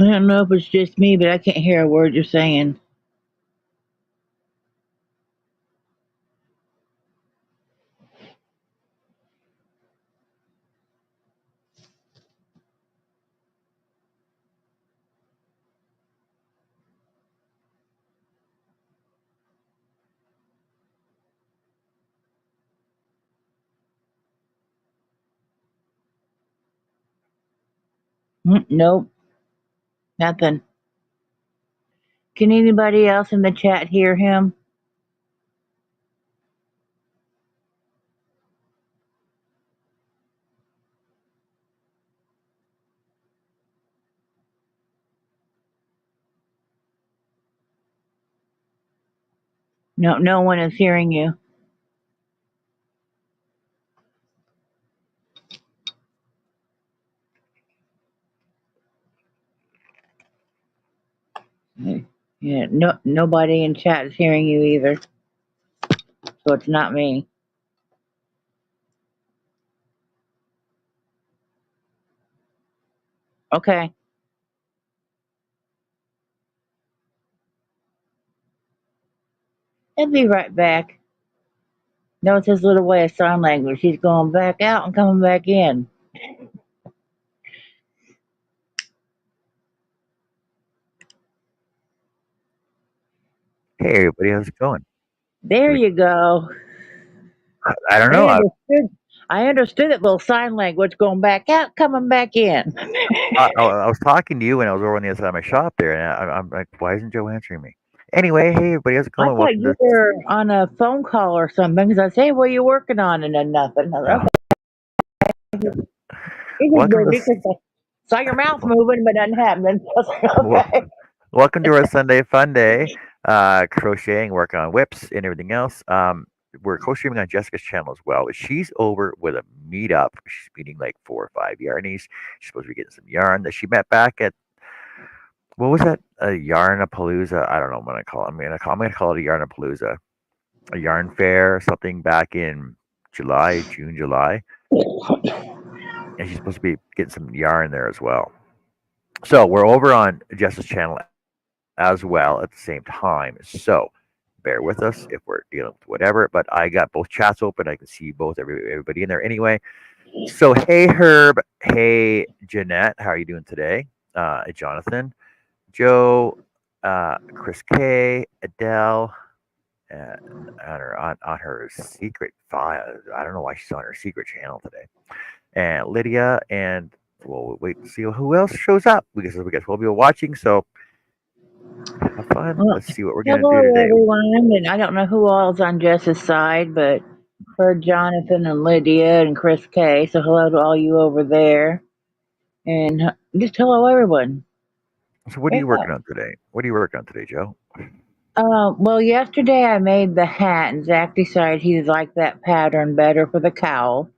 I don't know if it's just me, but I can't hear a word you're saying. Nope, nothing. Can anybody else in the chat hear him? No, no one is hearing you. Yeah, no, nobody in chat is hearing you either. So it's not me. Okay. I'll be right back. No, it's his little way of sign language. He's going back out and coming back in. Hey, everybody, how's it going? There you go. I don't know. I understood that little sign language, going back out, coming back in. I was talking to you when I was over on the other side of my shop there, and I'm like, why isn't Joe answering me? Anyway, hey, everybody, how's it I going? thought Welcome you to. were on a phone call or something because I said, hey, what are you working on? And then nothing. I was, okay. He's just Welcome to busy because I saw your mouth moving, but nothing happened. I was like, okay. welcome to our Sunday fun day, crocheting, working on whips and everything else. We're co-streaming on Jessica's channel as well. She's over with a meetup. She's meeting like 4 or 5 Yarnies. She's supposed to be getting some yarn that she met back at, what was that? A Yarnapalooza? I don't know what I call it. I'm gonna call it a Yarnapalooza, a yarn fair or something back in June, July. And she's supposed to be getting some yarn there as well. So we're over on Jess's channel as well at the same time. So bear with us if we're dealing with whatever. But I got both chats open. I can see both everybody in there anyway. So hey Herb, hey Jeanette, how are you doing today? Jonathan, Joe, Chris K, Adele, on her secret file. I don't know why she's on her secret channel today. And Lydia, and we'll wait and see who else shows up because we'll be watching. So have fun. Well, Let's see what we're gonna do hello, today. everyone. And I don't know who all's on Jess's side, but heard Jonathan and Lydia and Chris K. So hello to all you over there. And just hello, everyone. So what are Yeah. you working on today? What are you working on today, Joe? Well, yesterday I made the hat, and Zach decided he liked that pattern better for the cowl.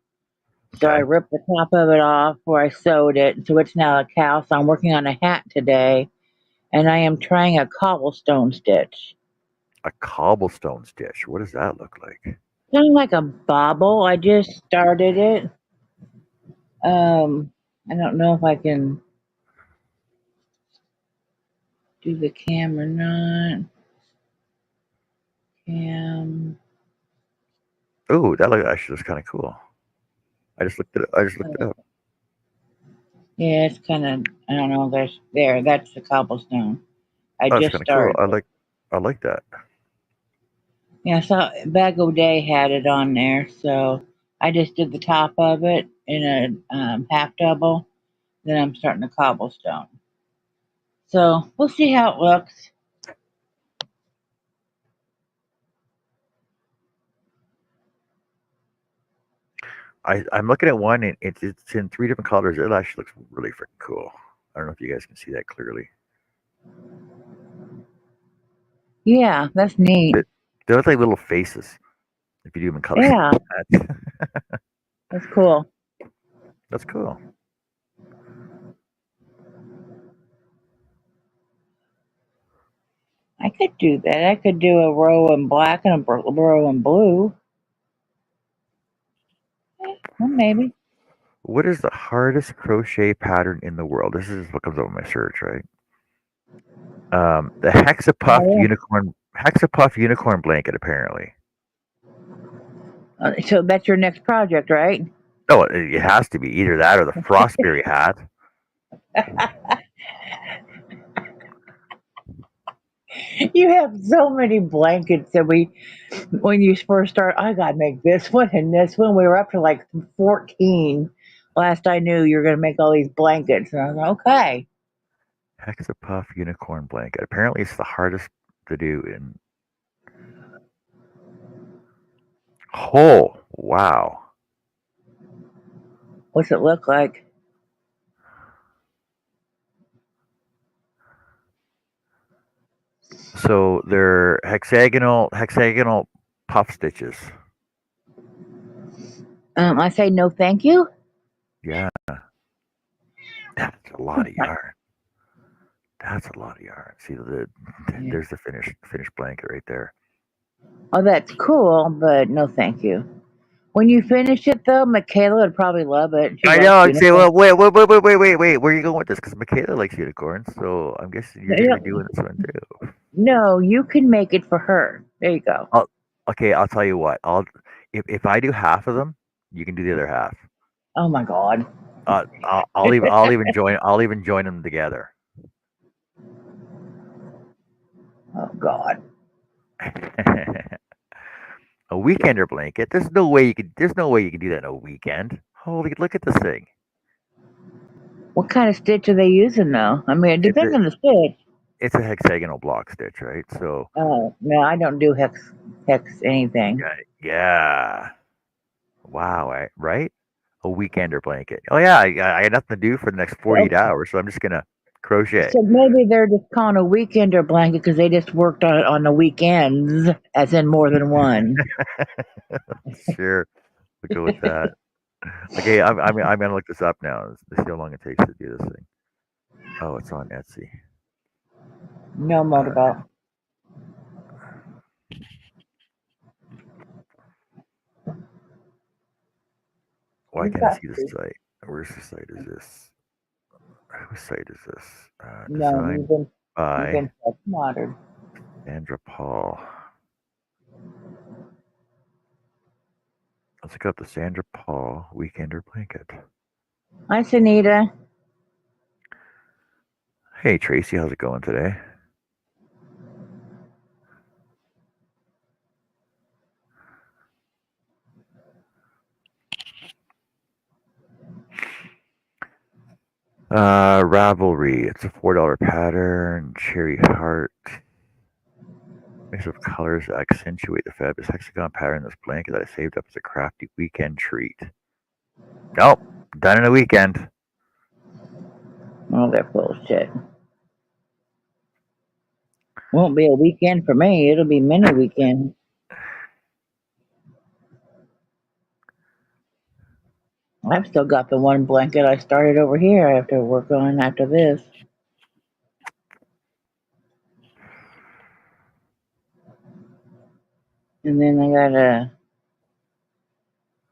So I Okay. ripped the top of it off where I sewed it, so it's now a cowl. So I'm working on a hat today, and I am trying a cobblestone stitch. A cobblestone stitch. What does that look like? Kind of like a bobble. I just started it. I don't know if I can do the cam or not. Cam. Oh, that actually looks kind of cool. I just looked it up. Yeah, it's kind of. I don't know. There. That's the cobblestone. I Oh, that's just kind of cool. started it. I like that. Yeah, I saw Bag O'Day had it on there, so I just did the top of it in a half double. Then I'm starting the cobblestone. So we'll see how it looks. I'm looking at one and it's in 3 different colors. It actually looks really freaking cool. I don't know if you guys can see that clearly. Yeah, that's neat. They look like little faces if you do them in colors. Yeah, that's cool. That's cool. I could do that. I could do a row in black and a row in blue. Well, maybe. What is the hardest crochet pattern in the world? This is what comes up in my search, right? The Oh, Hexapuff unicorn blanket apparently. yeah. So that's your next project, right? Oh, it has to be either that or the Frostberry hat. You have so many blankets that when you first start, I gotta make this one and this one. We were up to like 14. Last I knew, you were gonna make all these blankets, and I was like, okay. Hexapuff unicorn blanket. Apparently, it's the hardest to do in. Oh, wow. What's it look like? So they're hexagonal puff stitches. I say no, thank you. Yeah, that's a lot of yarn. That's a lot of yarn. See, Yeah. there's the finished blanket right there. Oh, that's cool, but no, thank you. When you finish it, though, Michaela would probably love it. She I likes know. I'd say, unicorns. well, wait. Where are you going with this? Because Michaela likes unicorns, so I'm guessing you're You going to be know, doing this one too. no, you can make it for her. There you go. I'll, okay, I'll tell you what. If I do half of them, you can do the other half. Oh my God. I'll even join them together. Oh God. A weekender blanket. There's no way you can do that in a weekend. Holy, look at this thing. What kind of stitch are they using, though? I mean, it It's depends a on the stitch. it's a hexagonal block stitch, right? So Oh no, I don't do hex anything. yeah, yeah. Wow, right? A weekender blanket. Oh yeah, I had nothing to do for the next 48 Okay. hours, so I'm just gonna crochet. So maybe they're just calling a weekender blanket because they just worked on it on the weekends, as in more than one. Sure, we'll go with that. Okay, I'm gonna look this up now. Let's see how long it takes to do this thing. Oh, it's on Etsy. No Uh, motorboat. Why You've can't I got see the to. site? Where's the site? Is this? Whose site is this? No, Designed you've by been modern. Sandra Paul. Let's look up the Sandra Paul Weekender blanket. Hi, Sunita. Hey Tracy, how's it going today? Ravelry. It's a $4 pattern. Cherry heart. Mix of colors that accentuate the fabulous hexagon pattern in this blanket that I saved up as a crafty weekend treat. Nope, done in a weekend. Oh, they're bullshit. Won't be a weekend for me. It'll be many weekends. I've still got the one blanket I started over here. I have to work on after this. And then I gotta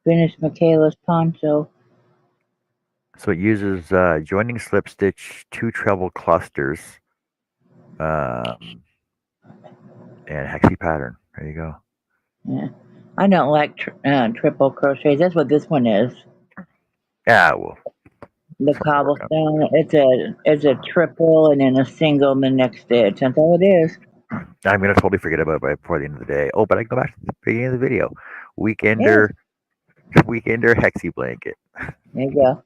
finish Michaela's poncho. So it uses joining slip stitch, 2 treble clusters, um, and hexy pattern. There you go. Yeah. I don't like triple crochets. That's what this one is. Yeah, well, The something to work on. cobblestone. It's a triple and then a single in the next stitch. That's all it is. I'm gonna totally forget about it before the end of the day. Oh, but I can go back to the beginning of the video. Yes. Weekender, weekender hexy blanket. There you go.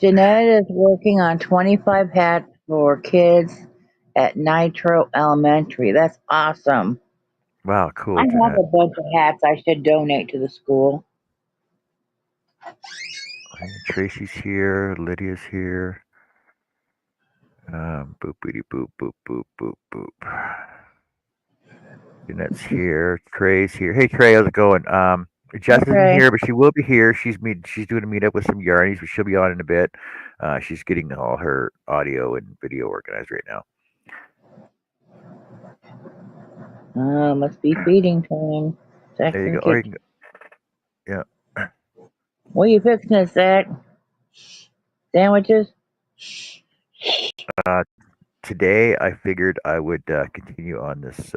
Jeanette is working on 25 hats for kids at Nitro Elementary. That's awesome. Wow, I cool, have Jeanette. a bunch of hats I should donate to the school. Okay, Tracy's here. Lydia's here. Boop, boop, boop, boop, boop, boop, boop. Jeanette's here. Trey's here. Hey, Trey, how's it going? Jess isn't Okay. here, but she will be here. She's doing a meetup with some Yarnies, but she'll be on in a bit. She's getting all her audio and video organized right now. Must be feeding time. Zach's There you in the go. Or you kitchen. can go, yeah. What are you fixing this, Zach? Sandwiches? Uh, today I figured I would continue on this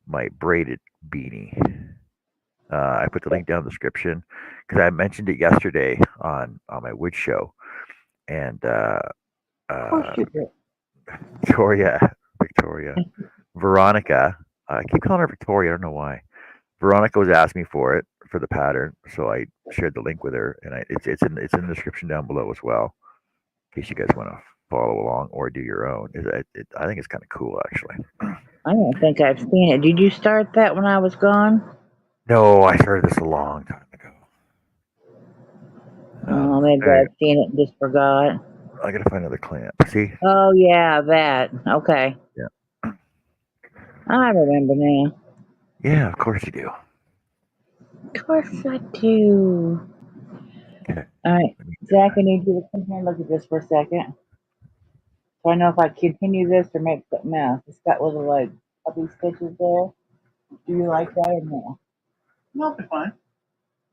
my braided beanie. I put the link down in the description because I mentioned it yesterday on my wood show, and Of course uh, you do. Victoria, Veronica. I keep calling her Victoria. I don't know why. Veronica was asking me for it for the pattern, so I shared the link with her, and it's in the description down below as well, in case you guys want to follow along or do your own. I think it's kind of cool actually. I don't think I've seen it. Did you start that when I was gone? No, I started this a long time ago. Oh, maybe There you I've seen it and just forgot. go. I gotta find another clamp. See? Oh yeah, that. Okay. Yeah. I remember now. Yeah, of course you do. Of course I do. Okay. Alright. Let me, Zach, I need you to come here and look at this for a second. So I know if I continue this or make something else. It's got little like puppy stitches there. Do you like that or no? No, it's fine.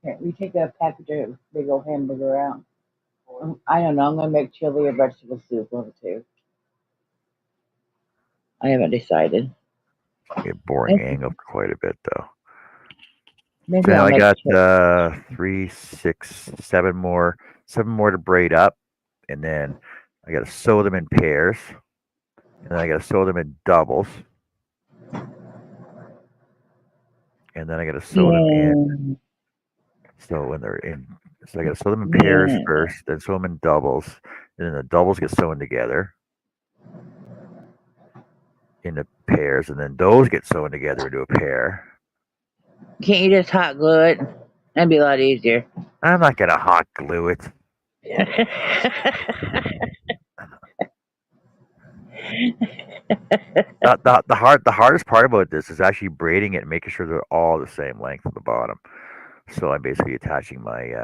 Here, you take a package of big old hamburger out. I don't know. I'm gonna make chili or vegetable soup, one of the two. I haven't decided. a boring Maybe, angle for quite a bit though. So maybe now I'll I make got chili. 3, 6, 7 more to braid up, and then I got to sew them in pairs, and then I got to sew them in doubles, and then I got to sew them in. Yeah, So when they're in, so I got to sew them in pairs yeah. first, then sew them in doubles, and then the doubles get sewn together into pairs, and then those get sewn together into a pair. Can't you just hot glue it? That'd be a lot easier. I'm not gonna hot glue it. The hardest part about this is actually braiding it and making sure they're all the same length at the bottom. So I'm basically attaching my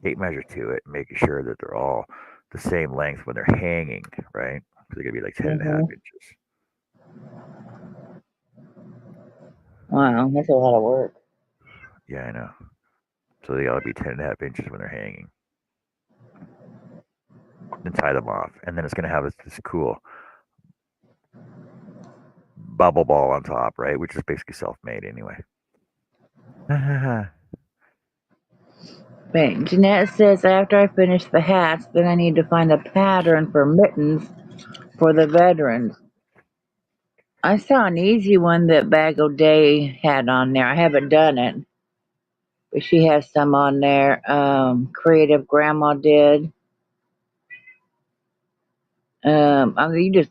tape measure to it, making sure that they're all the same length when they're hanging, right? So they're gonna be like 10.5 hmm inches. Wow, that's a lot of work. Yeah, I know. So they gotta be 10.5 inches when they're hanging. Then tie them off, and then it's gonna have this cool bubble ball on top, right? Which is basically self-made anyway. Wait, Jeanette says after I finish the hats, then I need to find a pattern for mittens for the veterans. I saw an easy one that Bag O' Day had on there. I haven't done it, but she has some on there. Creative Grandma did.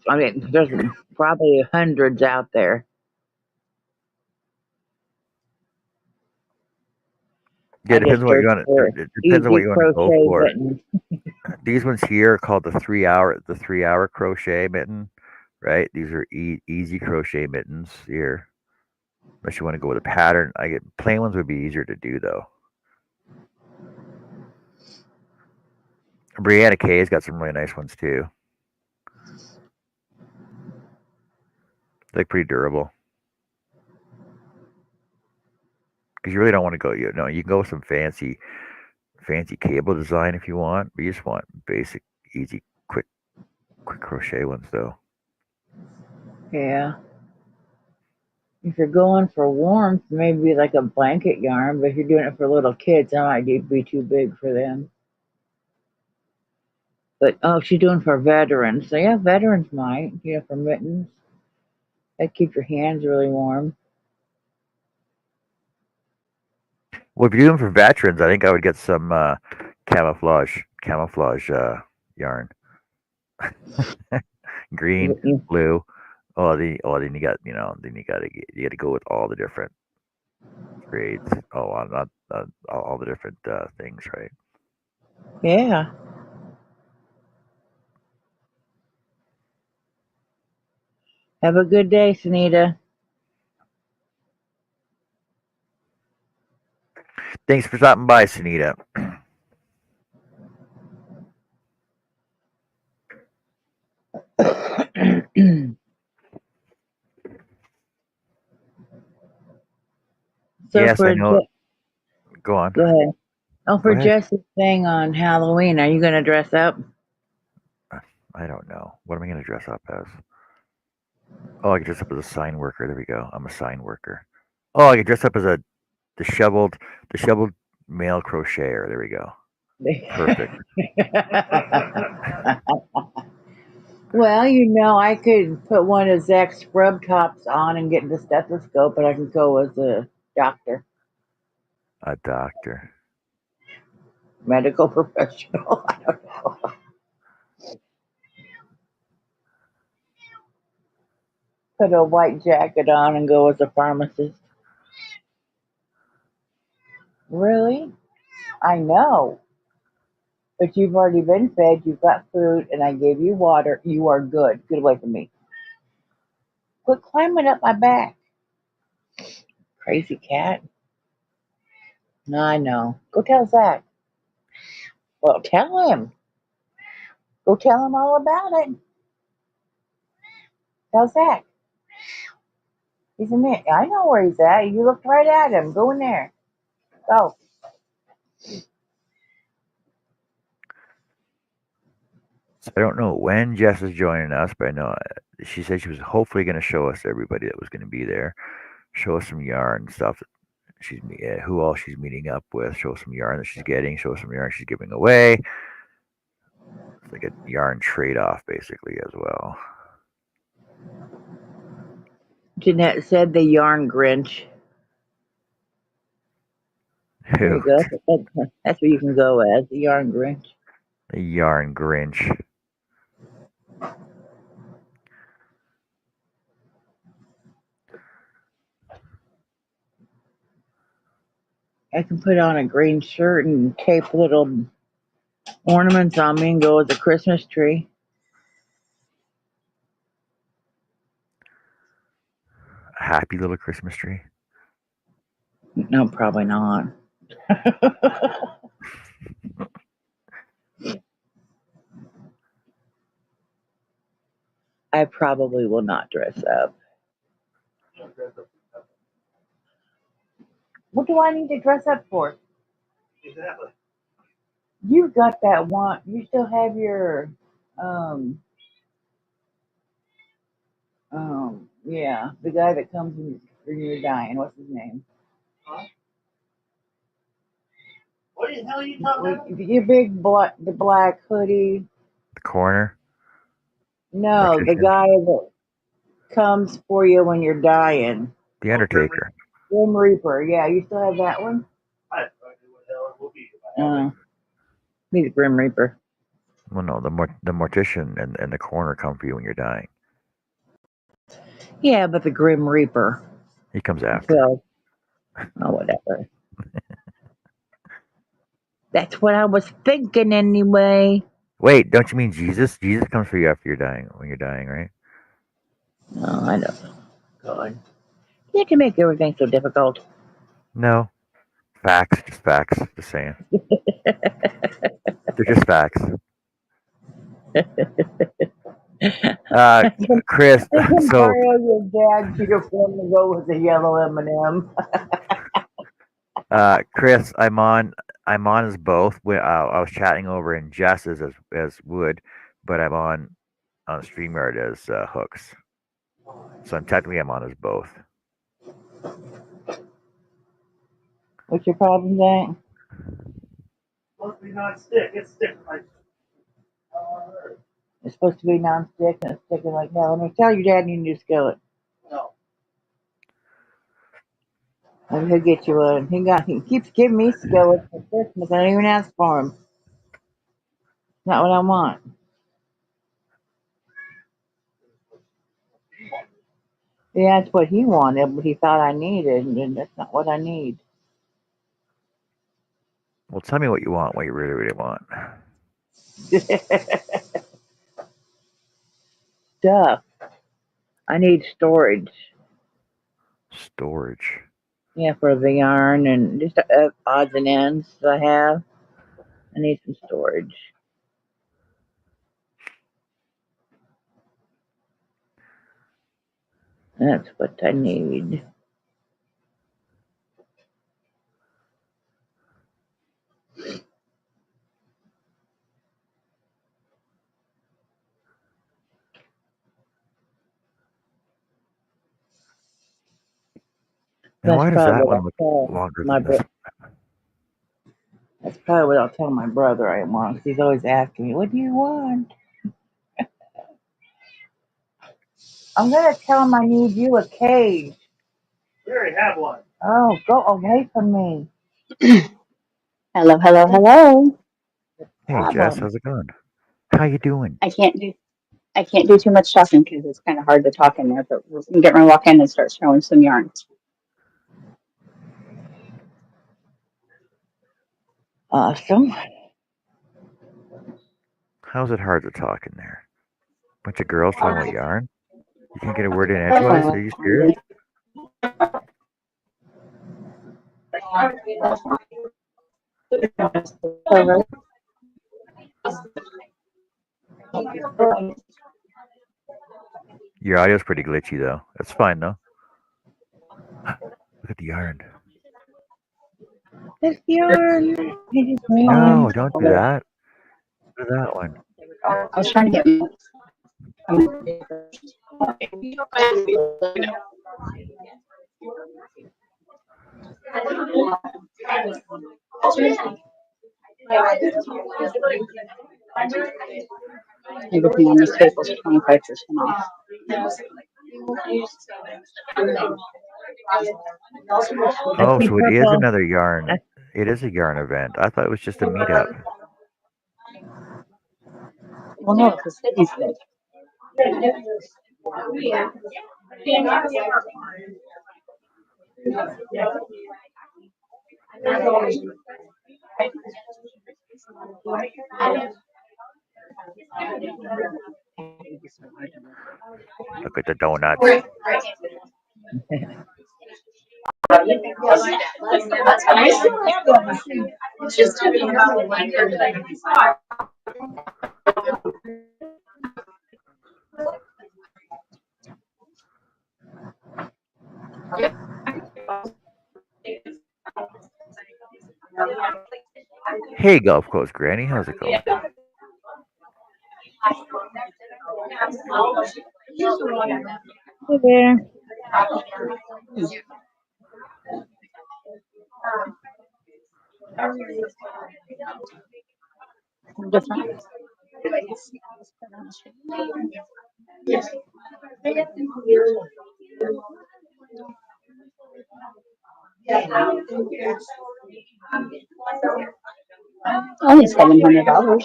I mean, there's probably hundreds out there. Yeah, I it depends just on what you searched want. for It depends on what easy you want to go crochet for. mittens. These ones here are called the 3 hour crochet mitten, right? These are easy crochet mittens here. Unless you want to go with a pattern, I get plain ones would be easier to do though. Brianna Kay's got some really nice ones too. They're pretty durable because you really don't want to go. You can go with some fancy cable design if you want, but you just want basic, easy, quick crochet ones though. Yeah. If you're going for warmth, maybe like a blanket yarn, but if you're doing it for little kids, that might be too big for them. But oh, she's doing for veterans. So yeah, veterans might, for mittens. That keep your hands really warm. Well, if you're doing for veterans, I think I would get some camouflage yarn, green, You- blue. Then you got to go with all the different grades. Not all the different things, right? Yeah. Have a good day, Sunita. Thanks for stopping by, Sunita. So Yes, I for know. Go on. go ahead. Oh, Go for ahead. Jess's thing on Halloween, are you gonna dress up? I don't know. What am I going to dress up as? Oh, I can dress up as a sign worker. There we go. I'm a sign worker. Oh, I can dress up as a disheveled male crocheter. There we go. Perfect. Well, you know, I could put one of Zach's scrub tops on and get the stethoscope, but I can go as a doctor, A doctor. medical professional. I don't know. Put a white jacket on and go as a pharmacist. Really? I know. But you've already been fed, you've got food, and I gave you water. You are good. Get away from me. Quit climbing up my back. Crazy cat. No, I know. Go tell Zach. Well, tell him. Go tell him all about it. Tell Zach. He's in there. I know where he's at. You looked right at him. Go in there. Go. So I don't know when Jess is joining us, but I know she said she was hopefully going to show us everybody that was going to be there, show us some yarn stuff that who all she's meeting up with, show us some yarn that she's getting, show us some yarn she's giving away. It's like a yarn trade off basically as well. Jeanette said the yarn Grinch. There you go. That's what you can go as, the yarn Grinch. The yarn Grinch. I can put on a green shirt and tape little ornaments on me and go as a Christmas tree. A happy little Christmas tree. No, probably not. I probably will not dress up. What do I need to dress up for? Exactly. You've got that one. You still have your, um, yeah, the guy that comes when you're dying. What's his name? Huh? What the hell are you talking about? Your big the black hoodie. The corner. No, the Mortician. guy that comes for you when you're dying. The Undertaker. Grim Reaper. Yeah, you still have that one? I have no idea what the hell it will be. If I have it. He's a Grim Reaper. Well, no, the mortician and the corner come for you when you're dying. Yeah, but the Grim Reaper. He comes after. Well, oh, whatever. That's what I was thinking anyway. Wait, don't you mean Jesus? Jesus comes for you after you're dying, when you're dying, right? Oh, I don't know. God. You have to make everything so difficult. No. Facts, just facts. Just saying. They're just facts. Chris, I can so borrow your dad's uniform to go with the yellow M&M. Chris, I'm on as both. I was chatting over in Jess's as Wood, but I'm on StreamYard as Hooks. So I'm on as both. What's your problem, Zach? Supposed to be non-stick. It's stick. It's supposed to be non-stick and it's sticking like hell. I'm going to tell your dad you need a skillet. No. Maybe he'll get you one. He keeps giving me skillets for Christmas. I don't even ask for them. Not what I want. Yeah, that's what he wanted, but he thought I needed, and that's not what I need. Well, tell me what you want, what you really, really want. Stuff. I need storage. Storage. Yeah, for the yarn and just odds and ends that I have. I need some storage. That's what I need. And That's why does probably that what one I'll look tell longer my than this? That's probably what I'll tell my brother I want, 'cause he's always asking me, "What do you want?" I'm gonna tell him I need you a cage. We already have one. Oh, go away from me. Hello, hello, hello. Hey Jess, Problem. how's it going? How you doing? I can't do too much talking because it's kind of hard to talk in there. But I'm getting ready to walk in and start showing some yarns. Awesome. How's it hard to talk in there? Bunch of girls talking about yarn? You can't get a word in edgewise? Are you serious? Definitely. Your audio's pretty glitchy though. That's fine though. Look at the yarn. This yarn. He just won. No, don't do that. Look at that one. I was trying to get. Everything on this table is 25% off. I Oh, see so it is purple. another yarn. I, It is a yarn event. I thought it was just a meetup. Well, no, it's a city stitch. Look at the donuts. Hey, Gulf Coast Granny, how's it going? hey there. Different. Only $700.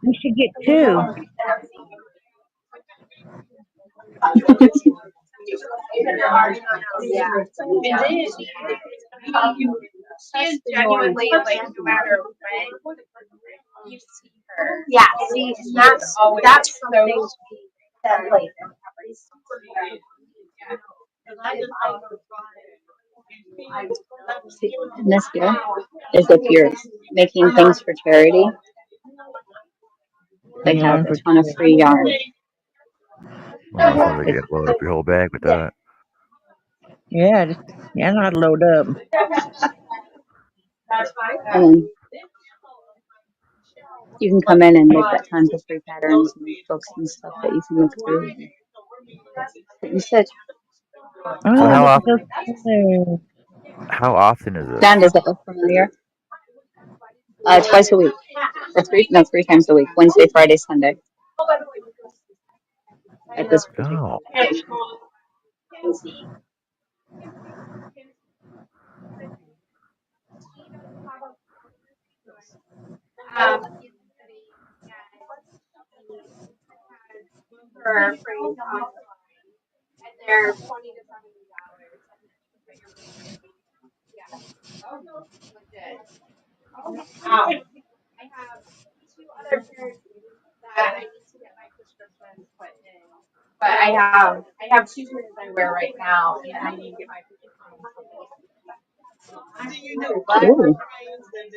We should get two. She's genuinely like no matter when you see her. Yeah, see, and that's something that like See, and this here is if you're making things for charity, they have Yarn a for ton of two. free yarn. Oh, sounds like you load up your whole bag with that. Yeah, just, yeah, not load up. And then you can come in and they've got tons of free patterns and books and stuff that you can look through. You said, So Oh, look at those colors. how often is this? Dan, does that look familiar? Twice a week. Or three times a week. Wednesday, Friday, Sunday. At this particular Oh, location. for free online, and they're $20 to $70. Yeah, legit. I have two other pairs that I need to get my prescriptions put in, but I have two pairs I wear right now, and I need to get my prescriptions put in. Ooh,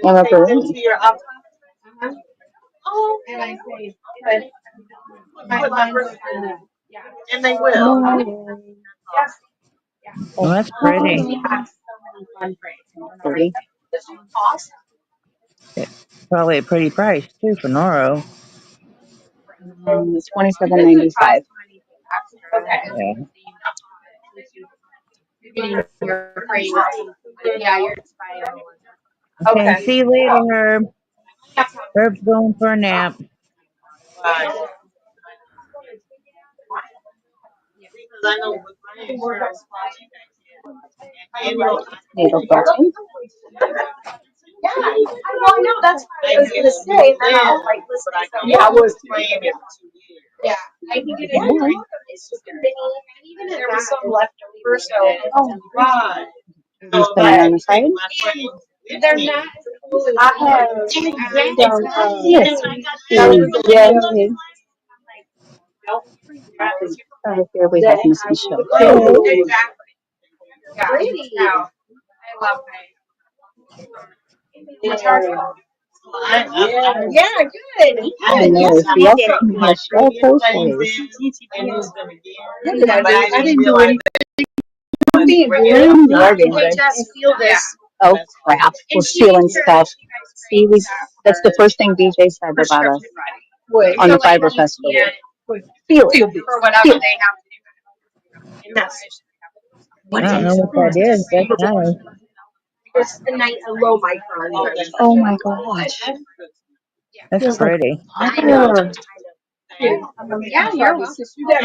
and a balloon. Uh-huh. And I say, but my husband, yeah. And they will. No way. Yes. Yeah. Oh, that's pretty. We have so many fun things. Pretty. Probably a pretty price too for Noro. It's $27.95. extra. Okay. Yeah. You're getting your praise. But yeah, you're inspired. Okay. Okay. See you later, Herb. Herb's going for a nap. Needle crossing. Yeah, I know. That's what I was gonna say. And then I was like, listen, so yeah, I was playing it. Yeah, I can get it. It's just a mini, and even if there was some left over, so Oh, right. he's putting on the side. They're not. I have some. Yes. Yeah. Over here we have Miss Michelle. Exactly. Yeah, pretty. I love it. Yeah, good. I know. She also Michelle crochets. I didn't do anything. You are being Hey, good. Jess, feel this. Oh crap! We're stealing stuff. See, that's the first thing BJ said about us on the Fiber Festival. Feel it. For whatever Feel it. they have to do. And that's I don't know what that is. That's nice. it's a nice, a low micron. Oh my gosh. That's Feels like pretty. butter. Yeah, you're welcome. You got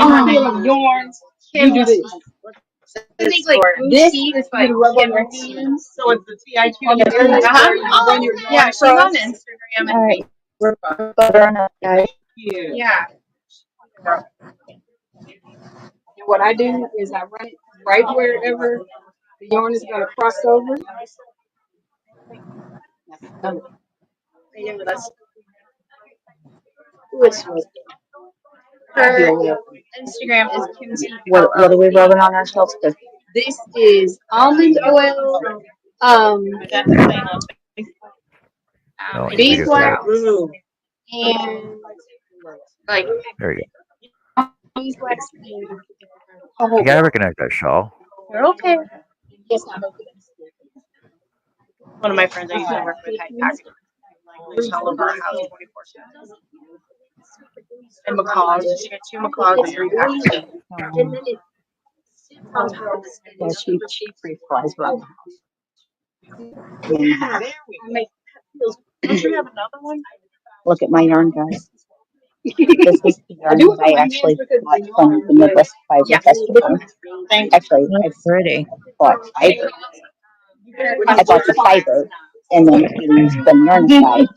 yarns. You do this. I think like This seeds, is but you rub on your hands. So it's the TIQ on the run your yeah, yarn she's on across. Instagram. All right, we're butter on that, guys. Yeah. And what I do is I run it right wherever the yarn is going to cross over. Her Instagram is Kimsey. What are we rubbing on ourselves? This is almond oil, No, your video's beeswax, low. and Like, There you beeswax and go. You jojoba. gotta recognize that shawl. you're okay. Yes, I'm okay. One of my friends I used to work with had packaging. There's all over our house 24/7. And macaws. She got 2 macaws and 3 packaging. And then it sits on top of the skin. Yeah, she free flies around the house. Yeah, I make Don't you have another one? Look at my yarn, guys. This is the yarn that I actually bought from the Midwest Fiber Festival. Actually, I That's pretty. bought fiber. I bought the fiber and then Katie's spun yarn side.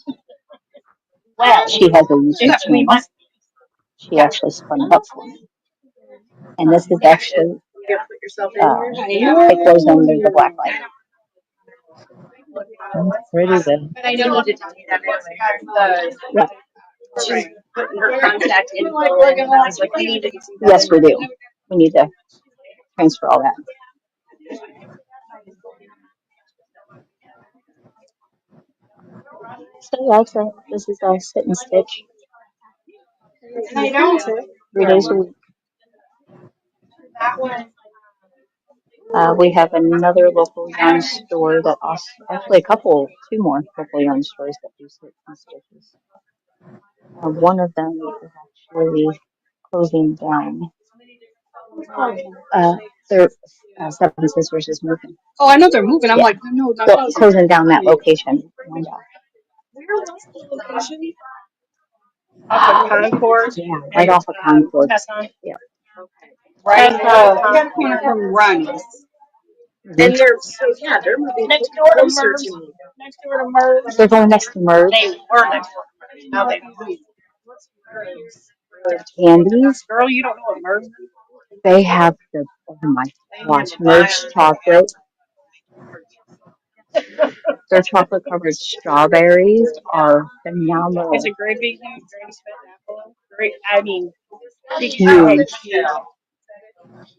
Well, she has a YouTube channel. She actually spun it up for me. And this is actually, it goes under the black light. That's pretty then. But I know you need to tell me that the Yeah. she's putting her contact info in, and I was like, we need to. Yes, we do. We need to transfer all that. So yeah, so this is a sit and stitch. I know. 3 days a week. That one. We have another local yarn store that also, actually two more local yarn stores that do sits and stitches. One of them is actually closing down. Their Seven Sisters is moving. Oh, I know they're moving. I'm Yeah. like, no, not Well, closing down that location. Where was the location? Off of Concord. Yeah, right off of Concord. Tesson. Yeah. right. I got a corner from Yarnies. And they're they're moving next door to Merv. Next door to Merv. They're going next to Merv. They were next door to Merv. Now they moved. Candies. Girl, you don't know what Merv is? They have oh my gosh, Merv's chocolate. Their chocolate covered strawberries are phenomenal. It's a great big huge Granny Smith apple. Great, I mean, Huge.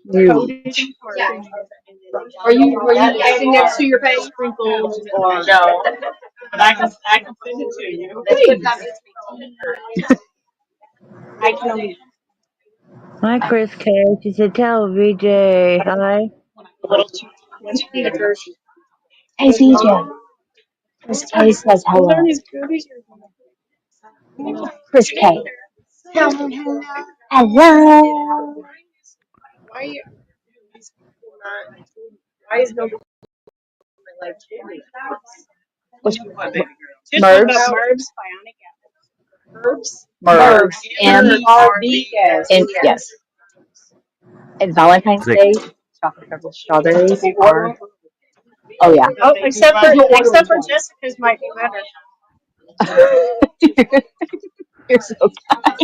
Huge. Are you adding that to your page? Sprinkles or no. But I can send it to you. I can only Hi, Chris K. She said, tell VJ hi. a little too much vinegar. Hey, CJ. Chris K says hello. His goodies. Chris K. Hello. Why is why is nobody like Which Mervs? Mervs? Herbs? Mervs. MRBS. And yes. And Valentine's Sick. Day, chocolate covered strawberries are. Oh yeah. Oh, except for Jessica's might be better. You're so kind.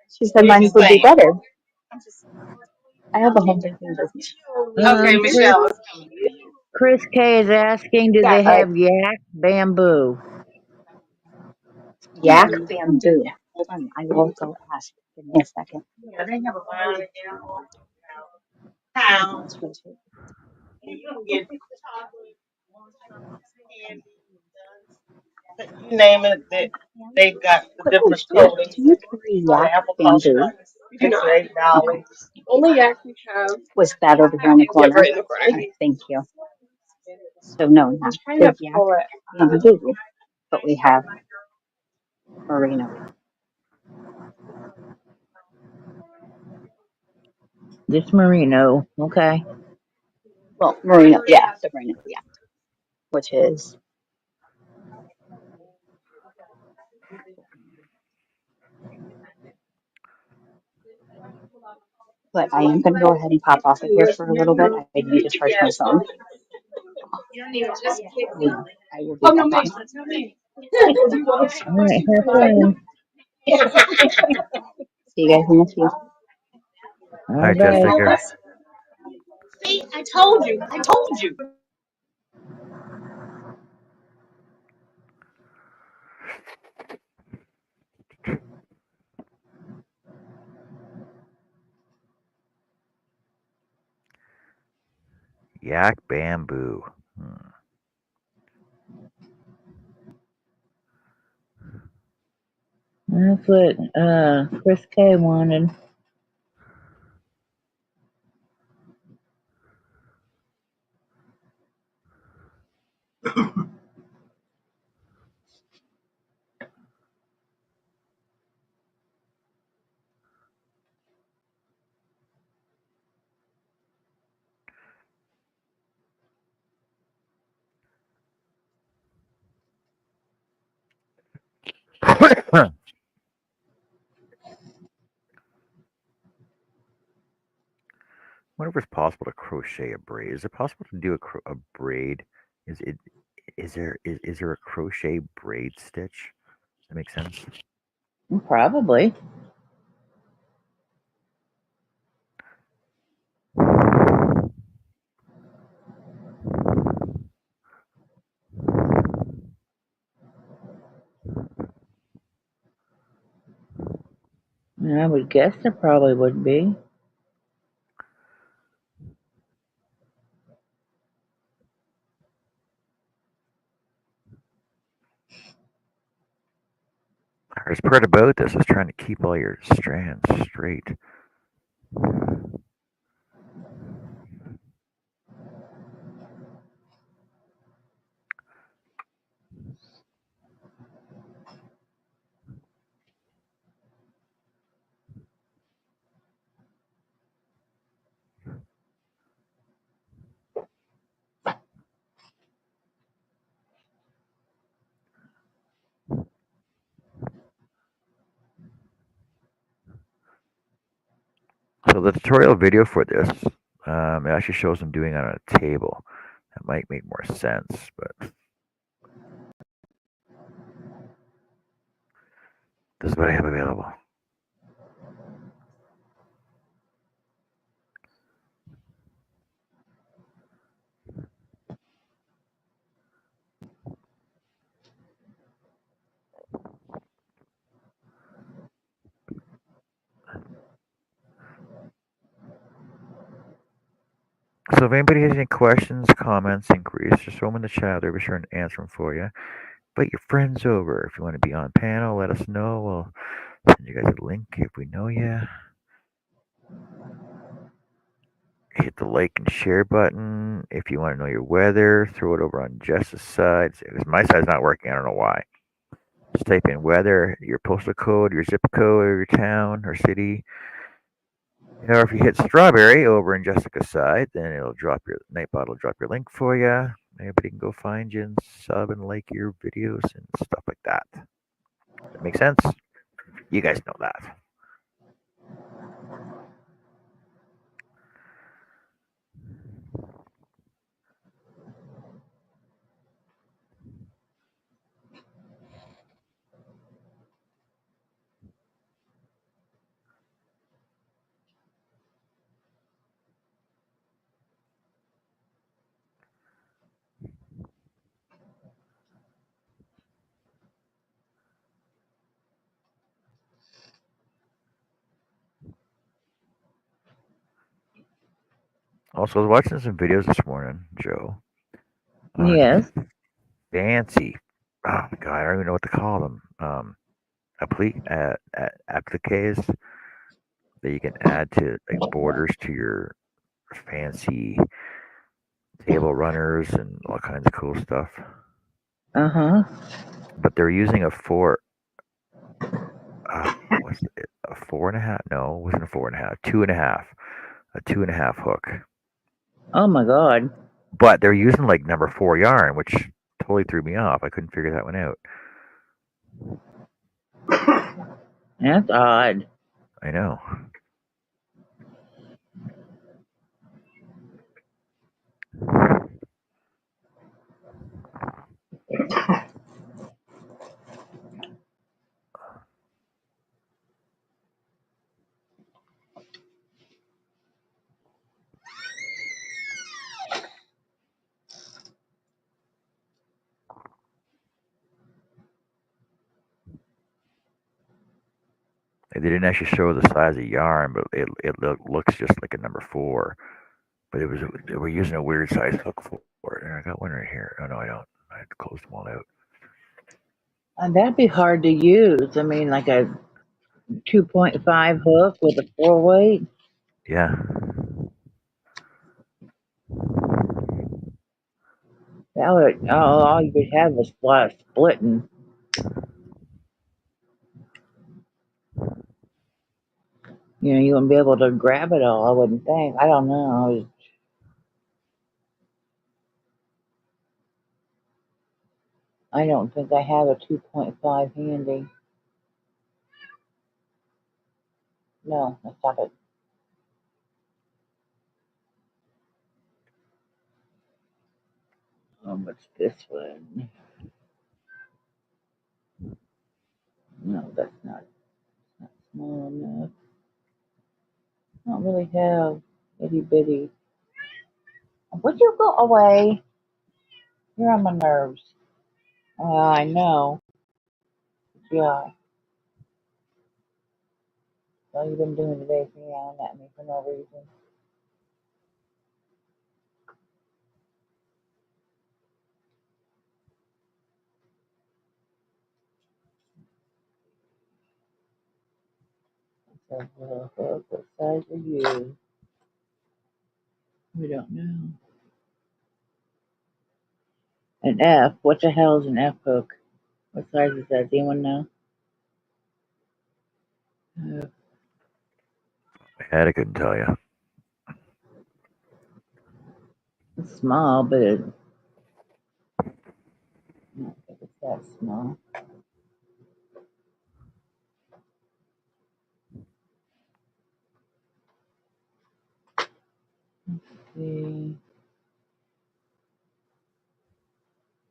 She said mine would be better. I have a home baking business. Okay, Michelle. Chris K is asking, do they Alright. have yak bamboo? Yak bamboo. Hold on, I will go ask. Give me a second. Yeah, they have a lot of pounds. You can get chocolate, candy, you name it, they've got the different coatings. Do you carry yak bamboo? You know, $8. Only yak we have. Was that over here in the corner? Right in the front. Okay, thank you. So no, not the yak bamboo, but we have merino. This merino. Okay. Well, merino, yeah, the merino, yeah, which is. But I am going to go ahead and pop off of here for a little bit. I need to charge my phone. I will be back on. All right. Have fun. See you guys in a few. All All right, Jess, take right. care. See, I told you. Yak bamboo. That's what Chris K wanted. Wonder if it's possible to crochet a braid. Is it possible to do a braid? Is it? Is there a crochet braid stitch? Does that make sense? Probably. I would guess there probably would be. The hardest part about this is trying to keep all your strands straight. So the tutorial video for this, it actually shows them doing it on a table. That might make more sense, but this is what I have available. So if anybody has any questions, comments, inquiries, just throw them in the chat. I'll be sure and answer them for you. Invite your friends over. If you want to be on panel, let us know. We'll send you guys a link if we know you. Hit the like and share button. If you want to know your weather, throw it over on Jess's side. Because my side's not working. I don't know why. Just type in weather, your postal code, your zip code, or your town or city. Or if you hit strawberry over in Jessica's side, then it'll drop your Nightbot will drop your link for you. Everybody can go find you and sub and like your videos and stuff like that. Does that make sense? You guys know that. Also, I was watching some videos this morning, Joe, on Yes. fancy. Oh my god, I don't even know what to call them. Appliques that you can add to like borders to your fancy table runners and all kinds of cool stuff. Uh-huh. But they're using a four. What's it? A 4.5? No, it wasn't a 4.5. 2.5. A 2.5 hook. Oh my God. But they're using like number 4 yarn, which totally threw me off. I couldn't figure that one out. That's odd. I know. They didn't actually show the size of yarn, but it looks just like a number 4. But they were using a weird size hook for it. And I got one right here. Oh no, I don't. I had to close them all out. That'd be hard to use. I mean, like a 2.5 hook with a 4-weight. Yeah. That would all you could have was a lot of splitting. You know, you wouldn't be able to grab it all. I wouldn't think. I don't know. I don't think I have a 2.5 handy. No, that's not it. What's this one? No, that's not small enough. I don't really have itty bitty. Would you go away? You're on my nerves. I know. Yeah. All you've been doing today is yelling at me for no reason. So, what size are you? We don't know. An F. What the hell is an F hook? What size is that? Does anyone know? I couldn't tell you. It's small, but I don't think it's that small. Let's see.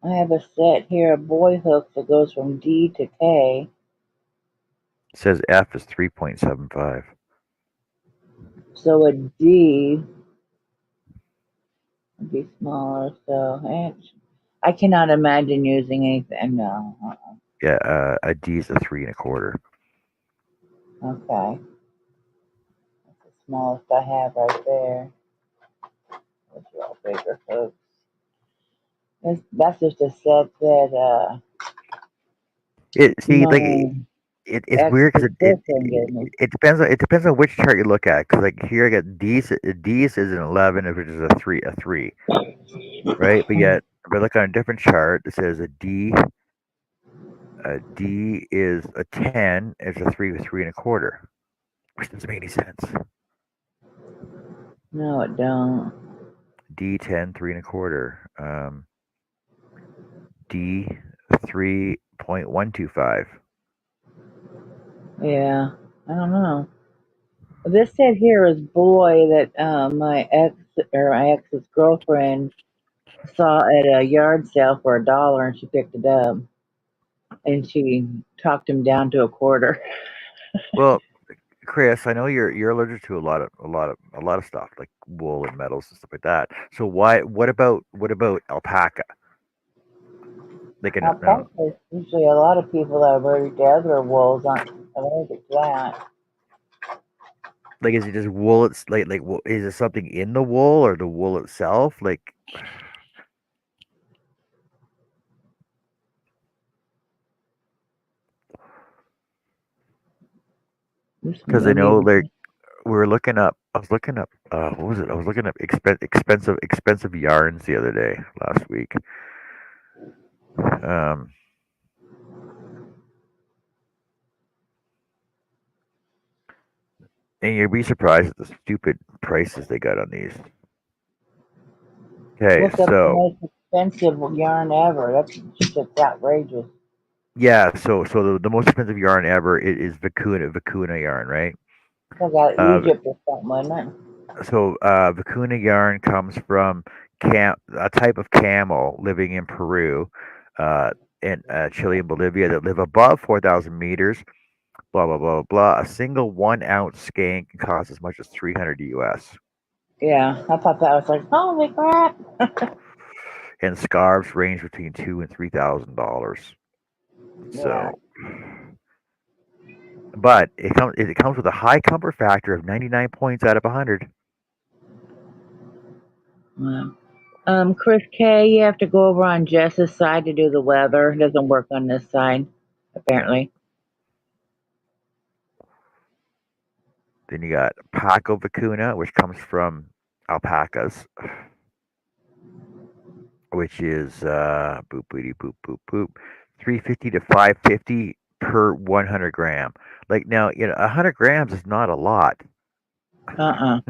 I have a set here of boy hooks that goes from D to K. It says F is 3.75. So a D would be smaller. So I cannot imagine using anything. No. Yeah, a D is a 3.25. Okay. That's the smallest I have right there. Those are all bigger hooks. That's just a set that It's my weird because ex-boyfriend gave me. it depends on which chart you look at. Because like here I got D's is an 11, which is a 3, right? But yet if I look on a different chart, it says a D D is a 10. It's a 3 with 3 1/4, which doesn't make any sense. No, it don't. D 10 3 1/4. D 3.125. Yeah, I don't know. This said here is boy that my ex's girlfriend saw at a yard sale for $1 and she picked it up and she talked him down to 1/4. Well, Chris, I know you're allergic to a lot of stuff like wool and metals and stuff like that. So why? What about alpaca? Like an Alpaca is usually a lot of people that are allergic to other wools aren't allergic to that. like is it just wool? It's is it something in the wool or the wool itself? Like This because I may know be like we were looking up. I was looking up. What was it? I was looking up expensive yarns the other day last week. Um, and you'd be surprised at the stupid prices they got on these. Okay, look up the so most expensive yarn ever. That's just outrageous. yeah, so the most expensive yarn ever is Vicuna yarn, right? I got Uh, Egypt or something, wasn't it? so Vicuna yarn comes from a type of camel living in Peru, uh, and Chile and Bolivia that live above 4,000 meters. Blah blah blah blah. A single 1 ounce skein can cost as much as 300 US, Yeah, I thought that was like, holy crap. and scarves range between $2,000 and $3,000. Yeah. So, but it comes with a high comfort factor of 99 points out of 100. Wow. Chris K, you have to go over on Jess's side to do the weather. It doesn't work on this side, apparently. Then you got Paco Vicuna, which comes from alpacas, which is boop boopity boop boop boop, 350 to 550 per 100 gram. Like now, 100 grams is not a lot. Uh-uh.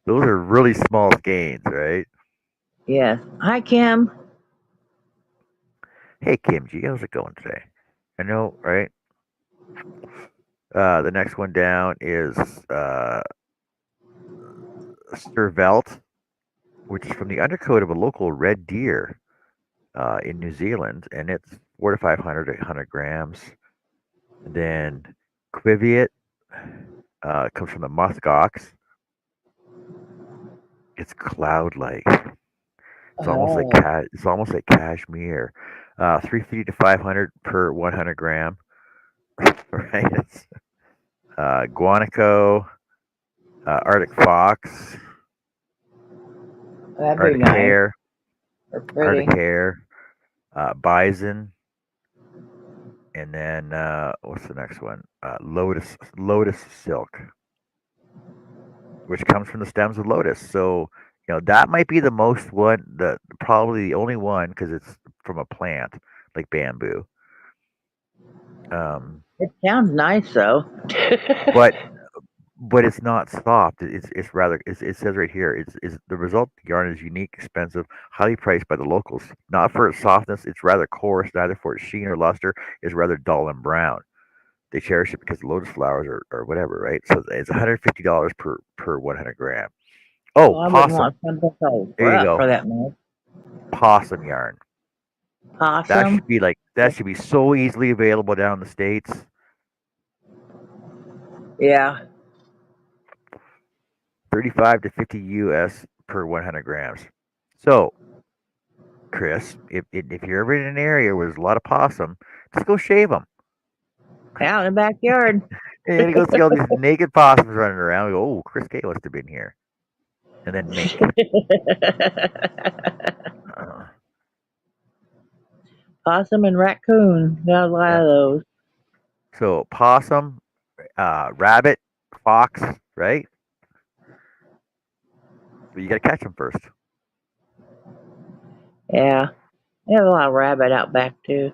Those are really small gains, right? Yes. Hi, Kim. Hey, Kim G, how's it going today? I know, right? The next one down is Cervelt, which is from the undercoat of a local red deer in New Zealand, and it's 4 to 500 100 grams. And then Quiviet comes from the muskox. It's cloud-like. Oh, It's almost like cashmere. 350 to 500 per 100 gram. Right? It's guanaco, Arctic fox, that'd be Arctic nice hare, or pretty. bison, and then what's the next one? Lotus silk, which comes from the stems of lotus. So that might be the most one, the probably the only one because it's from a plant like bamboo. Um, It sounds nice, though. but but it's not soft. It's rather it says right here it's the result yarn is unique, expensive, highly priced by the locals. Not for its softness, it's rather coarse. Neither for its sheen or luster, is rather dull and brown. They cherish it because the lotus flowers or whatever, right? So it's $150 per 100 gram. Oh, Well, I wouldn't possum. want something so There you rough go. for that much. Possum yarn. Possum? That should be so easily available down in the States. Yeah. 35 to 50 US per 100 grams. So, Chris, if you're ever in an area where there's a lot of possum, just go shave them. Out in the backyard. And you go see all these naked possums running around. You go, oh, Chris K must have been here. And then mink. Uh, Possum and raccoon. Got a lot yeah. of those. So possum, rabbit, fox, right? But you got to catch them first. Yeah. They have a lot of rabbit out back, too.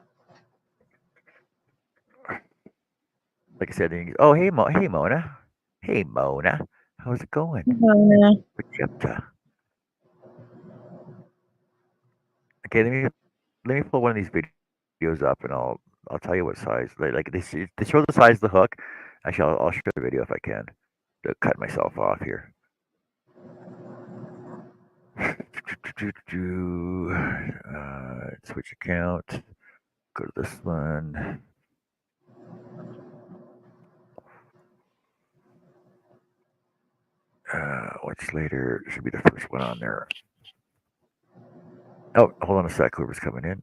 like I said, then you, oh, hey, hey, Mona. Hey, Mona. How's it going? Mona. What you up to? Okay, let me pull one of these videos up, and I'll tell you what size. They show the size of the hook. Actually, I'll show the video if I can. To cut myself off here. Switch account. Go to this one. Watch later should be the first one on there. Oh, hold on a sec. Whoever's coming in.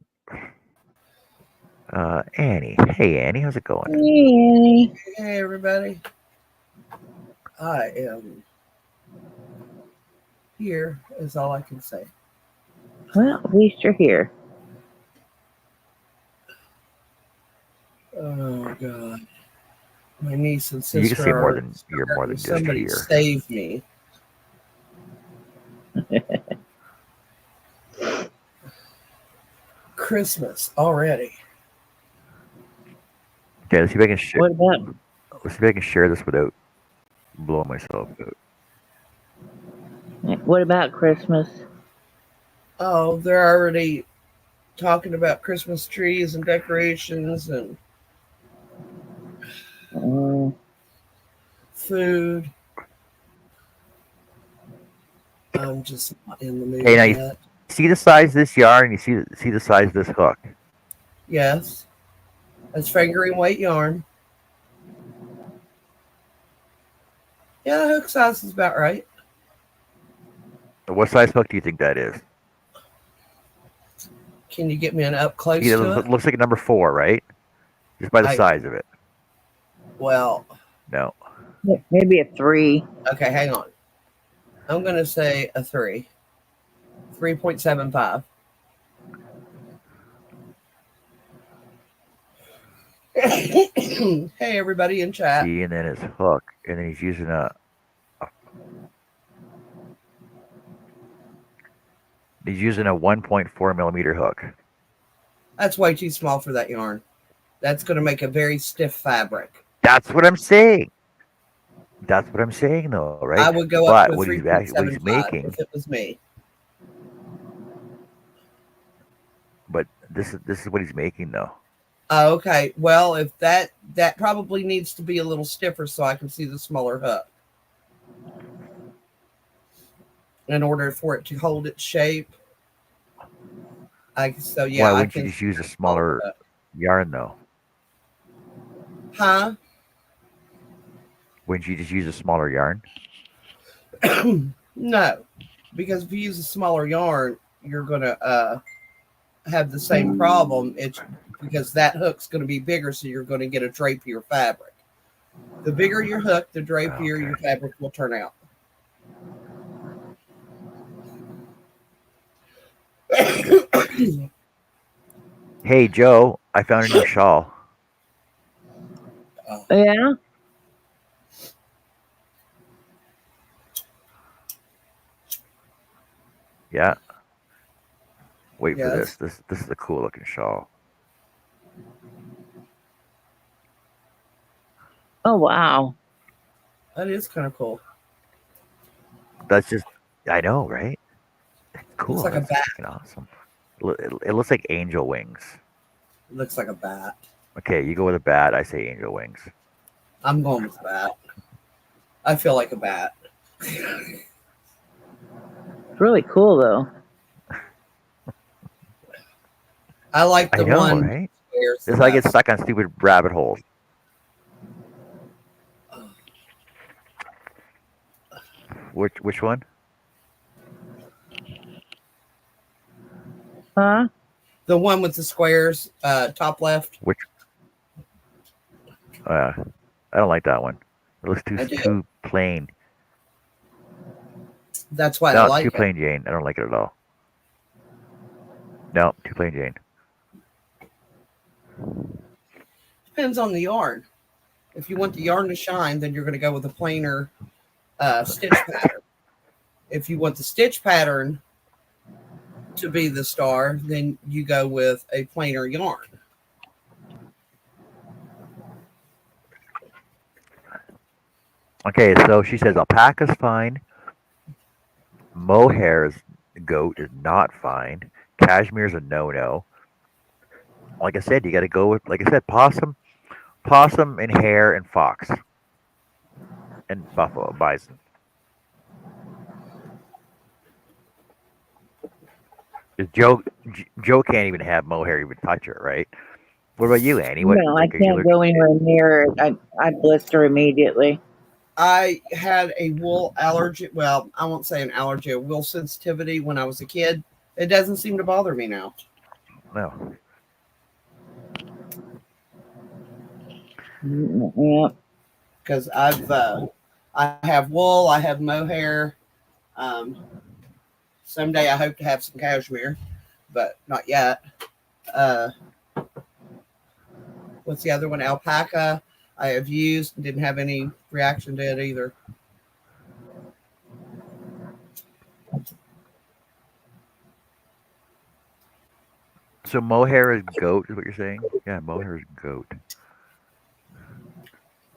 Annie. Hey, Annie. How's it going? Hey. Hey, everybody. I am here, is all I can say. Well, at least you're here. Oh, God. My niece and sister You can say more are than you're more than just somebody here. save me. Christmas already. Okay, let's see if I can share. What about Let's see if I can share this without blowing myself out. Christmas? Oh, they're already talking about Christmas trees and decorations and food. I'm just not in the mood Okay, now you yet. see the size of this yarn, and you see the size of this hook. Yes. That's fingering weight yarn. Yeah, hook size is about right. What size hook do you think that is? Can you get me an up close Yeah, to it it? looks like a number 4, right? Just by the I- size of it. Well, No. Maybe a 3. okay, hang on. I'm going to say a 3. 3.75. Hey, everybody in chat. See, and then his hook, and then he's using a 1.4 millimeter hook. That's way too small for that yarn. That's going to make a very stiff fabric. That's what I'm saying. That's what I'm saying, though, right? I would go but up to a what he's 3.75 making, if it was me. but this is what he's making, though. Oh, okay. Well, if that probably needs to be a little stiffer so I can see the smaller hook. In order for it to hold its shape. Why wouldn't you just use a smaller yarn, though? Huh? Wouldn't you just use a smaller yarn? No, because if you use a smaller yarn, you're going to have the same problem. It's because that hook's going to be bigger, so you're going to get a drapier fabric. The bigger your hook, the drapier your fabric will turn out. Hey, Joe, I found a new shawl. Yeah? Yeah. Wait for Yes. this. This is a cool looking shawl. Oh, wow. That is kind of cool. That's just, I know, right? It's cool. Looks like a That's bat. fucking awesome. It looks like angel wings. It looks like a bat. Okay, you go with a bat. I say angel wings. I'm going with bat. I feel like a bat. It's really cool, though. I like the I know, one. right? It's like it's stuck on stupid rabbit holes. Which one? Huh? The one with the squares, top left. Which? I don't like that one. It looks too plain. That's why No, I it's like too it. plain Jane. I don't like it at all. No, too plain Jane. Depends on the yarn. If you want the yarn to shine, then you're going to go with a plainer stitch pattern. If you want the stitch pattern to be the star, then you go with a plainer yarn. Okay, so she says alpaca's fine. Mohair's goat is not fine. Cashmere's a no-no. Like I said, you got to go with, like I said, possum and hare and fox and buffalo, bison. 'Cause Joe can't even have mohair even touch her, right? What about you, Annie? What No, I like are you can't go anywhere near it. I blister immediately. I had a wool allergy. Well, I won't say an allergy, a wool sensitivity when I was a kid. It doesn't seem to bother me now no? Yeah. because I have wool, I have mohair. Um, someday I hope to have some cashmere, but not yet. Uh, what's the other one? Alpaca. I have used and didn't have any reaction to it either. So mohair is goat, is what you're saying? Yeah, mohair is goat.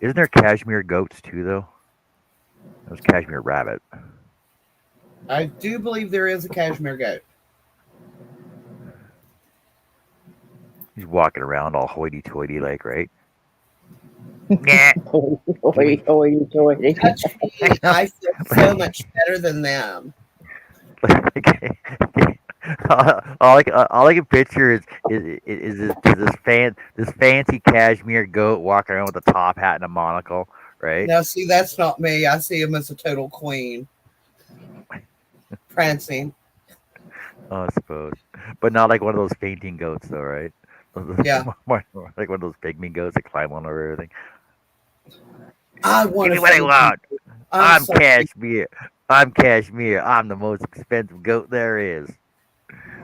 Isn't there cashmere goats too, though? That was cashmere rabbit. I do believe there is a cashmere goat. He's walking around all hoity-toity, like, right? Yeah. Hoity, hoity, hoity. Touch me, I feel so much better than them. all I can picture is this fancy cashmere goat walking around with a top hat and a monocle, right? Now, see, that's not me. I see him as a total queen, prancing. Oh, I suppose, but not like one of those fainting goats, though, right? Yeah, More like one of those pygmy goats that climb on over everything. I Give want me a what I fainting. want. I'm I'm sorry. cashmere. I'm cashmere. I'm the most expensive goat there is.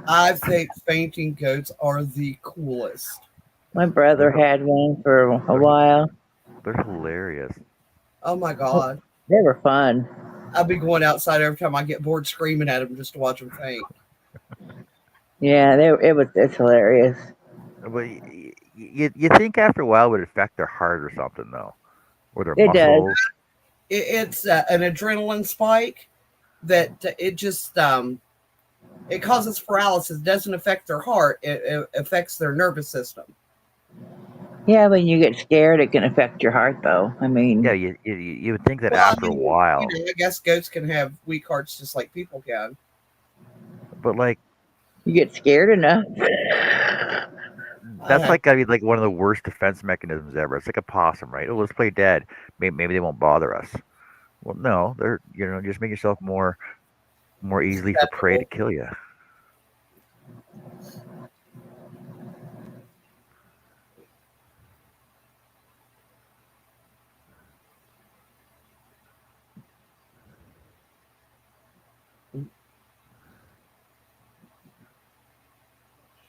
I think fainting goats are the coolest. My brother They're had one for a they're, while. they're hilarious. Oh my God. They were fun. I'll be going outside every time I get bored screaming at them just to watch them faint. Yeah, it's hilarious. But you think after a while it would affect their heart or something though, or their It does. muscles. It's an adrenaline spike that it just it causes paralysis. It doesn't affect their heart. It affects their nervous system. Yeah, when you get scared, it can affect your heart, though. I Yeah, mean, you would think that Well, I after a mean, while, I guess goats can have weak hearts just like people can. but like you get scared enough. I that's have like gotta be like one of the worst defense mechanisms ever. It's like a possum, right? Oh, let's play dead. Maybe they won't bother us. Well, no, they're just make yourself more easily for prey to susceptible. kill you.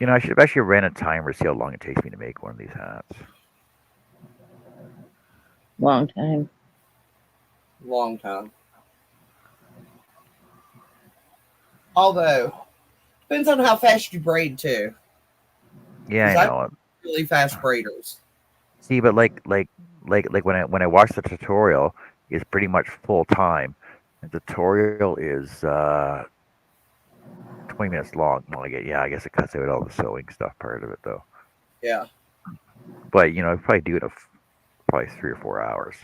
I should actually ran a timer to see how long it takes me to make one of these hats. Long time. Long time. Although depends on how fast you braid too. Yeah, Because I I'm know. really fast braiders. See, but like when I watch the tutorial, it's pretty much full time. The tutorial is 20 minutes long. Well, I guess it cuts out all the sewing stuff part of it though. Yeah. But I probably do it probably 3 or 4 hours.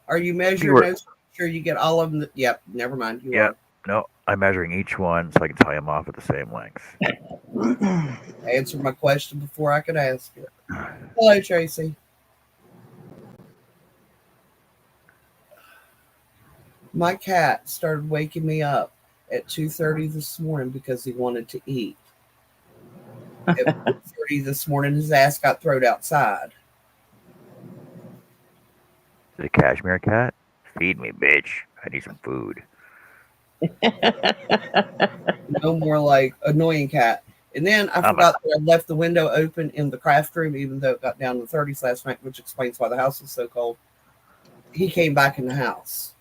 Are you You measuring were, those? Sure, you get all of them. Yep. Never mind. You yeah. are. No, I'm measuring each one so I can tie them off at the same length. Answer my question before I could ask it. Hello, Tracy. My cat started waking me up at 2:30 this morning because he wanted to eat. At 4:30 this morning, his ass got thrown outside. The cashmere cat, feed me, bitch. I need some food. No more like annoying cat. And then I I'm a forgot that I left the window open in the craft room, even though it got down to the 30s last night, which explains why the house was so cold. He came back in the house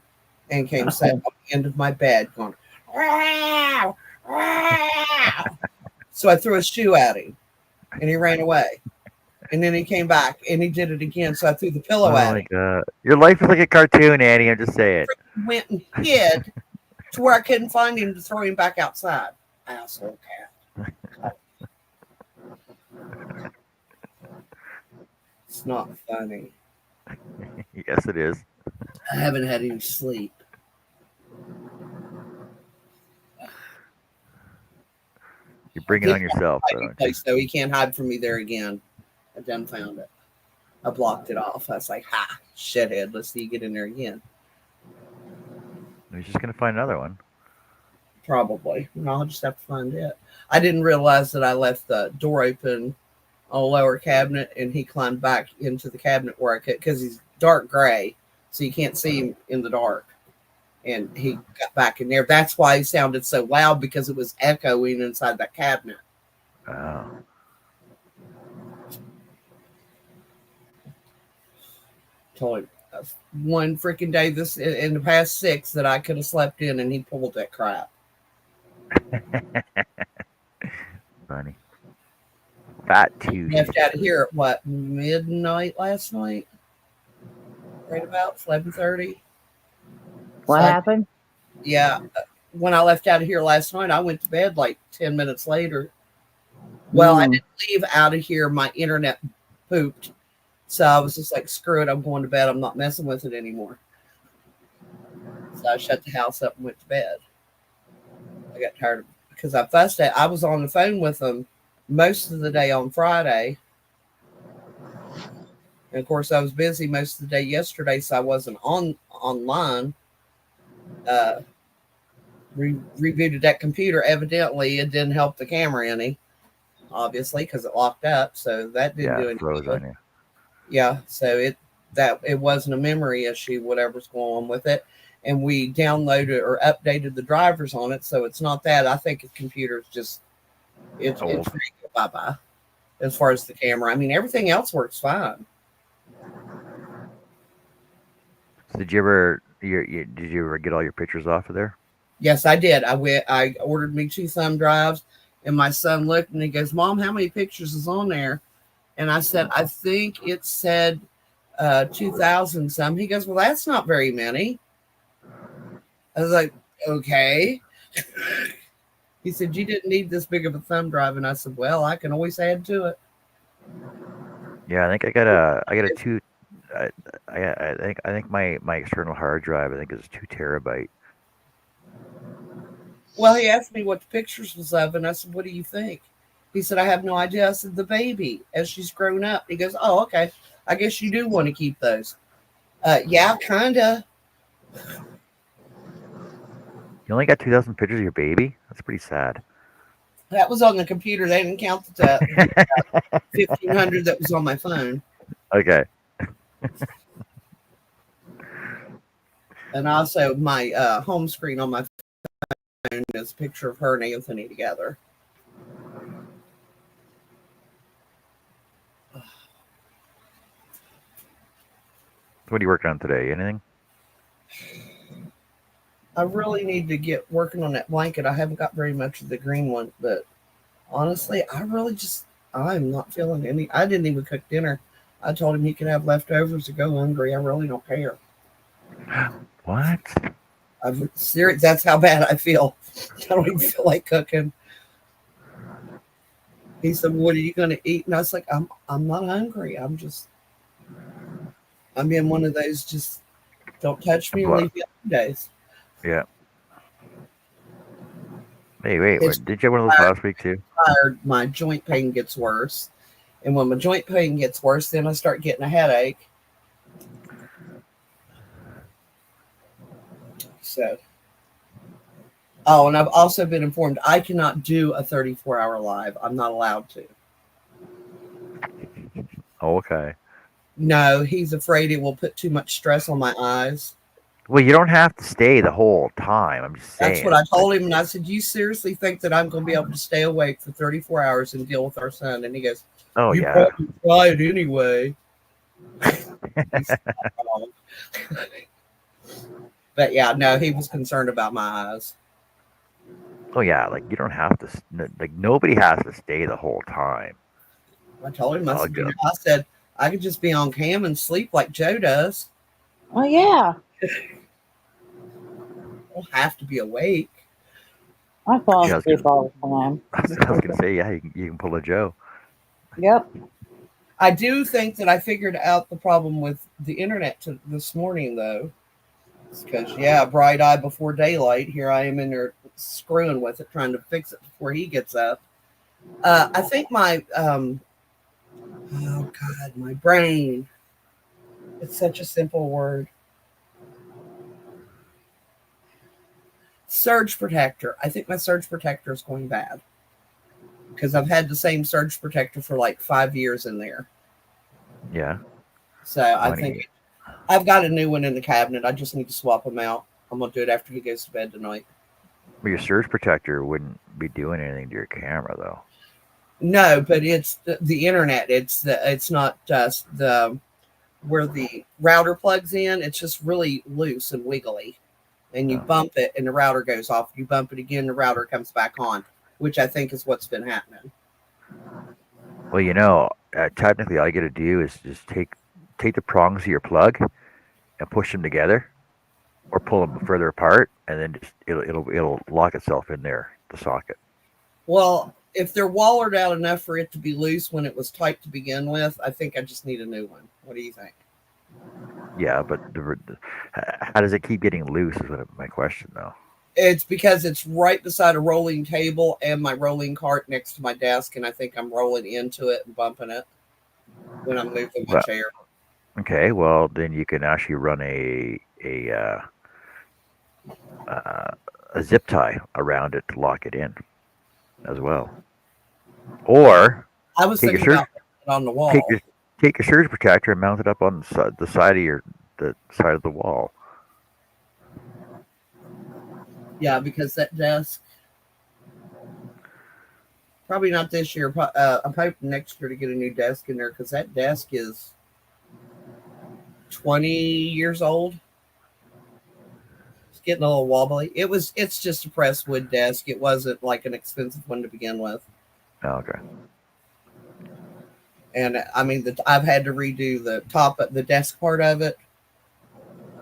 and came sat on the end of my bed going, "Wow, wow." So I threw a shoe at him. and he ran away. And then he came back and he did it again. So I threw the pillow Oh at my him. god. Your life is like a cartoon, Annie. I'm just saying. Went and hid to where I couldn't find him to throw him back outside. Asshole cat. It's not funny. Yes, it is. I haven't had any sleep. You bring it on yourself, though, don't you? Place, though, he can't hide from me there again. I done found it. I blocked it off. I was like, ha, shithead. Let's see you get in there again. He's just gonna find another one. Probably. No, I'll just have to find it. I didn't realize that I left the door open on a lower cabinet, and he climbed back into the cabinet where I could, because he's dark gray, so you can't see him in the dark. And he got back in there. That's why he sounded so loud, because it was echoing inside that cabinet. Oh. Told him one freaking day this in the past 6 that I could have slept in, and he pulled that crap. Funny. Fat Tuesday. Left out of here at what, midnight last night? Right about 11:30. What happened? Yeah, when I left out of here last night, I went to bed like 10 minutes later. Well, I didn't leave out of here. My internet pooped. So I was just like, screw it. I'm going to bed. I'm not messing with it anymore. So I shut the house up and went to bed. I got tired of, because I fussed at, I was on the phone with them most of the day on Friday. And of course, I was busy most of the day yesterday, so I wasn't online. Rebooted that computer. Evidently, it didn't help the camera any, obviously, because it locked up. So that didn't do anything. On you. Yeah, so it wasn't a memory issue, whatever's going on with it. And we downloaded or updated the drivers on it, so it's not that. I think the computer's just it's bye-bye as far as the camera. I mean, everything else works fine. So did you ever get all your pictures off of there? Yes, I did. I ordered me 2 thumb drives, and my son looked and he goes, "Mom, how many pictures is on there?" And I said, "I think it said 2,000 some." He goes, "Well, that's not very many." I was like, "Okay." He said, "You didn't need this big of a thumb drive." And I said, "Well, I can always add to it." Yeah, I think I got a 2. I think my external hard drive, I think, is 2 terabyte. Well, he asked me what the pictures was of, and I said, "What do you think?" He said, "I have no idea." I said, "The baby as she's grown up." He goes, "Oh, okay. I guess you do want to keep those." Yeah, kinda. You only got 2,000 pictures of your baby? That's pretty sad. That was on the computer. They didn't count the 1,500 that was on my phone. Okay. And also my home screen on my phone is a picture of her and Anthony together. What are you working on today? Anything? I really need to get working on that blanket. I haven't got very much of the green one, but honestly, I'm not feeling any. I didn't even cook dinner. I told him he can have leftovers to go hungry. I really don't care. What? I'm serious. That's how bad I feel. I don't even feel like cooking. He said, "What are you going to eat?" And I was like, I'm not hungry. I'm in one of those just don't touch me and leave me alone days. Yeah. Hey, wait. Did you have one of those last week too? My joint pain gets worse. And when my joint pain gets worse, then I start getting a headache. So. Oh, and I've also been informed I cannot do a 34-hour live. I'm not allowed to. Oh, okay. No, he's afraid it will put too much stress on my eyes. Well, you don't have to stay the whole time. I'm just saying. That's what I told him. And I said, "You seriously think that I'm going to be able to stay awake for 34 hours and deal with our son?" And he goes, "Oh, you yeah. probably try it anyway." But yeah, no, he was concerned about my eyes. Oh, yeah. Like, you don't have to, like, nobody has to stay the whole time. I told him, I Oh, said, good. I said, I could just be on cam and sleep like Joe does. Oh yeah, I don't have to be awake. I fall Yeah, asleep all the time. I was gonna say, yeah, you can pull a Joe. Yep. I do think that I figured out the problem with the internet this morning, though. Because, yeah, bright eye before daylight. Here I am in there screwing with it, trying to fix it before he gets up. I think oh God, my brain. It's such a simple word. Surge protector. I think my surge protector is going bad. Because I've had the same surge protector for like 5 years in there. Yeah. So I think I've got a new one in the cabinet. I just need to swap them out. I'm going to do it after he goes to bed tonight. But your surge protector wouldn't be doing anything to your camera, though. No, but it's the internet. It's not the where the router plugs in. It's just really loose and wiggly. And you bump it and the router goes off. You bump it again, the router comes back on, which I think is what's been happening. Well, technically, all you got to do is just take the prongs of your plug and push them together, or pull them further apart, and then just it'll lock itself in there, the socket. Well, if they're wallered out enough for it to be loose when it was tight to begin with, I think I just need a new one. What do you think? Yeah, but how does it keep getting loose? Is my question, though. It's because it's right beside a rolling table and my rolling cart next to my desk, and I think I'm rolling into it and bumping it when I'm moving my chair. Okay, well then you can actually run a zip tie around it to lock it in, as well. Or I was thinking about it on the wall. Take your surge protector and mount it up on the side of the side of the wall. Yeah, because that desk, probably not this year. I'm hoping next year to get a new desk in there because that desk is 20 years old. It's getting a little wobbly. It's just a pressed wood desk. It wasn't like an expensive one to begin with. Oh, okay. And I mean, I've had to redo the top of the desk part of it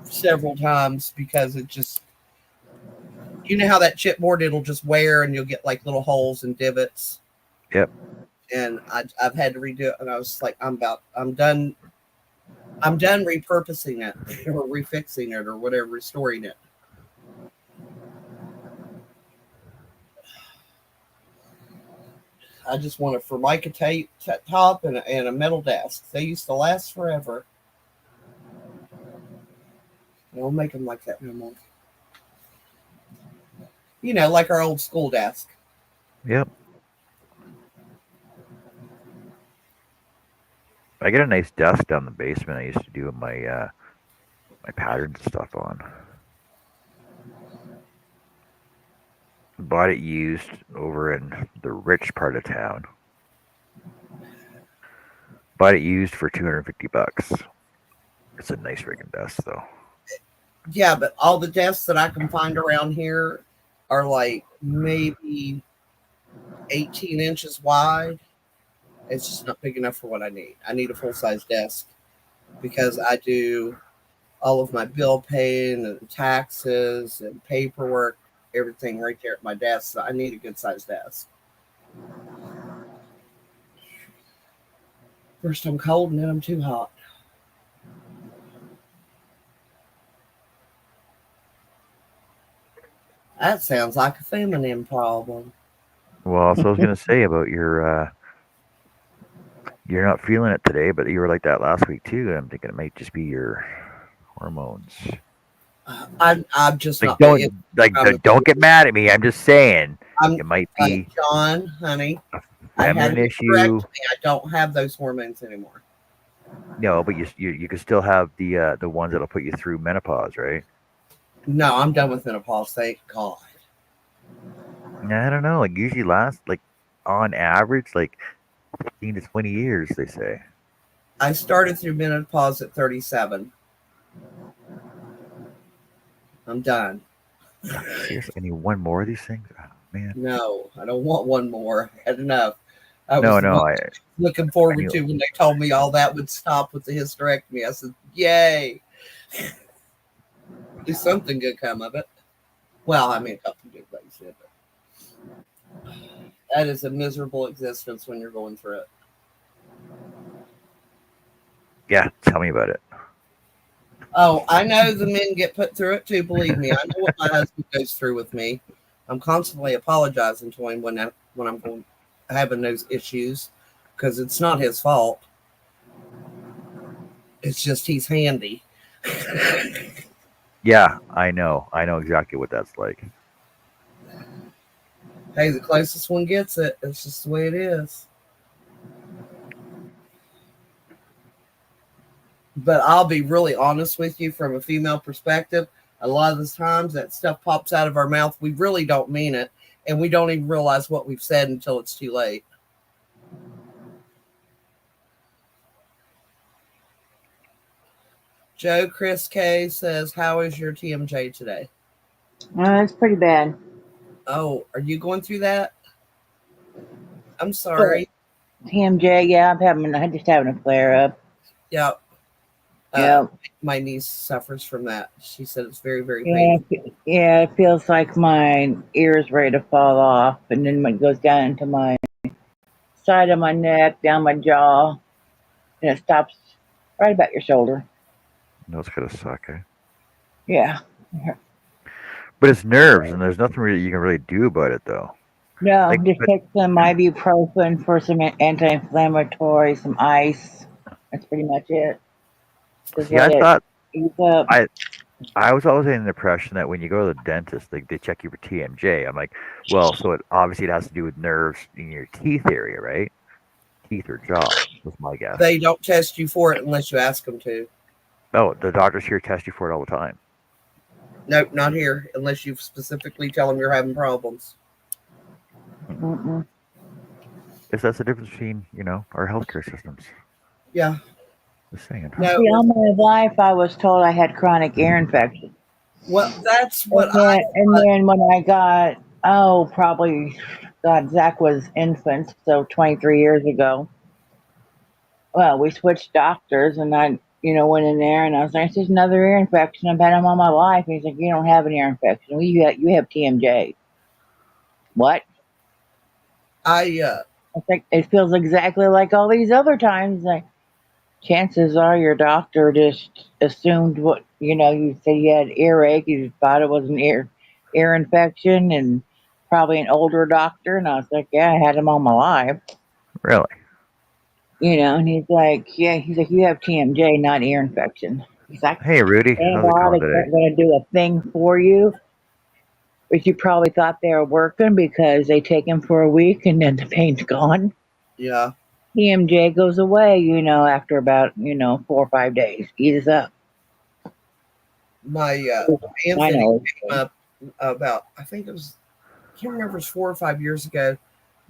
several times because it just, you know how that chipboard, it'll just wear and you'll get like little holes and divots. Yep. And I've had to redo it, and I was like, I'm done repurposing it or refixing it or whatever, restoring it. I just want a Formica tape top and a metal desk. They used to last forever. We'll make them like that no more. You know, like our old school desk. Yep. I get a nice desk down the basement. I used to do my my patterns and stuff on. Bought it used over in the rich part of town. Bought it used for $250. It's a nice freaking desk, though. Yeah, but all the desks that I can find around here are like maybe 18 inches wide. It's just not big enough for what I need. I need a full-size desk because I do all of my bill paying and taxes and paperwork, everything right there at my desk. So I need a good-sized desk. First I'm cold and then I'm too hot. That sounds like a feminine problem. Well, so I was going to say about you're not feeling it today, but you were like that last week too. I'm thinking it might just be your hormones. I'm just like, not. Don't get mad at me. I'm just saying it might be John, honey. a feminine issue. I don't have those hormones anymore. No, but you can still have the ones that'll put you through menopause, right? No, I'm done with menopause. Thank God. I don't know. It usually lasts like on average like 15 to 20 years, they say. I started through menopause at 37. I'm done. Seriously, I need one more of these things? Oh, man. No, I don't want one more. I had enough. I was No, the no, one I looking forward knew. to when they told me all that would stop with the hysterectomy. I said, yay. At least something good come of it. Well, I mean, a couple good things did, but that is a miserable existence when you're going through it. Yeah, tell me about it. Oh, I know the men get put through it too. Believe me, I know what my husband goes through with me. I'm constantly apologizing to him when I'm having those issues because it's not his fault. It's just he's handy. Yeah, I know. I know exactly what that's like. Hey, the closest one gets it. It's just the way it is. But I'll be really honest with you from a female perspective. A lot of the times that stuff pops out of our mouth. We really don't mean it. And we don't even realize what we've said until it's too late. Joe Chris K says, how is your TMJ today? It's pretty bad. Oh, are you going through that? I'm sorry. TMJ, yeah, I'm just having a flare up. Yeah. Yeah. My niece suffers from that. She said it's very, very Yeah, painful. yeah, it feels like my ear is ready to fall off, and then it goes down into my side of my neck, down my jaw, and it stops right about your shoulder. That's gonna suck, eh? Yeah. But it's nerves, and there's nothing really you can really do about it, though. No, Like, just but take some ibuprofen for some anti-inflammatory, some ice. That's pretty much it. Just see, I let it thought ease up. I was always in the impression that when you go to the dentist, they check you for TMJ. I'm like, well, so it has to do with nerves in your teeth area, right? Teeth or jaw was my guess. They don't test you for it unless you ask them to. Oh, the doctors here test you for it all the time. Nope, not here, unless you specifically tell them you're having problems. Mm-mm. If that's the difference between, our healthcare systems. Yeah. Just saying. No. See, all my life I was told I had chronic ear infection. Well, that's what And then when I got, probably, God, Zach was infant, so 23 years ago. Well, we switched doctors, and I, went in there, and I was like, "It's just another ear infection. I've had them all my life." And he's like, "You don't have an ear infection. Well, you have TMJ." What? I think it feels exactly like all these other times. Like, chances are your doctor just assumed what you said you had earache. You thought it was an ear infection, and probably an older doctor. And I was like, "Yeah, I had them all my life." Really? And he's like, "You have TMJ, not ear infection." He's like, Hey, Rudy. How's it going "Antibiotics today? aren't going to do a thing for you." But you probably thought they were working because they take them for a week and then the pain's gone. yeah. TMJ goes away, after about, 4 or 5 days. Eases up. My I Anthony know. came up about, I think it was, I can't remember, it was 4 or 5 years ago.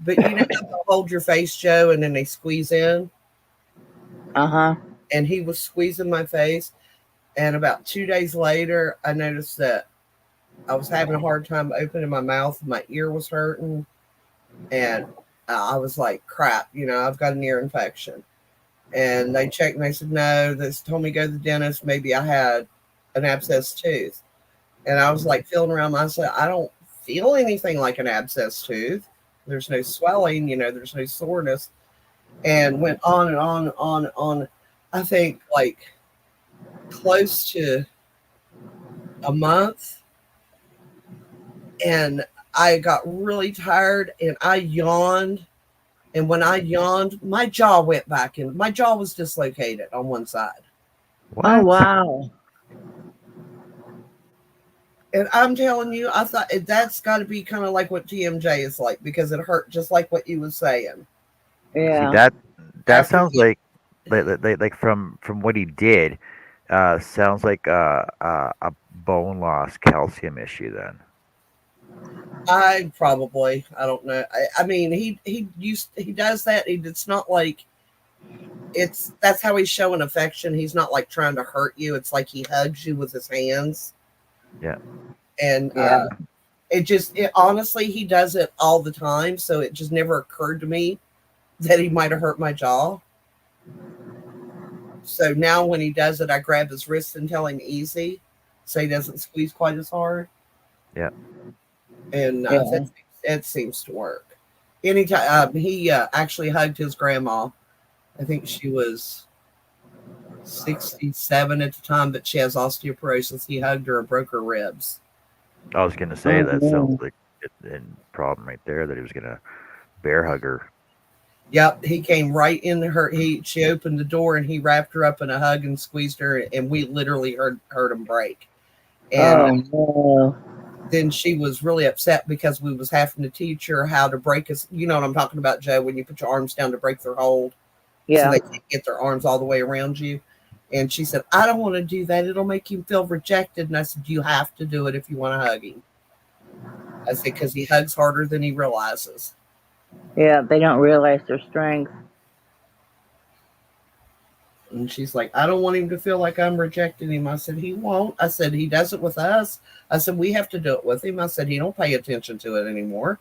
But you know how they'll hold your face, Joe, and then they squeeze in? Uh-huh. And he was squeezing my face. And about 2 days later, I noticed that I was having a hard time opening my mouth. My ear was hurting. And I was like, crap, I've got an ear infection. And they checked and they said, no, they told me to go to the dentist. Maybe I had an abscessed tooth. And I was like feeling around. I said, I don't feel anything like an abscessed tooth. There's no swelling, there's no soreness. And went on and on and on and on. I think like close to a month. And I got really tired and I yawned. And when I yawned, my jaw went back in. My jaw was dislocated on one side. What? Oh, wow. And I'm telling you, I thought that's got to be kind of like what TMJ is like because it hurt just like what you was saying. Yeah. See, that After sounds like from what he did, sounds like a bone loss calcium issue then. I don't know. I mean, he does that. It's not like that's how he's showing affection. He's not like trying to hurt you. It's like he hugs you with his hands. Yeah. And honestly, he does it all the time. So it just never occurred to me that he might have hurt my jaw. So now when he does it, I grab his wrist and tell him easy, so he doesn't squeeze quite as hard. Yeah. And that seems to work. Anytime he actually hugged his grandma. I think she was 67 at the time, but she has osteoporosis. He hugged her and broke her ribs. I was going to say that sounds like a problem right there, that he was going to bear hug her. Yep, he came right in her. She opened the door and he wrapped her up in a hug and squeezed her, and we literally heard him break. And then she was really upset because we was having to teach her how to break us. You know what I'm talking about, Joe? When you put your arms down to break their hold, so they can't get their arms all the way around you. And she said, "I don't want to do that. It'll make him feel rejected." And I said, "You have to do it if you want to hug him." I said, because he hugs harder than he realizes. Yeah, they don't realize their strength. And she's like, "I don't want him to feel like I'm rejecting him." I said, "He won't." I said, "He does it with us." I said, "We have to do it with him." I said, "He don't pay attention to it anymore.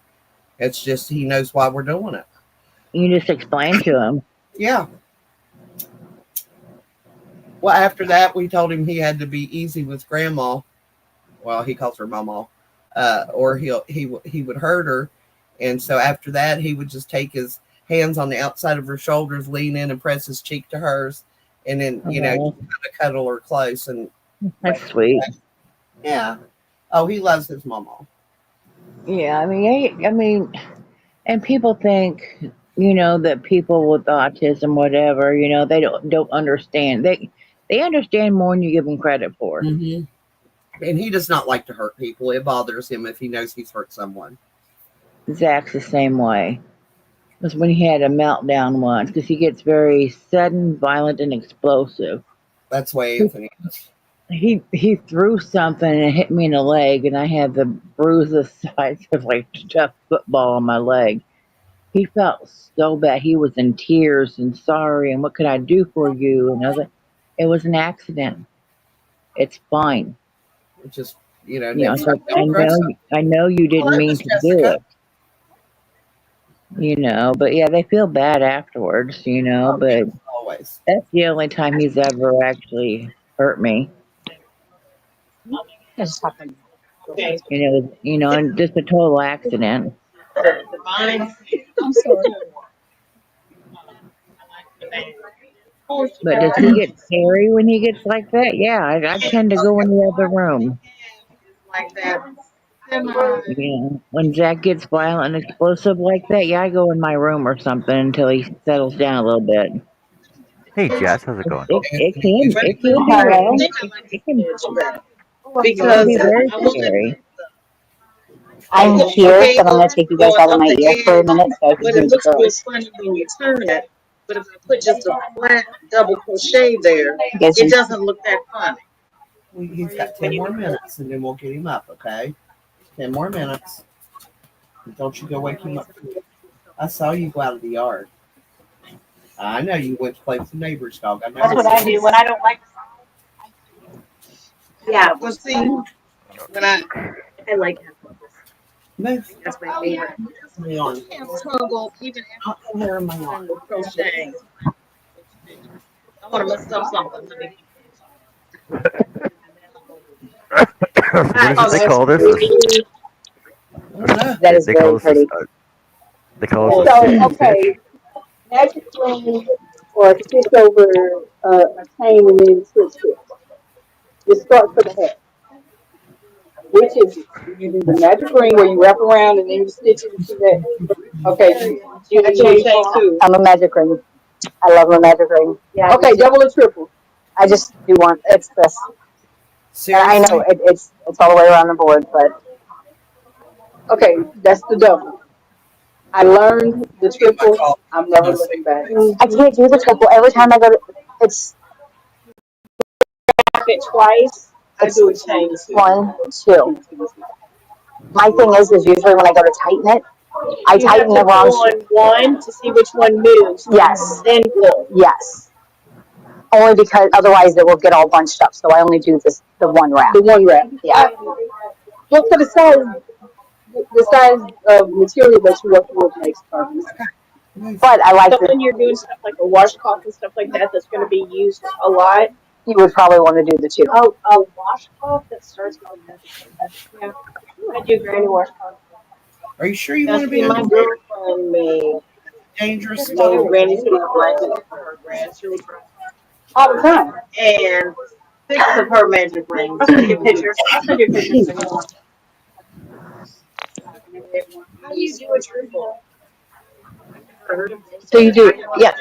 It's just he knows why we're doing it." You just explain to him. Yeah. Well, after that, we told him he had to be easy with grandma. Well, he calls her mama, or he would hurt her. And so after that, he would just take his hands on the outside of her shoulders, lean in and press his cheek to hers, and then kind of cuddle her close. And that's sweet. Yeah. Oh, he loves his mama. Yeah, I mean, and people think, that people with autism, whatever, they don't understand. They understand more than you give them credit for. Mm-hmm. And he does not like to hurt people. It bothers him if he knows he's hurt someone. Zach's the same way. It was when he had a meltdown once, because he gets very sudden, violent, and explosive. That's why Anthony is. He threw something and it hit me in the leg, and I had the bruise the size of like a tough football on my leg. He felt so bad. He was in tears and sorry, and what could I do for you? And I was like, it was an accident. It's fine. It's just, like, I know you didn't mean to do it. But yeah, they feel bad afterwards, but always. That's the only time he's ever actually hurt me. Just happened. And just a total accident. I'm sorry. But does he get scary when he gets like that? Yeah, I tend to go in the other room. Like that. When Zach gets violent and explosive like that, yeah, I go in my room or something until he settles down a little bit. Hey, Jess, how's it going? It can be very scary. I'm here, but I'm going to take you guys out of my ear for a minute so I can But hear it the looks real girls. funny when you turn it. But if I put just a flat double crochet there, it doesn't look that funny. He's got 10 more minutes, and then we'll get him up, okay? 10 more minutes. Don't you go wake him up. I saw you go out of the yard. I know you went to play with the neighbor's dog. That's what I do when I don't like. Yeah, well, see, when I like that's my favorite. I struggle even after crocheting. I want to mess up something. What did they call this? That is very pretty. They call it So, okay, magic ring or stitch over a chain and then switch it. Just start for the head. Which is it? You do the magic ring where you wrap around and then you stitch it into that. Okay, you do chain too. I'm a magic ring. I love my magic ring. Yeah. Okay, double or triple? I just do one. It's this. I know it's all the way around the board, but okay, that's the double. I learned the triple. I'm never looking back. I can't do the triple. Every time I go to, it's it twice. I do a chain too. 1, 2. My thing is usually when I go to tighten it, I tighten the wrong. On one to see which one moves. Yes. Then pull. Yes. Only because otherwise it will get all bunched up. So I only do the one wrap. The one wrap. Yeah. Look for the size of material that you work with makes perfect. But I like So the. when you're doing stuff like a washcloth and stuff like that, that's going to be used a lot. You would probably want to do the two. Oh, a washcloth that starts with yeah. I do granny washcloth. Are you sure you Now, want to be see, in my the girlfriend dangerous made spot? granny sitting blanket for her grandchildren, All the time. and 6 of her magic rings. I'll send you pictures. I'll send you pictures if you want. How do you do a triple? So you do, yeah.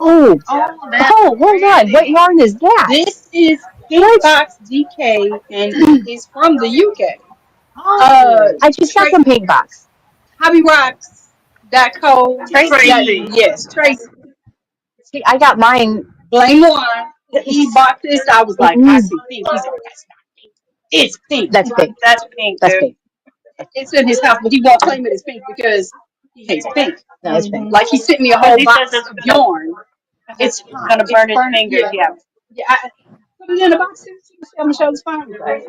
Oh, oh, hold on. What yarn is that? This is Pink Box DK, and it is from the UK. I just got some pink box. HobbyRocks.co. Tracy. Yes, Tracy. See, I got mine. Blame one. He bought this. I was like, I see pink. He's like, that's not pink. It's pink. That's pink. That's pink, That's dude. pink. It's in his house, but he won't claim it as pink because he hates pink. No, it's pink. Like he sent me a whole box of yarn. It's Gonna burn his fingers. Yeah. Yeah, I put it in a box. I'm gonna show this fine. See, that's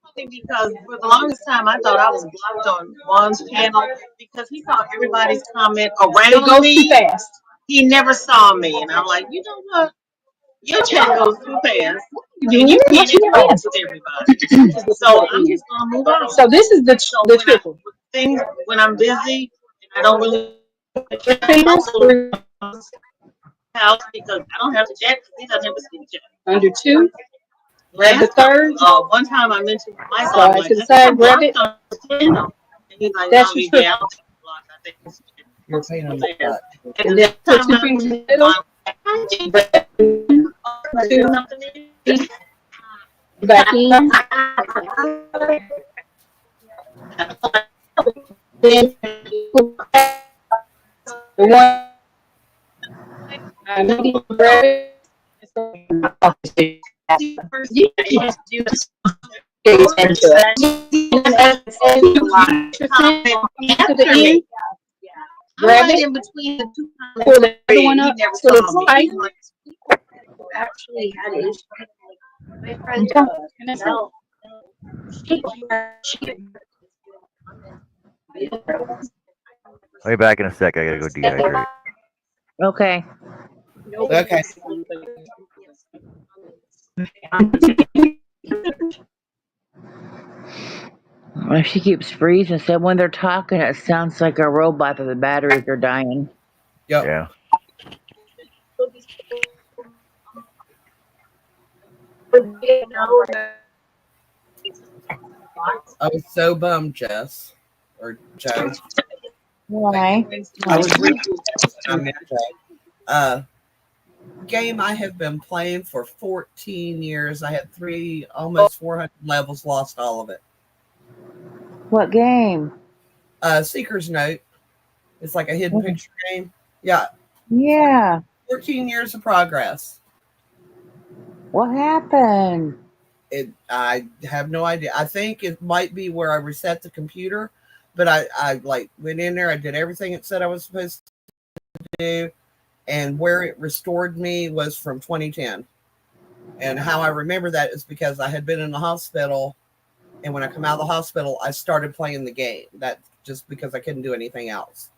funny because for the longest time I thought I was blocked on Juan's channel because he saw everybody's comment It around goes too me. fast. He never saw me, and I'm like, you know what? Your chat goes too fast, and you can't interact with everybody. So I'm just gonna move on. So this is the So the when triple. when I'm busy, and I don't really Fingers house because I don't have the chat because he doesn't ever see the chat. under two. Grab the Last third. one time I mentioned Michael, I'm Slide like, to the I think side. I'm Grab blocked it. on the channel. And he's like, That's no, your BB, I triple. don't think I'm blocked. I think it's You're a pain in the there. butt. And And then then put time two I fingers in the mentioned middle. Two. something Back in. Then the one. Grab it. you just do this. To the end. Grab it. In between the two Pull the other one he up never till it's saw me. tight. Actually had issues. My friend I'll be back in a sec. I gotta go dehydrate. Okay. Okay. Well, she keeps freezing, so when they're talking, it sounds like a robot that the batteries are dying. Yep. Yeah. I was so bummed, Jess. Or Joe. Why? I was reading on that. Game I have been playing for 14 years. I had almost 400 levels, lost all of it. What game? Seeker's Note. It's like a hidden picture game. Yeah. Yeah. 14 years of progress. What happened? I have no idea. I think it might be where I reset the computer, but I like went in there. I did everything it said I was supposed to do, and where it restored me was from 2010. And how I remember that is because I had been in the hospital, and when I come out of the hospital, I started playing the game. That just because I couldn't do anything else.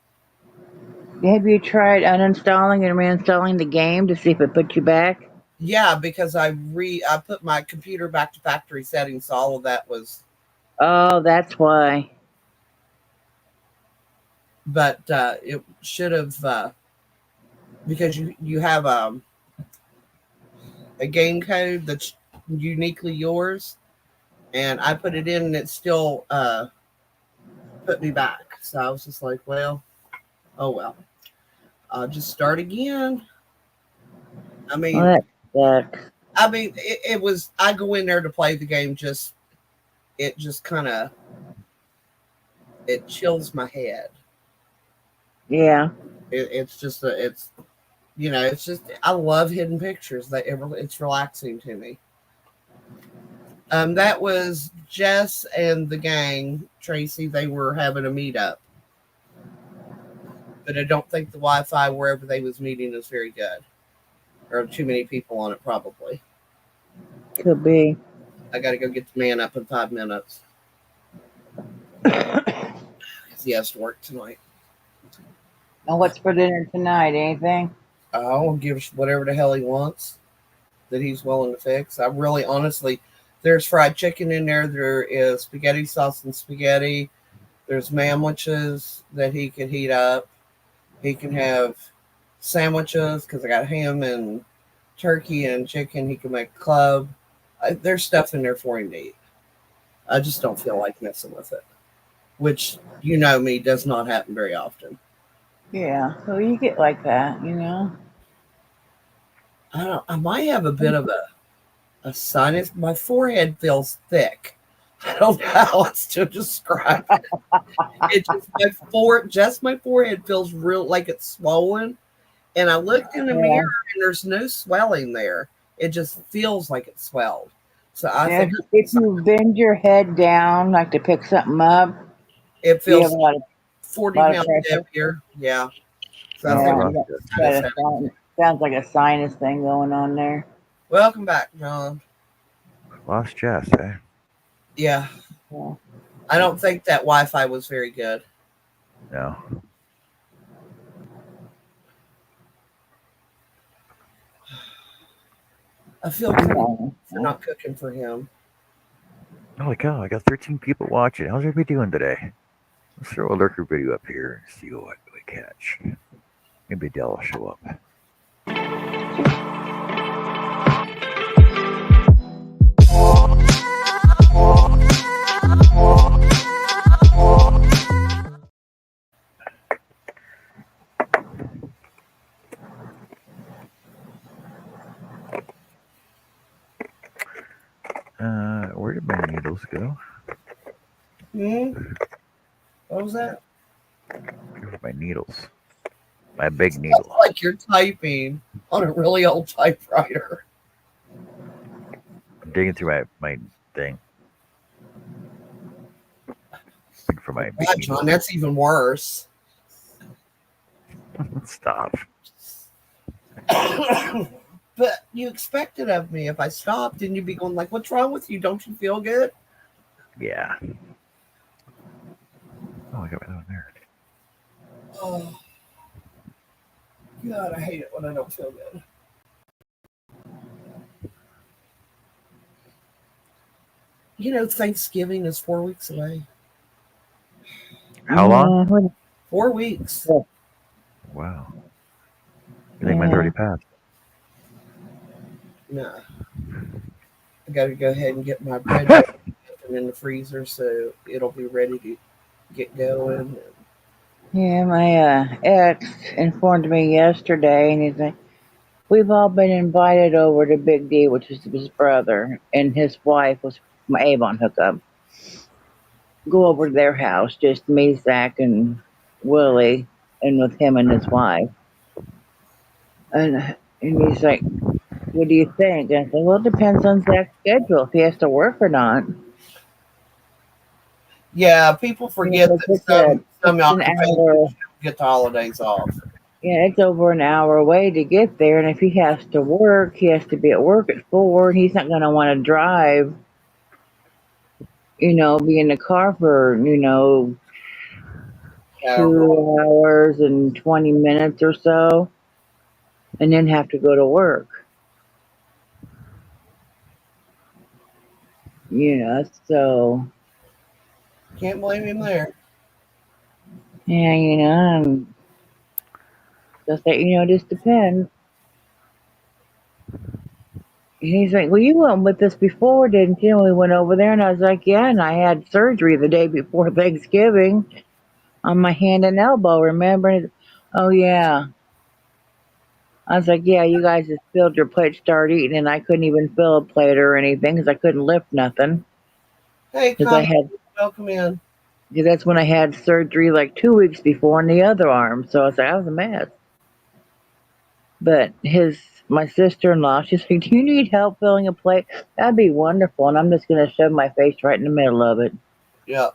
Have you tried uninstalling and reinstalling the game to see if it put you back? Yeah, because I put my computer back to factory settings, so all of that was. Oh, that's why. But it should have because you have a game code that's uniquely yours, and I put it in, and it still put me back. So I was just like, well, oh well, I'll just start again. I mean, Well, that sucks. I mean, it was. I go in there to play the game. It just kind of it chills my head. Yeah. It's just it's it's just I love hidden pictures. It's relaxing to me. That was Jess and the gang, Tracy. They were having a meetup, but I don't think the Wi-Fi wherever they was meeting is very good, or too many people on it probably. Could be. I got to go get the man up in 5 minutes. He has to work tonight. And what's for dinner tonight? Anything? I'll give whatever the hell he wants that he's willing to fix. I really, honestly, there's fried chicken in there. There is spaghetti sauce and spaghetti. There's sandwiches that he can heat up. He can have sandwiches because I got ham and turkey and chicken. He can make a club. There's stuff in there for him to eat. I just don't feel like messing with it, which, you know me, does not happen very often. Yeah, so you get like that, you know. I might have a bit of a sinus. My forehead feels thick. I don't know how else to describe it. It's just my forehead feels real like it's swollen. And I looked in the mirror and there's no swelling there. It just feels like it's swelled. So I think if you bend your head down like to pick something up, it you have feels a lot of 40 lot of pounds pressure. heavier. Yeah. So Oh, I think rough. sounds like a sinus thing going on there. welcome back, John. Lost Jess, eh? Yeah. Yeah. I don't think that Wi-Fi was very good. No. I feel good for not cooking for him. Holy cow, I got 13 people watching. How's everybody doing today? Let's throw a lurker video up here and see what we catch. Maybe Dell will show up. Where did my needles go? What was that? Here's my needles. My big needle. It's like you're typing on a really old typewriter. I'm digging through my thing. Looking for my big God, needle. John, that's even worse. Stop. But you expected of me. If I stopped, then you'd be going like, "What's wrong with you? Don't you feel good?" Yeah. Oh, I got my one there. Oh, God, I hate it when I don't feel good. You know, Thanksgiving is 4 weeks away. How long? 4 weeks. Wow. You think mine's already passed? No. I got to go ahead and get my bread in the freezer so it'll be ready to get going. Yeah, my ex informed me yesterday, and he's like, "We've all been invited over to Big D, which is his brother, and his wife was my Avon hookup. Go over to their house, just me, Zach, and Willie, and with him and his wife." And he's like, "What do you think?" And I said, "Well, it depends on Zach's schedule, if he has to work or not." Yeah, people forget that some an hour. get the holidays off. Yeah, it's over an hour away to get there, and if he has to work, he has to be at work at 4, and he's not going to want to drive, be in the car for, 2 hours and 20 minutes or so, and then have to go to work. So. Can't blame him there. Yeah, and just that, it just depends. And he's like, "Well, you went with us before, didn't you?" And we went over there, and I was like, "Yeah," and I had surgery the day before Thanksgiving on my hand and elbow, remember? And oh, yeah. I was like, "Yeah, you guys just filled your plate, start eating," and I couldn't even fill a plate or anything because I couldn't lift nothing. Hey, welcome in. Because that's when I had surgery like 2 weeks before in the other arm. So I was like, I was a mess. But my sister-in-law, she's like, "Do you need help filling a plate?" That'd be wonderful. And I'm just going to shove my face right in the middle of it. Yeah.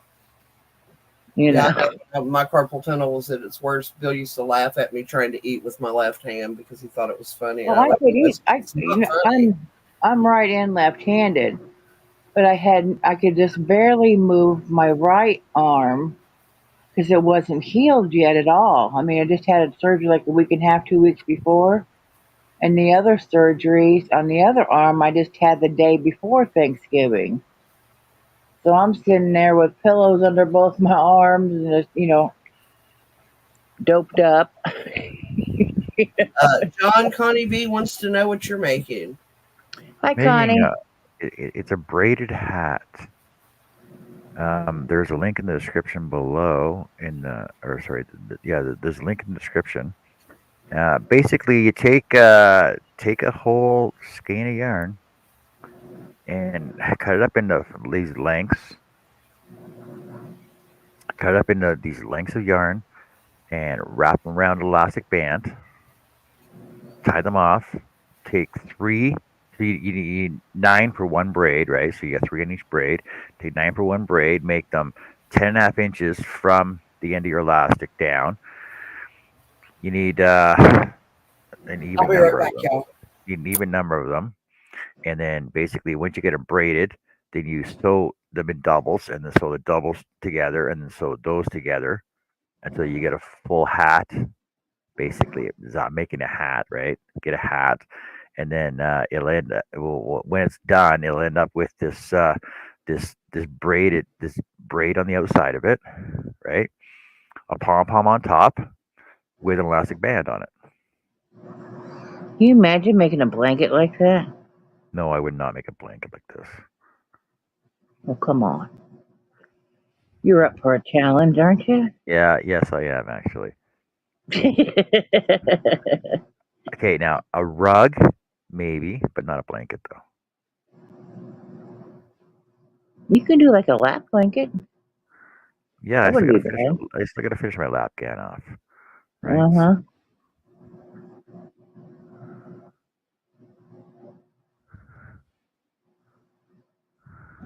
My carpal tunnel was at its worst. Bill used to laugh at me trying to eat with my left hand because he thought it was funny. Well, I could eat. I'm right and left-handed. but I could just barely move my right arm because it wasn't healed yet at all. I mean, I just had a surgery like a week and a half, 2 weeks before. And the other surgeries on the other arm, I just had the day before Thanksgiving. So I'm sitting there with pillows under both my arms and just, doped up. John Connie B wants to know what you're making. Hi, Making Connie. it's a braided hat. There's a link in the description below. There's a link in the description. Basically, you take a whole skein of yarn and cut it up into these lengths. Cut it up into these lengths of yarn and wrap them around an elastic band. Tie them off. Take three. So you need 9 for one braid, right? So you got 3 on each braid. Take 9 for one braid. Make them 10.5 inches from the end of your elastic down. You need an even I'll be number right back, of them. y'all. You need an even number of them, and then basically once you get them braided, then you sew them in doubles, and then sew the doubles together, and then sew those together until you get a full hat. Basically, it's not making a hat, right? Get a hat, and then it'll end. When it's done, it'll end up with this braid on the outside of it, right? A pom pom on top with an elastic band on it. Can you imagine making a blanket like that? No, I would not make a blanket like this. Well, come on. You're up for a challenge, aren't you? Yeah, yes, I am actually. Okay, now a rug, maybe, but not a blanket though. You can do like a lap blanket. Yeah, That wouldn't be bad. I still gotta finish my lap gan off, right? Uh-huh.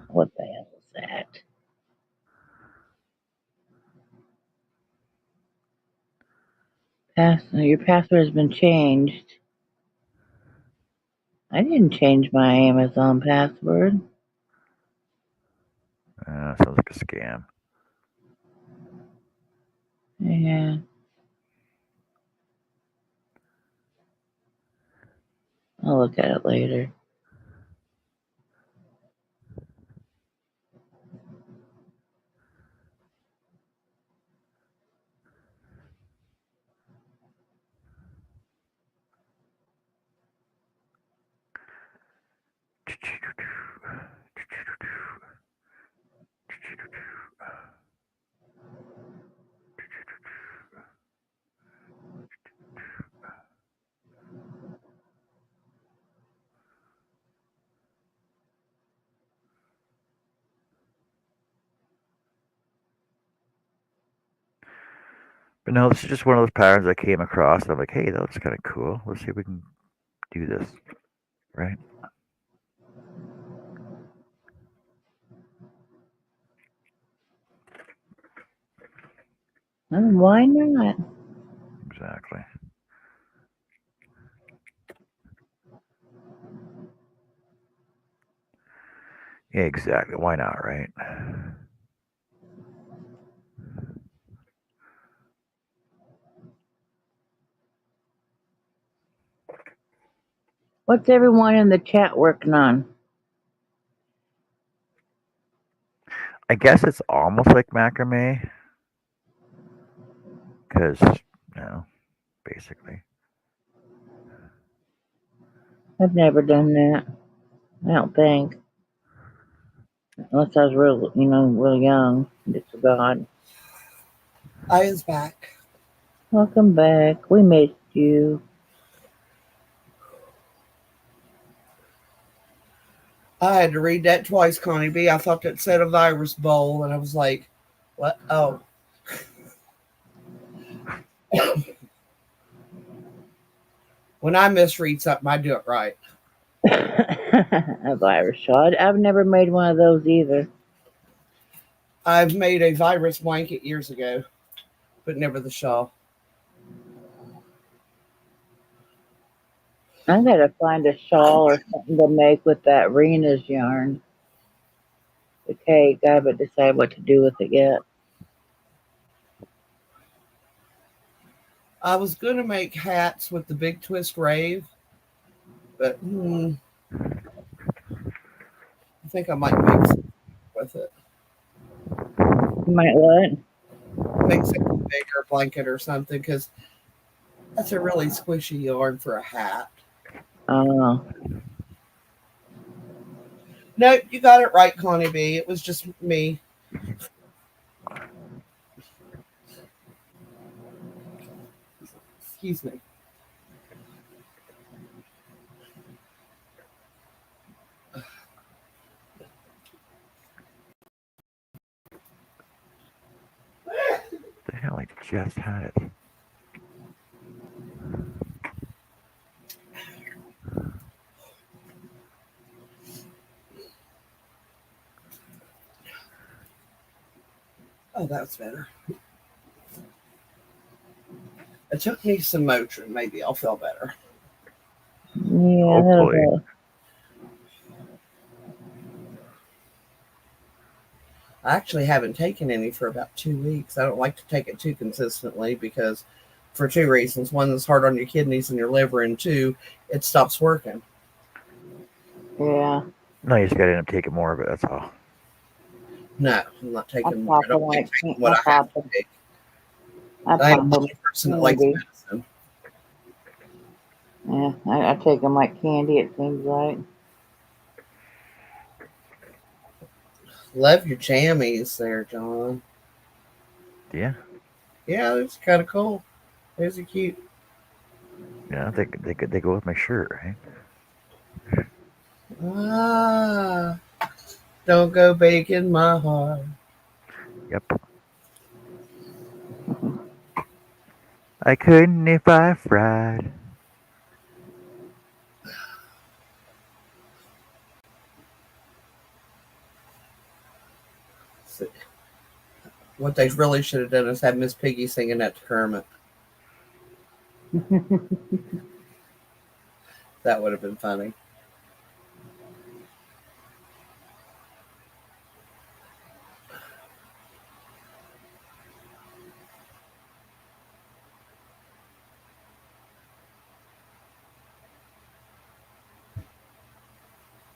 What the hell is that? Your password has been changed. I didn't change my Amazon password. Sounds like a scam. Yeah. I'll look at it later. But no, this is just one of those patterns I came across. And I'm like, hey, that looks kind of cool. Let's see if we can do this, right? Why not? Exactly. Yeah, exactly. Why not, right? What's everyone in the chat working on? I guess it's almost like macrame, because, basically. I've never done that. I don't think. Unless I was real young. Just forgot. I is back. Welcome back. We missed you. I had to read that twice, Connie B. I thought that said a virus bowl, and I was like, what? Oh. When I misread something, I do it right. A virus shot. I've never made one of those either. I've made a virus blanket years ago, but never the shawl. I gotta find a shawl or something to make with that Rena's yarn. the cake. I haven't decided what to do with it yet. I was going to make hats with the big twist rave, but I think I might make something with it. You might what? Make something bigger, blanket or something, because that's a really squishy yarn for a hat. Oh. No, you got it right, Connie B. It was just me. Excuse me. The hell, I just had it. Oh, that's better. It took me some Motrin. Maybe I'll feel better. Yeah, that'll Hopefully. go. I actually haven't taken any for about 2 weeks. I don't like to take it too consistently because for two reasons. One, it's hard on your kidneys and your liver, and two, it stops working. Yeah. No, you just got to end up taking more of it. That's all. No, I'm not taking I more. I don't like taking what I have to take. I am not a person that likes candy. medicine. Yeah, I take them like candy, it seems like. Love your jammies there, John. Yeah. Yeah, it's kind of cool. Those are cute. Yeah, they go with my shirt, right? Ah, don't go breaking my heart. Yep. I couldn't if I tried. What they really should have done is have Miss Piggy singing that to Kermit. That would have been funny.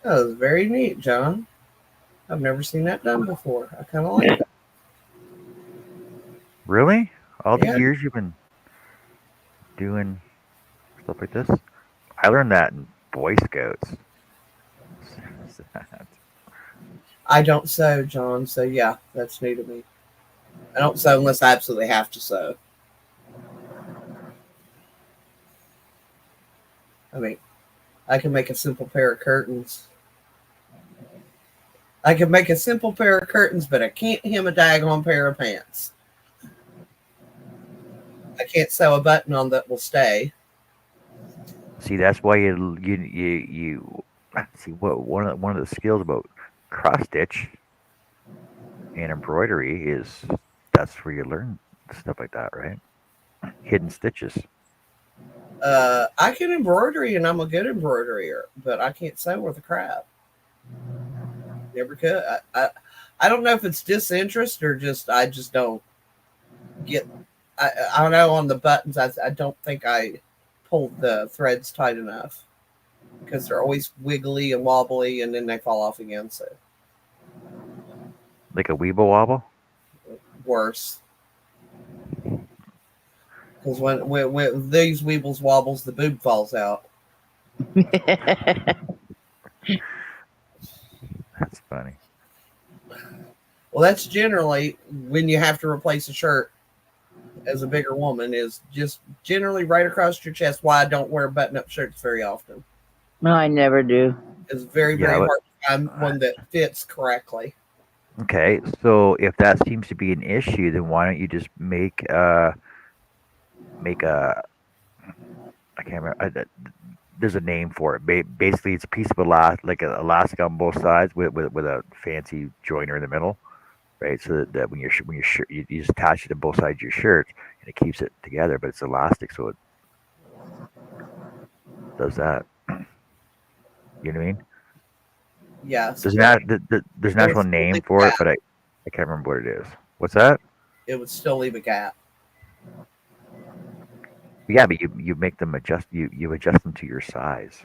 That was very neat, John. I've never seen that done before. I kind of like that. Really? All the Yeah. years you've been doing stuff like this? I learned that in Boy Scouts. I don't sew, John, so yeah, that's new to me. I don't sew unless I absolutely have to sew. I mean, I can make a simple pair of curtains. I can make a simple pair of curtains, but I can't hem a daggone pair of pants. I can't sew a button on that will stay. See, that's why you see what one of the skills about cross stitch and embroidery is that's where you learn stuff like that, right? Hidden stitches. I can embroidery, and I'm a good embroiderier, but I can't sew worth a crap. Never could. I don't know if it's disinterest or just I just don't get. I don't know on the buttons. I don't think I pulled the threads tight enough because they're always wiggly and wobbly, and then they fall off again. So Like a weeble wobble? worse. Because when these weebles wobbles, the boob falls out. That's funny. Well, that's generally when you have to replace a shirt as a bigger woman is just generally right across your chest. Why I don't wear button-up shirts very often. No, I never do. It's very, very hard to find one that fits correctly. Okay, so if that seems to be an issue, then why don't you just make a I can't remember. There's a name for it. Basically, it's a piece of like an elastic on both sides with a fancy joiner in the middle, right? So that when your shirt, you just attach it to both sides of your shirt, and it keeps it together. But it's elastic, so it does that. You know what I mean? Yes. There's but there's an it actual would name leave a for it, gap. but I can't remember what it is. What's that? It would still leave a gap. Yeah, but you make them adjust. You adjust them to your size.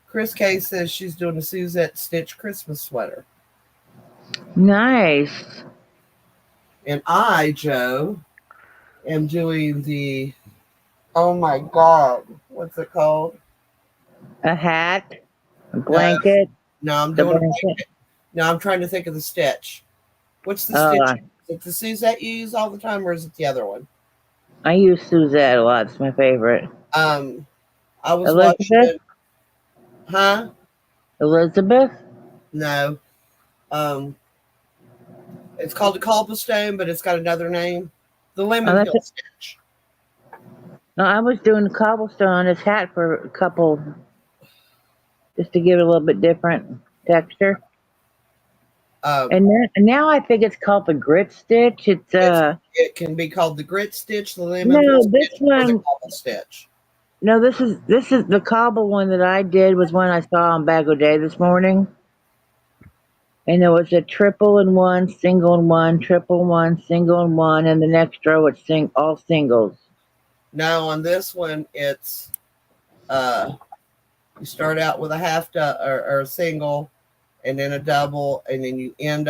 Chris K says she's doing a Suzette Stitch Christmas sweater. Nice. And I, Joe, am doing the, oh my God, what's it called? A hat, a No, blanket, no, I'm the doing a blanket. blanket. No, I'm trying to think of the stitch. What's the Oh, stitch? Is it the Suzette you use all the time, or is it the other one? I use Suzette a lot. It's my favorite. I was Elizabeth? watching, huh? Elizabeth? No. Um, it's called a cobblestone, but it's got another name. The Oh, lemon that's peel it. stitch. No, I was doing cobblestone on this hat for a couple, just to give it a little bit different texture. Um, And now I think it's called the grit stitch. It's it can be called the grit stitch, the lemon peel no, this stitch, or the one. cobble stitch. No, this is the cobble one that I did was one I saw on Bag O' Day this morning. And it was a triple and one, single and one, triple one, single and one, and the next row it's all singles. Now on this one, it's you start out with a or a single, and then a double, and then you end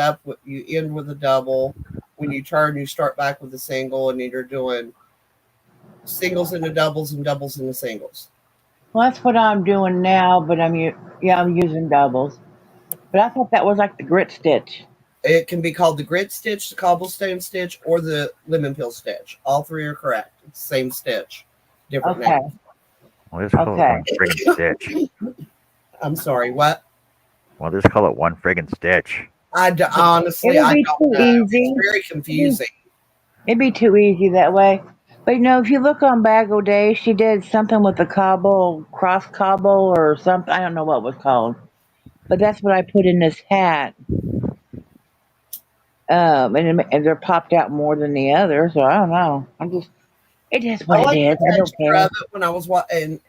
with a double. When you turn, you start back with a single, and then you're doing singles into doubles and doubles into singles. Well, that's what I'm doing now, but I'm using doubles. But I thought that was like the grit stitch. It can be called the grit stitch, the cobblestone stitch, or the lemon peel stitch. All three are correct. It's the same stitch, different Okay, name. Well, just call it okay. one friggin' stitch. I'm sorry, what? Well, just call it one friggin' stitch. Honestly, It'll I be don't too know. It's easy. very confusing. It'd be too easy that way. But if you look on Bag O' Day, she did something with the cobble, cross cobble, or something. I don't know what it was called. But that's what I put in this hat. And they're popped out more than the other, so I don't know. It is I what it like is. the I don't texture care. of it when I was watching.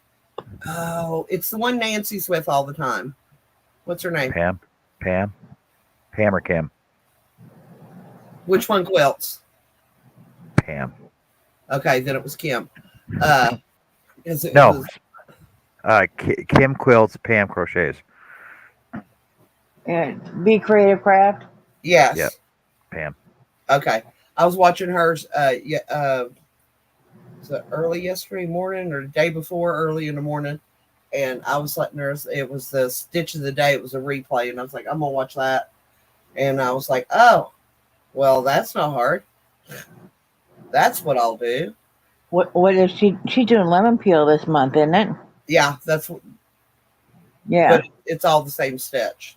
Oh, it's the one Nancy's with all the time. What's her name? Pam, Pam, Pam or Kim? Which one quilts? Pam. Okay, then it was Kim. It No, was Kim quilts, Pam crochets. Be Creative Craft. yes. Yep, Pam. Okay, I was watching hers. Was it early yesterday morning or the day before, early in the morning, and I was letting her. It was the stitch of the day. It was a replay, and I was like, I'm gonna watch that, and I was like, oh, well, that's not hard. That's what I'll do. What is she? She's doing lemon peel this month, isn't it? Yeah, that's what. Yeah. But it's all the same stitch.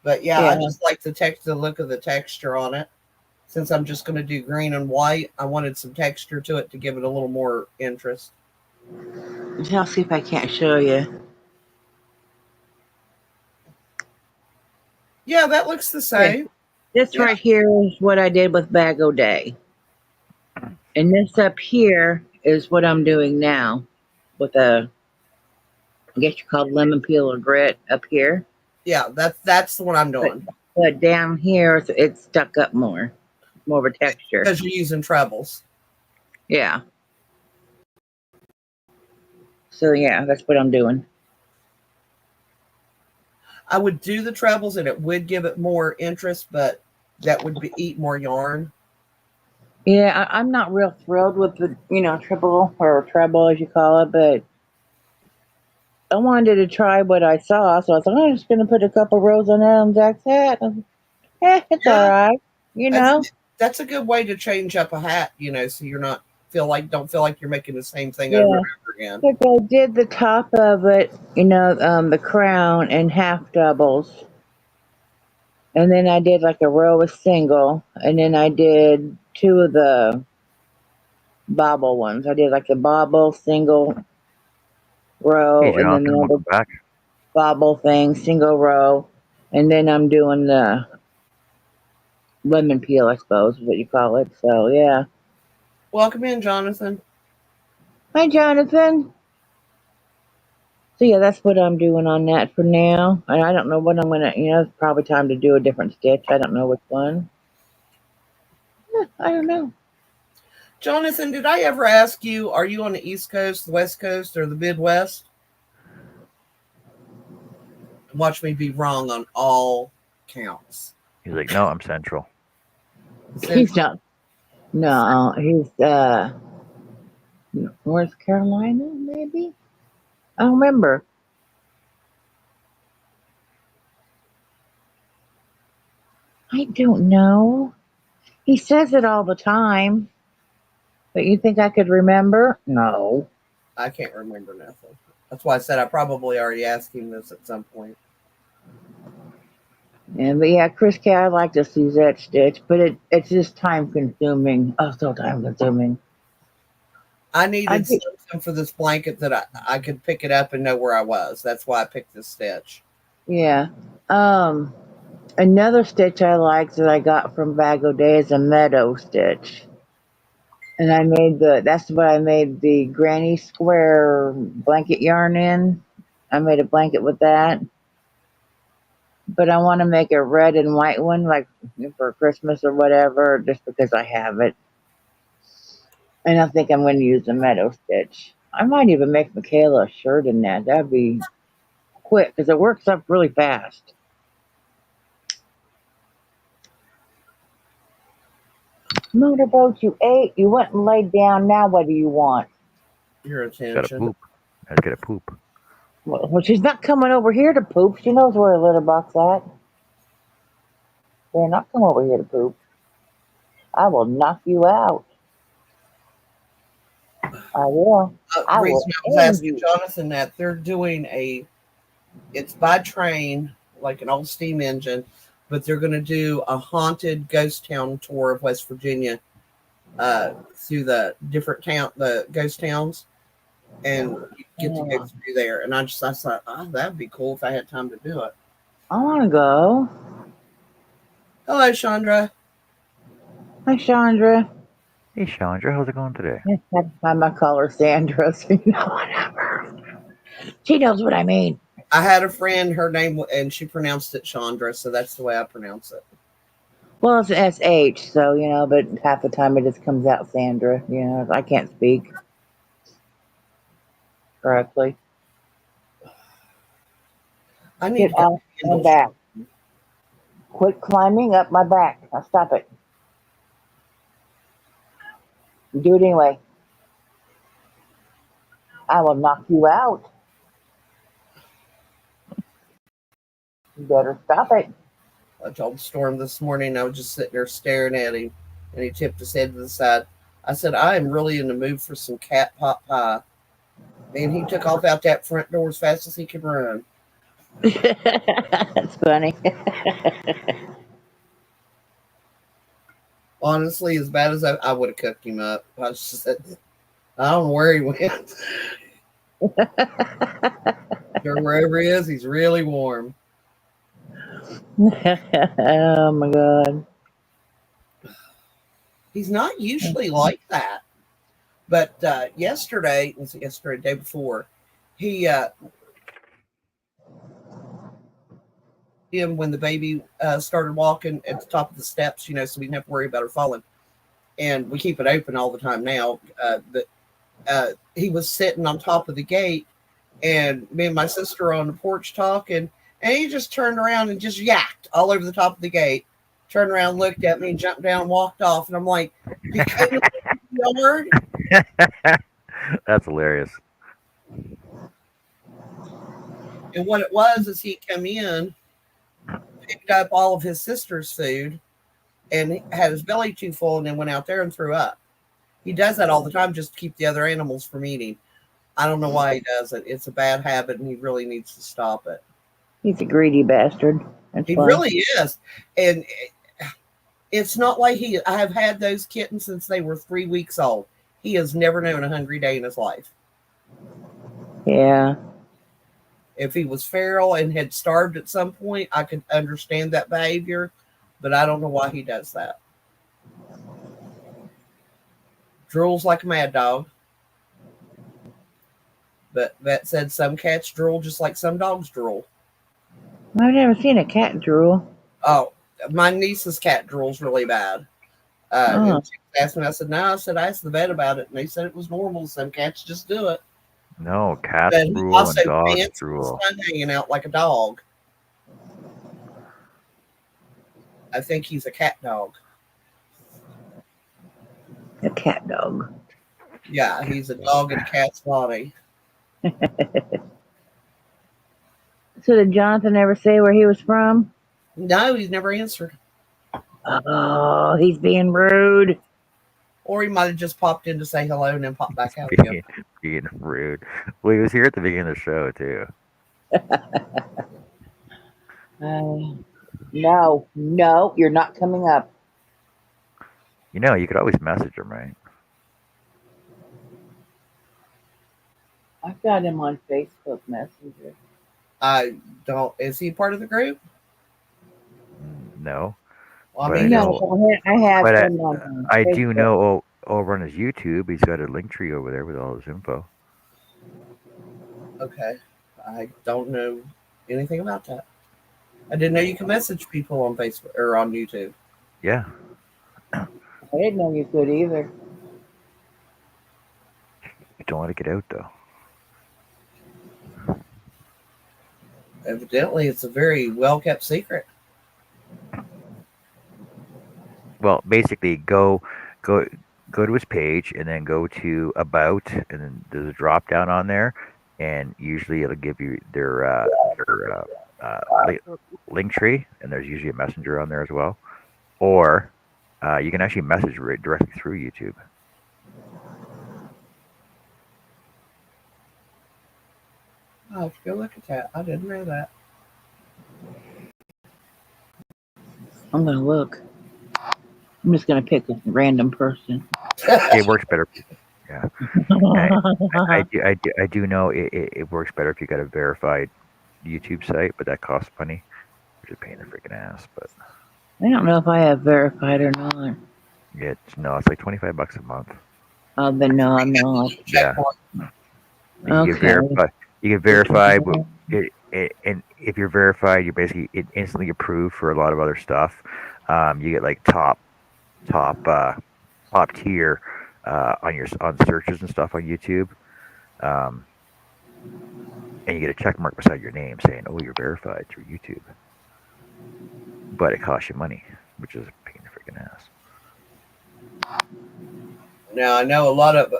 But yeah, Yeah. I just like the look of the texture on it. Since I'm just going to do green and white, I wanted some texture to it to give it a little more interest. I'll see if I can't show you. Yeah, that looks the same. This Yeah. right here is what I did with Bag O' Day. And this up here is what I'm doing now with I guess you call it lemon peel or grit up here. Yeah, that's the one I'm doing. But down here, it's stuck up more of a texture. Because you're using trebles. Yeah. So yeah, that's what I'm doing. I would do the trebles and it would give it more interest, but that would eat more yarn. Yeah, I'm not real thrilled with the triple or treble as you call it, but I wanted to try what I saw, so I thought I'm just gonna put a couple rows on Adam Jack's hat. It's all right, That's a good way to change up a hat, so you're not don't feel like you're making the same thing Yeah. over and over again. But I did the top of it, the crown in half doubles. And then I did like a row of single, and then I did two of the bobble ones. I did like the bobble single row, Hey, and then Jonathan, the other welcome back. bobble thing, single row, and then I'm doing the lemon peel, I suppose is what you call it. So yeah. Welcome in, Jonathan. Hi, Jonathan. So yeah, that's what I'm doing on that for now. And I don't know what I'm gonna. It's probably time to do a different stitch. I don't know which one. I don't know. Jonathan, did I ever ask you, are you on the East Coast, the West Coast, or the Midwest? Watch me be wrong on all counts. He's like, no, I'm central. He's not. No, he's North Carolina, maybe. I don't remember. I don't know. He says it all the time. But you think I could remember? No. I can't remember nothing. That's why I said I probably already asked him this at some point. But yeah, Chris K, I'd like to see that stitch, but it's just time consuming. Oh, so time consuming. I needed something for this blanket that I could pick it up and know where I was. That's why I picked this stitch. Yeah. Another stitch I like that I got from Bag O' Day is a meadow stitch. And that's what I made the granny square blanket yarn in. I made a blanket with that. But I want to make a red and white one, like for Christmas or whatever, just because I have it. And I think I'm going to use a meadow stitch. I might even make Michaela a shirt in that. That'd be quick because it works up really fast. Motorboat, you ate. You went and laid down. Now what do you want? Your attention. Got to poop. Had to get a poop. Well, she's not coming over here to poop. She knows where her litter box at. Better not come over here to poop. I will knock you out. I will. The reason I was asking Jonathan that, they're doing it's by train, like an old steam engine, but they're going to do a haunted ghost town tour of West Virginia through the ghost towns, and you get to go through there. And I thought, oh, that'd be cool if I had time to do it. I want to go. Hello, Chandra. Hi, Chandra. Hey, Chandra, how's it going today? I'm a caller Sandra, so whatever. She knows what I mean. I had a friend, her name, and she pronounced it Chandra, so that's the way I pronounce it. Well, it's SH, so, but half the time it just comes out Sandra. I can't speak correctly. I need Get out my back. Quit climbing up my back. Now stop it. Do it anyway. I will knock you out. You better stop it. I told Storm this morning, I was just sitting there staring at him, and he tipped his head to the side. I said, I am really in the mood for some cat pot pie. And he took off out that front door as fast as he could run. That's funny. Honestly, as bad as I would have cooked him up. I don't know where he went. Sure, wherever he is, he's really warm. Oh my God. He's not usually like that. But yesterday, day before, when the baby started walking at the top of the steps, so we didn't have to worry about her falling. And we keep it open all the time now. But he was sitting on top of the gate, and me and my sister are on the porch talking, and he just turned around and just yacked all over the top of the gate. Turned around, looked at me, jumped down, and walked off. And I'm like, you came to the yard? That's hilarious. And what it was is he come in, picked up all of his sister's food, and had his belly too full, and then went out there and threw up. He does that all the time just to keep the other animals from eating. I don't know why he does it. It's a bad habit, and he really needs to stop it. He's a greedy bastard. That's he fine. really is. And it's not like I have had those kittens since they were 3 weeks old. He has never known a hungry day in his life. Yeah. If he was feral and had starved at some point, I could understand that behavior, but I don't know why he does that. Drools like a mad dog. But Vet said some cats drool just like some dogs drool. I've never seen a cat drool. Oh, my niece's cat drools really bad. Oh. And she asked me, I said, no, I asked the vet about it, and they said it was normal. Some cats just do it. No, cats But he drool also and dogs pants in the drool. sun hanging out like a dog. I think he's a cat dog. A cat dog. Yeah, he's a dog in a cat's body. So did Jonathan ever say where he was from? No, he's never answered. Oh, he's being rude. Or he might have just popped in to say hello and then popped back out again. Being rude. Well, he was here at the beginning of the show too. No, you're not coming up. You know, you could always message him, right? I've got him on Facebook Messenger. I don't. Is he part of the group? No. Well, I But I mean, know. I have But him on I Facebook. do know over on his YouTube, he's got a link tree over there with all his info. okay. I don't know anything about that. I didn't know you can message people on Facebook or on YouTube. Yeah. I didn't know you could either. You don't want to get out though. Evidently, it's a very well kept secret. Well, basically, go to his page and then go to about, and then there's a drop down on there, and usually it'll give you their link tree, and there's usually a messenger on there as well, or you can actually message directly through YouTube. I'll have to go look at that. I didn't know that. I'm gonna look. I'm just gonna pick a random person. It works better. Yeah, I do know it works better if you got a verified YouTube site, but that costs money, which is a pain in the freaking ass. But I don't know if I have verified or not. it's like $25 a month. Oh, then no, I'm not. Yeah. You get Okay. verified. You get verified, and if you're verified, you're basically instantly approved for a lot of other stuff. You get like top tier on searches and stuff on YouTube, and you get a check mark beside your name saying, "Oh, you're verified through YouTube." But it costs you money, which is a pain in the freaking ass. Now, I know a lot of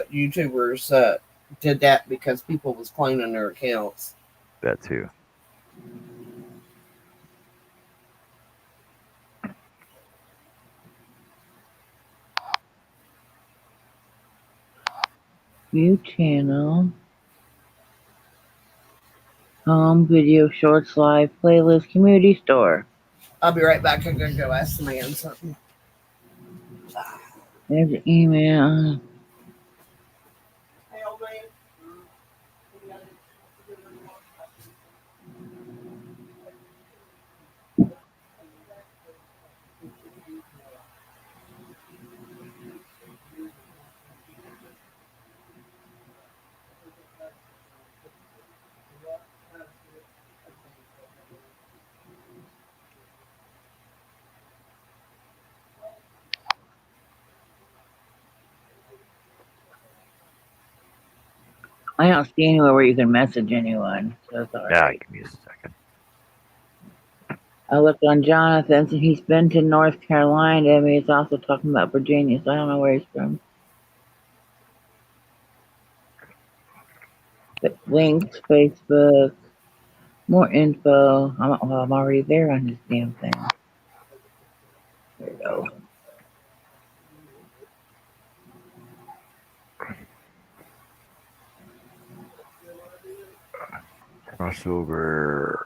YouTubers did that because people was cloning their accounts. That too. View channel. Home, video, shorts, live, playlist, community store. I'll be right back. I'm going to go ask the man something. There's an email. I don't see anywhere where you can message anyone. So it's all right. Give me a second. I looked on Jonathan's and he's been to North Carolina. I mean, he's also talking about Virginia, so I don't know where he's from. But links, Facebook, more info. I'm already there on this damn thing. There we go. Crossover.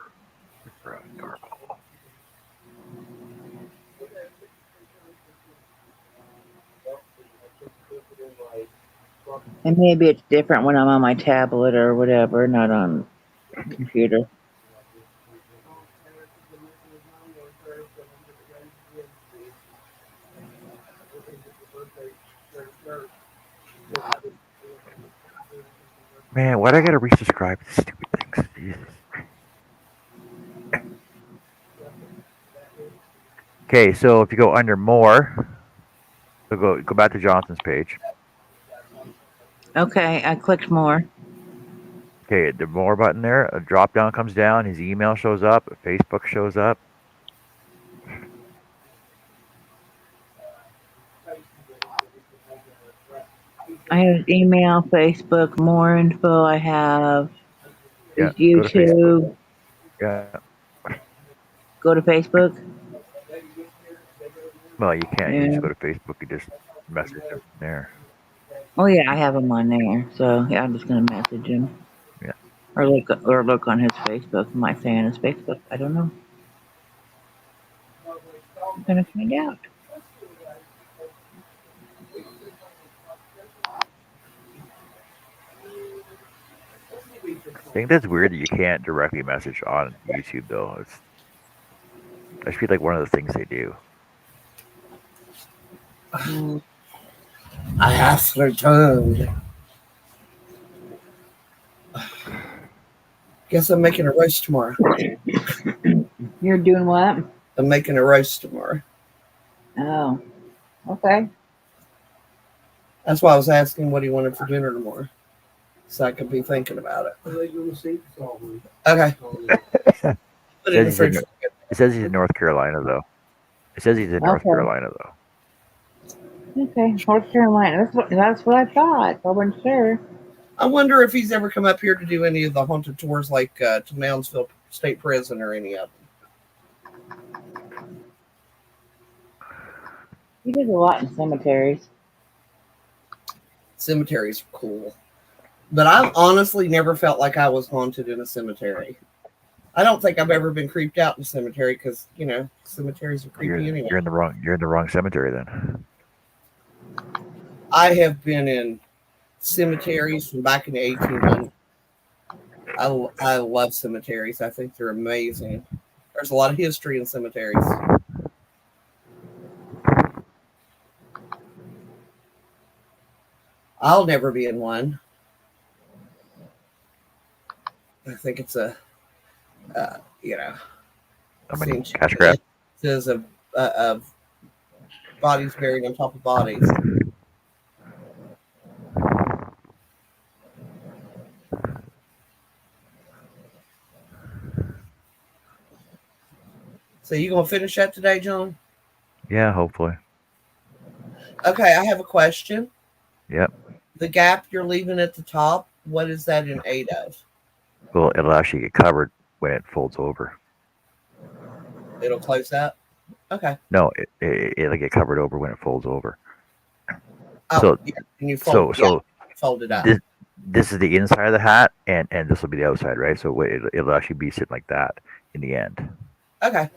And maybe it's different when I'm on my tablet or whatever, not on computer. Man, why do I gotta resubscribe to stupid things? Jesus. Okay, so if you go under more, so go back to Jonathan's page. Okay, I clicked more. Okay, the more button there, a drop down comes down, his email shows up, Facebook shows up. I have email, Facebook, more info. I have Yeah, his go to Facebook. YouTube. Yeah. Go to Facebook. Well, you can't. You Yeah. just go to Facebook and just message him there. Oh yeah, I have him on there. So yeah, I'm just gonna message him Yeah. or look on his Facebook. Am I saying his Facebook? I don't know. I'm gonna find out. I think that's weird that you can't directly message on YouTube though. I feel like one of the things they do. Mm, I have returned. Guess I'm making a roast tomorrow. You're doing what? I'm making a roast tomorrow. Oh, okay. That's why I was asking what he wanted for dinner tomorrow, so I could be thinking about it. Okay. Put it in the fridge. It says he's in North Carolina though. It says he's in North Okay. Carolina though. Okay, North Carolina. That's what I thought. I wasn't sure. I wonder if he's ever come up here to do any of the haunted tours, like to Moundsville State Prison or any of them. He did a lot in cemeteries. Cemeteries are cool, but I've honestly never felt like I was haunted in a cemetery. I don't think I've ever been creeped out in a cemetery because cemeteries are creepy anyway. You're in the wrong cemetery then. I have been in cemeteries from back in the 1800s. I love cemeteries. I think they're amazing. There's a lot of history in cemeteries. I'll never be in one. I think it's a, How many seems cash grab? says of bodies buried on top of bodies. So you gonna finish that today, John? Yeah, hopefully. Okay, I have a question. Yep. The gap you're leaving at the top, what is that in aid of? Well, it'll actually get covered when it folds over. It'll close that? Okay. No, it'll get covered over when it folds over. Oh, So, yeah. And you fold, fold it up. This is the inside of the hat, and this will be the outside, right? So it'll actually be sitting like that in the end. Okay.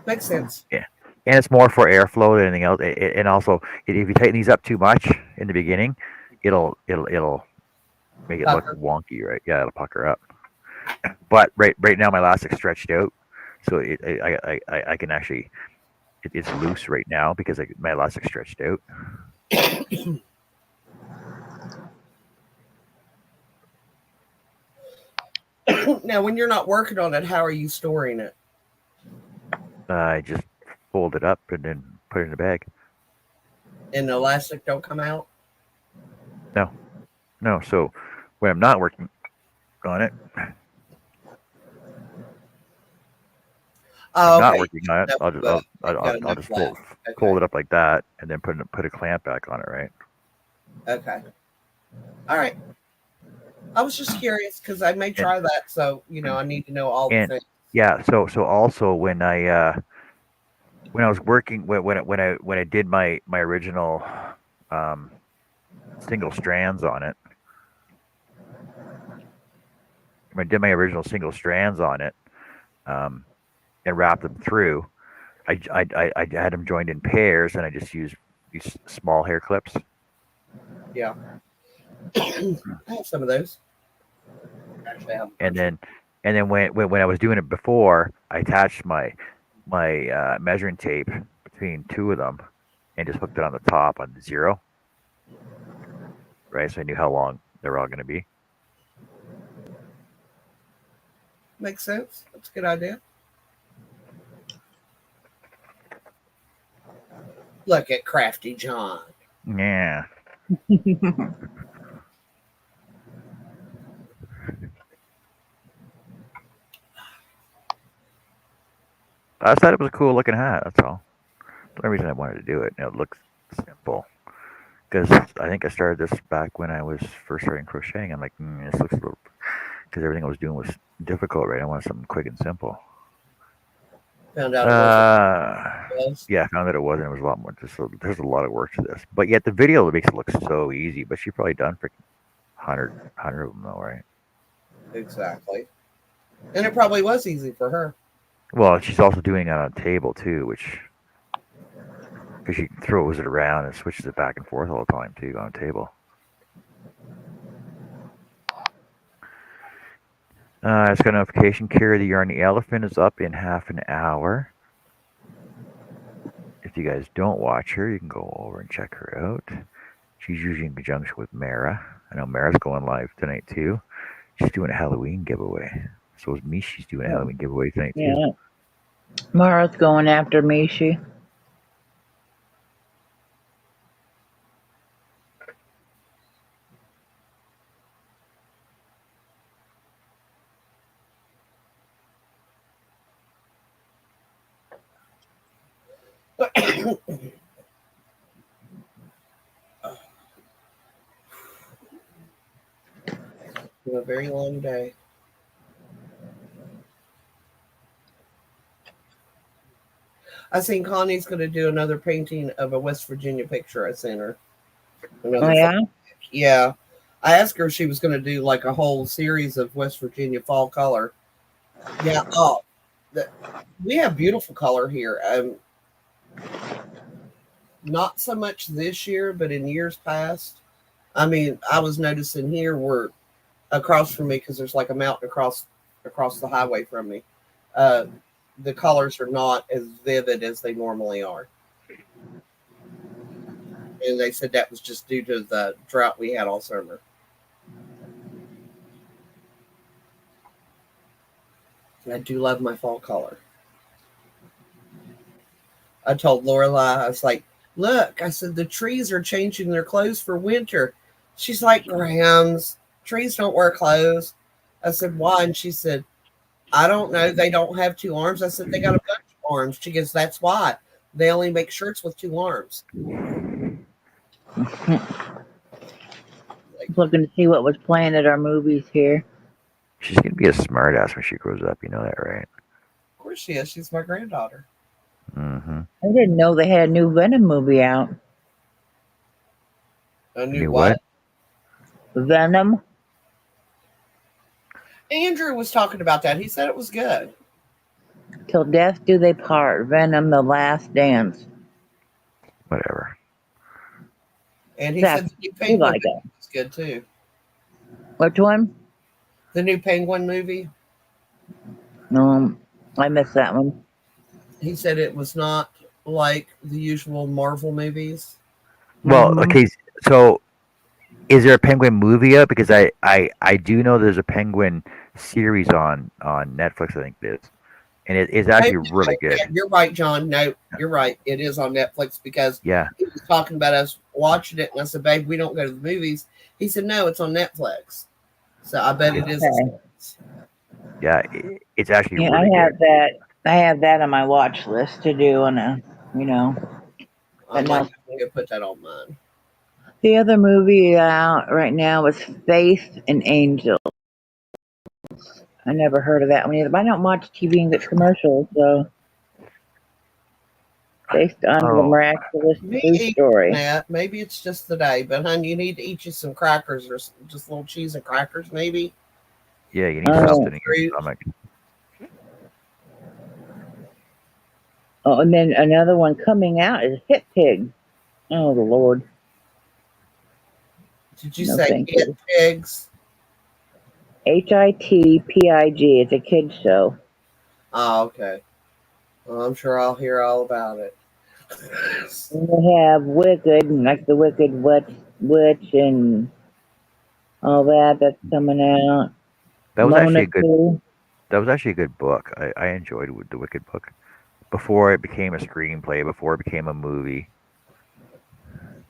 Makes sense. Yeah. And it's more for airflow than anything else. And also, if you tighten these up too much in the beginning, it'll make it look wonky, right? Yeah, it'll pucker up. But right now, my elastic's stretched out, so I can actually it's loose right now because my elastic's stretched out. Now, when you're not working on it, how are you storing it? I just fold it up and then put it in a bag. And the elastic don't come out? No. So when I'm not working on it, not working on it, I'll just fold it up like that and then put a clamp back on it, right? Okay. All right. I was just curious because I may try that, so I need to know all the things. Yeah. So also when I was working when I did my original single strands on it. When I did my original single strands on it, and wrapped them through, I had them joined in pairs, and I just used these small hair clips. Yeah, I have some of those. Actually, I have. And then when I was doing it before, I attached my measuring tape between two of them, and just hooked it on the top on 0. Right, so I knew how long they were all going to be. makes sense. That's a good idea. Look at Crafty John. Yeah. I just thought it was a cool looking hat. That's all. The only reason I wanted to do it. It looks simple. Because I think I started this back when I was first starting crocheting. I'm like, this looks a little. Because everything I was doing was difficult, right? I wanted something quick and simple. Found out it wasn't. Yeah, I found that it wasn't. It was a lot more. There's a lot of work to this. But yet the video makes it look so easy. But she probably done freaking 100 of them, though, right? Exactly. And it probably was easy for her. Well, she's also doing it on a table, too, which. Because she throws it around and switches it back and forth all the time, too, on a table. It's got a notification. Carrie the Yarny Elephant is up in half an hour. If you guys don't watch her, you can go over and check her out. She's usually in conjunction with Mara. I know Mara's going live tonight, too. She's doing a Halloween giveaway. So is Mishi's doing a Halloween giveaway tonight, too. Yeah. Mara's going after Mishi. A very long day. I seen Connie's going to do another painting of a West Virginia picture I sent her. Oh, yeah? Yeah. I asked her if she was going to do like a whole series of West Virginia fall color. Yeah. Oh, we have beautiful color here. Not so much this year, but in years past. I mean, I was noticing here we're across from me because there's like a mountain across the highway from me. The colors are not as vivid as they normally are. And they said that was just due to the drought we had all summer. And I do love my fall color. I told Lorelai, I was like, look, I said, the trees are changing their clothes for winter. She's like, Grams, trees don't wear clothes. I said, why? And she said, I don't know. They don't have two arms. I said, they got a bunch of arms. She goes, that's why. They only make shirts with two arms. Looking to see what was playing at our movies here. She's going to be a smartass when she grows up. You know that, right? Of course she is. She's my granddaughter. Mm-hmm. I didn't know they had a new Venom movie out. A new what? Venom. Andrew was talking about that. He said it was good. Till Death Do They Part. Venom, The Last Dance. Whatever. And he said the new Penguin movie was good too. Which one? The new Penguin movie. I missed that one. He said it was not like the usual Marvel movies. Well, okay, so is there a Penguin movie out? Because I do know there's a Penguin series on Netflix, I think it is. And it is actually really good. Yeah, you're right, John. No, you're right. It is on Netflix because he was talking about us watching it. And I said, babe, we don't go to the movies. He said, no, it's on Netflix. So I bet it is. Yeah, it's actually really good. I have that on my watch list to do on a, I'm going to put that on mine. The other movie out right now is Faith and Angels. I never heard of that one either. But I don't watch TV and get commercials, so based on the miraculous true story. Maybe it's just the day, but hon, you need to eat you some crackers or just a little cheese and crackers, maybe. Yeah, you need something in your stomach. Oh, and then another one coming out is Hit Pig. Oh, the Lord. Did you say Hit Pigs? HITPIG. It's a kid's show. Oh, okay. Well, I'm sure I'll hear all about it. And they have Wicked, like the Wicked Witch and all that. That's coming out. That was actually a good. That was actually a good book. I enjoyed the Wicked book before it became a screenplay, before it became a movie.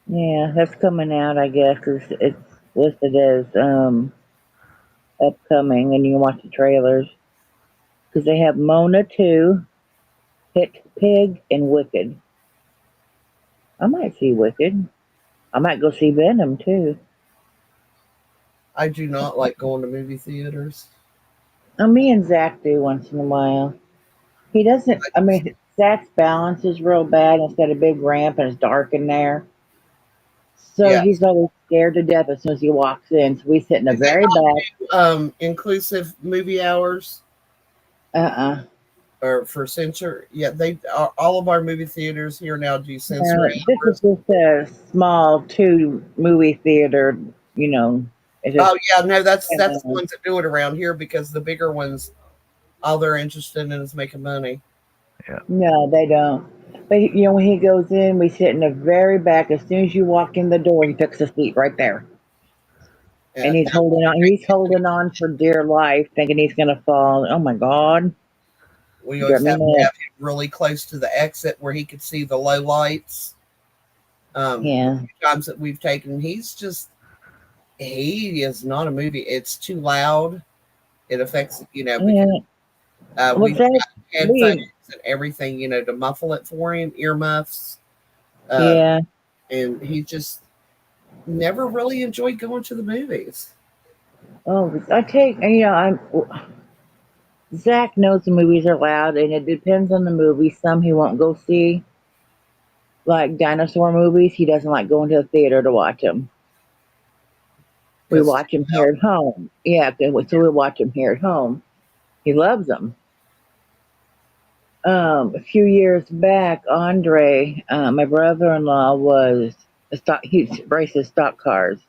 Yeah, that's coming out, I guess, 'cause it's listed as upcoming, and you can watch the trailers. Because they have Mona 2, Pig, and Wicked. I might see Wicked. I might go see Venom too. I do not like going to movie theaters. Me and Zach do once in a while. He doesn't. I mean, Zach's balance is real bad. It's got a big ramp and it's dark in there, so Yeah. he's always scared to death as soon as he walks in. So we sit in the Do they very back. inclusive movie hours Uh. or for censor? Yeah, they all of our movie theaters here now do censor This is hours. just a small 2 movie theater. You know, it's just. Oh yeah, no, that's the Uh, ones that do it around here because the bigger ones, all they're interested in is making money. Yeah. no, they don't. But when he goes in, we sit in the very back. As soon as you walk in the door, he picks a seat right there. And Yeah, he's holding on. He's holding on for dear life, thinking he's gonna fall. Oh my God! we You always got me have to mad. have him really close to the exit where he could see the low lights. The Yeah, few times that we've taken, he is not a movie. It's too loud. It affects, because yeah. Well, we've Zach, got headphones we, and everything, to muffle it for him, earmuffs. Uh, yeah. and he just never really enjoyed going to the movies. Oh, I take. Zach knows the movies are loud, and it depends on the movie. Some he won't go see, like dinosaur movies. He doesn't like going to the theater to watch them. We Because watch them here at home. Yeah, so we watch them here at home. He loves them. A few years back, Andre, my brother-in-law, was a stock. He races stock cars,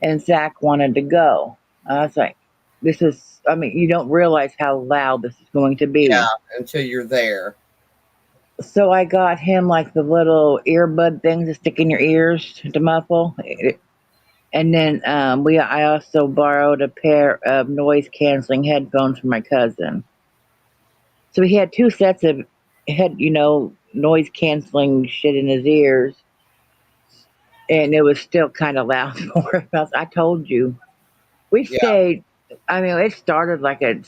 and Zach wanted to go. I was like, "This is. I mean, you don't realize how loud this is going to yeah, be." until you're there. So I got him like the little earbud things to stick in your ears to muffle. And then I also borrowed a pair of noise canceling headphones from my cousin. So he had 2 sets of noise canceling shit in his ears, and it was still kind of loud for him. I told you, we Yeah, stayed. I mean, it started like at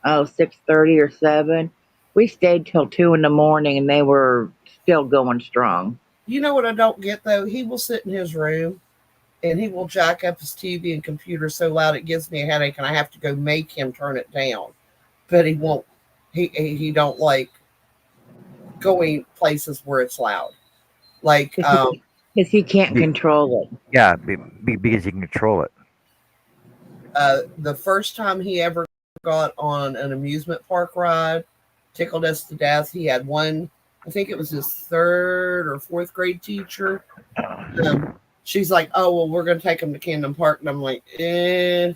6:30 or 7. We stayed till 2 in the morning, and they were still going strong. you know what I don't get though? He will sit in his room and he will jack up his TV and computer so loud it gives me a headache, and I have to go make him turn it down. But he won't. He don't like going places where it's loud. Like Because he can't Be, control it. yeah, because you can control it. the first time he ever got on an amusement park ride tickled us to death. He had one, I think it was his third or fourth grade teacher. Um, she's like, "Oh well, we're going to take him to Kingdom Park," and I'm like, "Do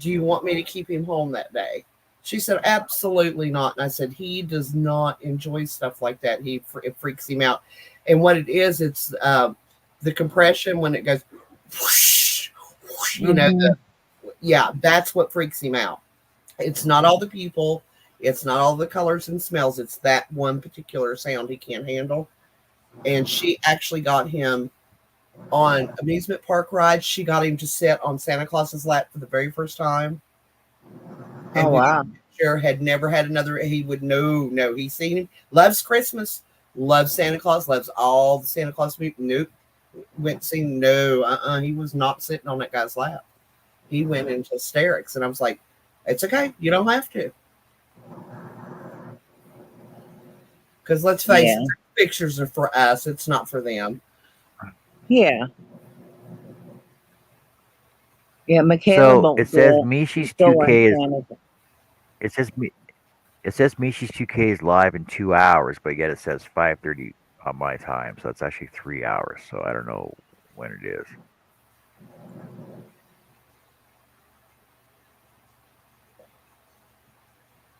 you want me to keep him home that day?" She said, "Absolutely not." And I said, "He does not enjoy stuff like that. It freaks him out." And what it is, it's the compression when it goes, whoosh, whoosh, Hmm. yeah, that's what freaks him out. It's not all the people, it's not all the colors and smells. It's that one particular sound he can't handle. And she actually got him on amusement park rides. She got him to sit on Santa Claus's lap for the very first time. Oh, And we wow. sure had never had another. He would no. He's seen him. Loves Christmas. Loves Santa Claus. Loves all the Santa Claus movies. Nope. Went seen no. He was not sitting on that guy's lap. He went into hysterics, and I was like, "It's okay. You don't have to." Because let's face it, Yeah. pictures are for us. It's not for them. Yeah. Yeah. Michaela So it won't says go Mishi's on 2K is Canada. it says it says Mishi's 2K is live in 2 hours, but yet it says 5:30 on my time, so it's actually 3 hours. So I don't know when it is.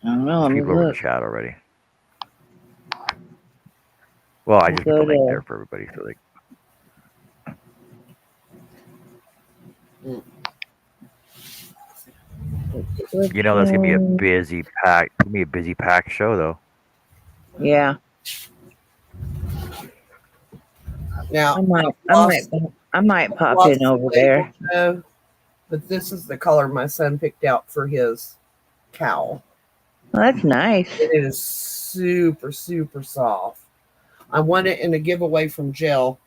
I don't know. There's Let me people over in the look. chat already. Well, I We'll just put the go link to. there for everybody. So like, Mm. You know that's gonna be a Looking- busy pack. It's gonna be a busy pack show though. Yeah, Now, I might I've pop in lost over the label there. show, but this is the color my son picked out for his cowl. Well, that's nice. It is super, super soft. I won it in a giveaway from Jill.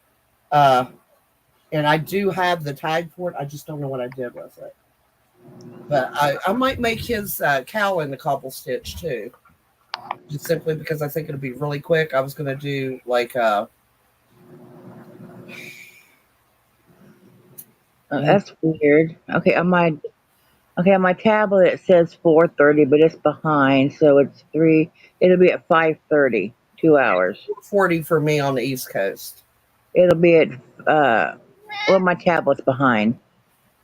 And I do have the tag for it. I just don't know what I did with it. But I might make his cowl in the cobble stitch too. Just simply because I think it'll be really quick. I was going to do like That's weird. Okay, on my tablet it says 4:30, but it's behind, so it's 3. It'll be at 5:30, 2 hours. 40 for me on the East Coast. It'll be at well, my tablet's behind.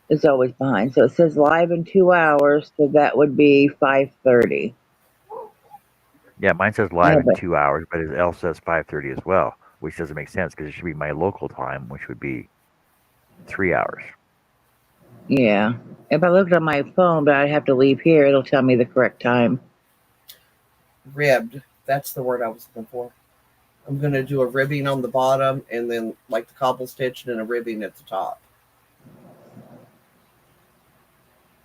It's always behind, so it says live in 2 hours, so that would be 5:30. Yeah, mine says Yeah, live in but 2 hours, but it also says 5:30 as well, which doesn't make sense because it should be my local time, which would be 3 hours. yeah, if I looked on my phone, but I'd have to leave here, it'll tell me the correct time. Ribbed. That's the word I was looking for. I'm going to do a ribbing on the bottom and then like the cobble stitch and then a ribbing at the top.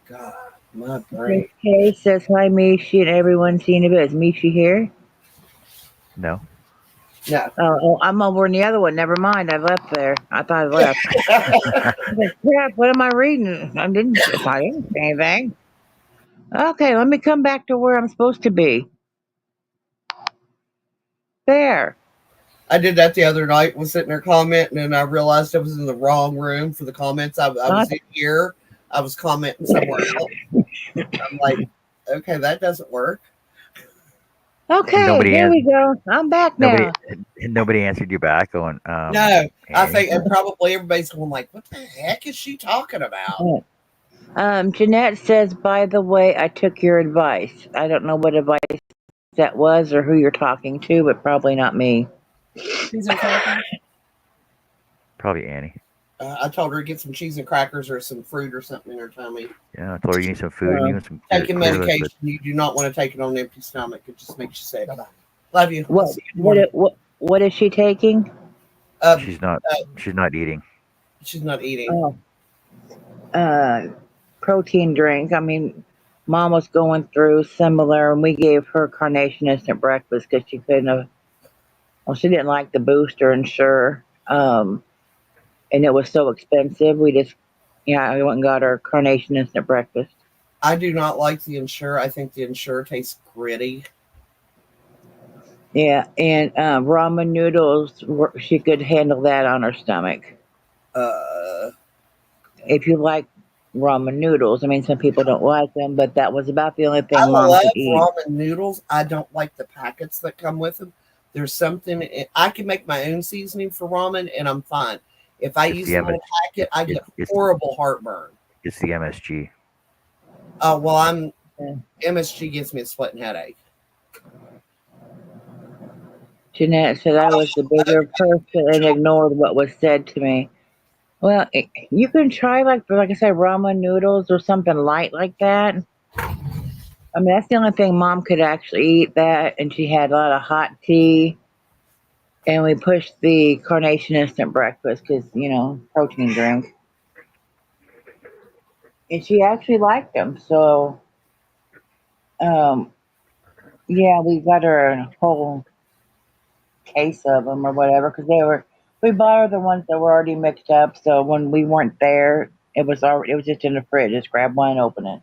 God, my brain. Okay, says hi, Mishi, and everyone seeing a bit. Is Mishi here? No. No. Oh, I'm over in the other one. Never mind. I left there. I thought I left. Crap, what am I reading? I didn't say anything. Okay, let me come back to where I'm supposed to be. There. I did that the other night. Was sitting there commenting, and I realized I was in the wrong room for the comments. I was in here. I was commenting somewhere else. I'm like, okay, that doesn't work. Okay, there we go. I'm back now. Nobody answered you back going, No, I hey. think and probably everybody's going like, what the heck is she talking about? Jeanette says, by the way, I took your advice. I don't know what advice that was or who you're talking to, but probably not me. Cheese and crackers? Probably Annie. I told her to get some cheese and crackers or some fruit or something in her tummy. Yeah, I told her you need some food. You need some Taking clear medication, liquid. you do not want to take it on an empty stomach. It just makes you sick. Love you. What is she taking? She's not eating. She's not eating. Protein drink. I mean, Mom was going through similar, and we gave her Carnation Instant Breakfast because she couldn't have. Well, she didn't like the booster Ensure, and it was so expensive. We went and got her Carnation Instant Breakfast. I do not like the Ensure. I think the Ensure tastes gritty. Yeah, and ramen noodles, she could handle that on her stomach. If you like ramen noodles, I mean, some people don't like them, but that was about the only thing Mom could eat. I love ramen noodles. I don't like the packets that come with them. There's something I can make my own seasoning for ramen, and I'm fine. If I use the little packet, I get horrible heartburn. It's the MSG. Oh well, MSG gives me a splitting headache. Jeanette said I was the bigger person and ignored what was said to me. Well, you can try like I said, ramen noodles or something light like that. I mean, that's the only thing Mom could actually eat that, and she had a lot of hot tea. And we pushed the Carnation Instant Breakfast because, protein drink. And she actually liked them. So, yeah, we got her a whole case of them or whatever because we bought her the ones that were already mixed up. So when we weren't there, it was just in the fridge. Just grab one and open it.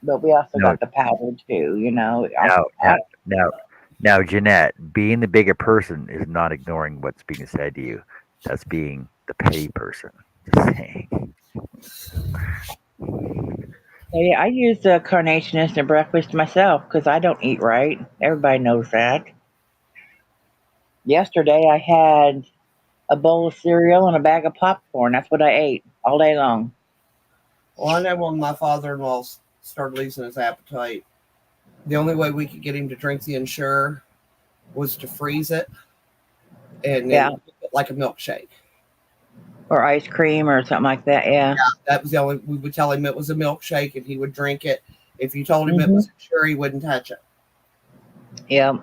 But we also got the powder too, Now, Jeanette, being the bigger person is not ignoring what's being said to you. That's being the petty person. Just saying. Yeah, I use the Carnation Instant Breakfast myself because I don't eat right. Everybody knows that. Yesterday I had a bowl of cereal and a bag of popcorn. That's what I ate all day long. Well, I know when my father-in-law started losing his appetite, the only way we could get him to drink the Ensure was to freeze it and then like a milkshake. or ice cream or something like that. Yeah. That was the only, we would tell him it was a milkshake and he would drink it. If you told him it Mm-hmm. was sure, he wouldn't touch it. Yep.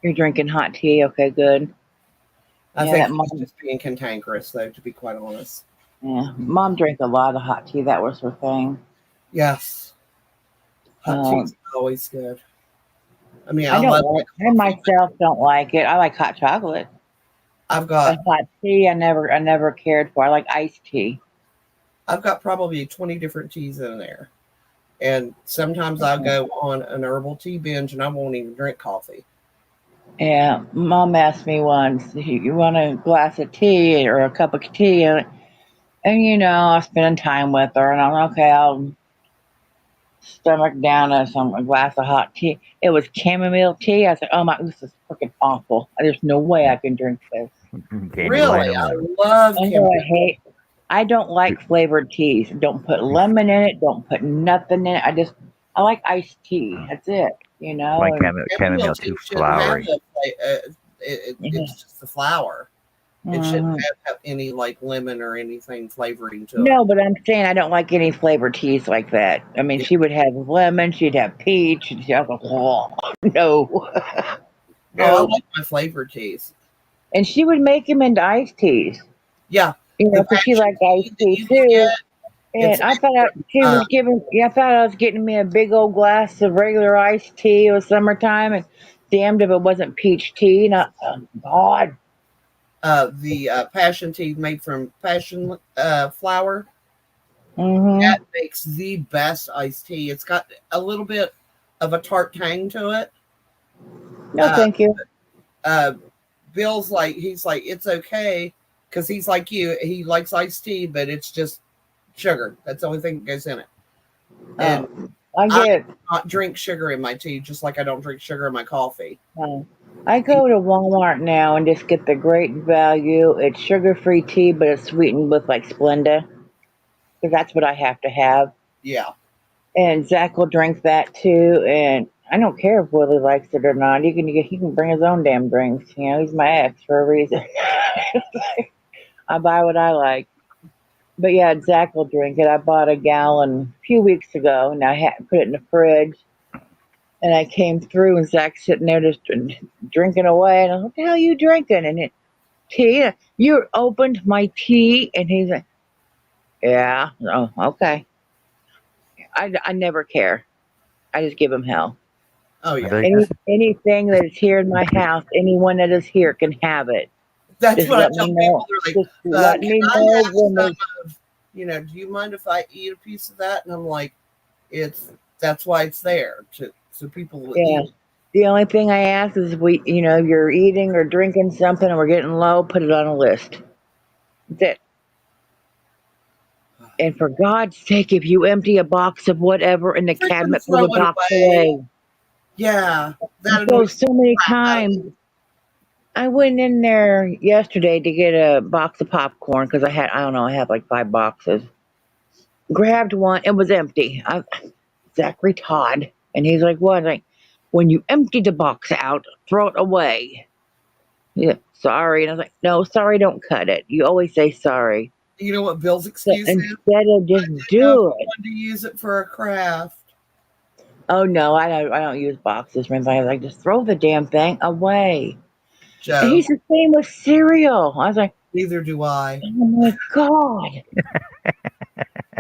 You're drinking hot tea. Okay, good. I Yeah, think that he was mom. just being cantankerous, though, to be quite honest. Yeah, mom drank a lot of hot tea. That was her thing. Yes. Hot Um, tea's always good. I mean, I I don't love like. my I coffee. myself don't like it. I like hot chocolate. I've But got hot tea, I never cared for. I like iced tea. probably 20 different teas in there. And sometimes I'll go on an herbal tea binge and I won't even drink coffee. Yeah, mom asked me once, "You want a glass of tea or a cup of tea?" And you know, I was spending time with her, and I'm okay. I'll stomach down a glass of hot tea. It was chamomile tea. I said, "Oh my, this is freaking awful. There's no way I can drink this." Can't do Really? lemon. I love I know chamomile. I hate. I don't like flavored teas. Don't put lemon in it. Don't put nothing in it. I like iced tea. That's it. You know, Find and Chamomile chamomile tea too shouldn't have flowery. yeah. it's just the flower. It shouldn't Mhm. have any like lemon or anything flavoring to it. No, but I'm saying I don't like any flavored teas like that. I mean, Yeah. she would have lemon, she'd have peach, and I was like, oh, no, Oh, I no. like my flavored teas. And she would make them into iced teas, Yeah, you the know, because she passion liked tea iced that tea you can too. get, it's And I like thought she was giving, yeah, I thought I was getting me a big old glass of regular iced tea. It was summertime, and damned if it wasn't peach tea. And oh, God. the passion tea made from passion flower. That Mm-hmm. makes the best iced tea. It's got a little bit of a tart tang to it. No, Uh, thank you. uh, Bill's like, he's like, it's okay because he's like you. He likes iced tea, but it's just sugar. That's the only thing that goes in it. And I I get. do not drink sugar in my tea, just like I don't drink sugar in my coffee. I go to Walmart now and just get the great value. It's sugar-free tea, but it's sweetened with like Splenda, because that's what I have to have. Yeah. And Zach will drink that too. And I don't care if Willie likes it or not. He can bring his own damn drinks. You know, he's my ex for a reason. I buy what I like. But yeah, Zach will drink it. I bought a gallon a few weeks ago, and I had put it in the fridge. And I came through, and Zach's sitting there just drinking away. And I was like, "What the hell are you drinking?" And tea. You opened my tea, and he's like, "Yeah, oh, okay." I never care. I just give him hell. Oh, I'd yeah. be like, this Anything that is here in my house, anyone that is here can have it. That's Just what I let me tell people. know. They're Just like, let can me I know have when some they. of, do you mind if I eat a piece of that? And I'm like, that's why it's there so people will eat Yeah. it. The only thing I ask is you're eating or drinking something and we're getting low, put it on a list. That's it. And for God's sake, if you empty a box of whatever in the Freaking cabinet, throw throw the it box away. away. Yeah, that So annoys the many crap out of me. times I went in there yesterday to get a box of popcorn because I don't know, I have like 5 boxes. Grabbed one, it was empty. Zachary Todd, and he's like, "What?" I'm like, "When you empty the box out, throw it away." Yeah, sorry. And I was like, "No, sorry, don't cut it. You always say sorry." You know what Bill's So excuse is? instead of I just didn't know if do you it. wanted to use it for a craft. Oh no, I don't use boxes or anything. I was like, just throw the damn thing away. And Joe, he's the same with cereal. I was like, neither do I. oh my God.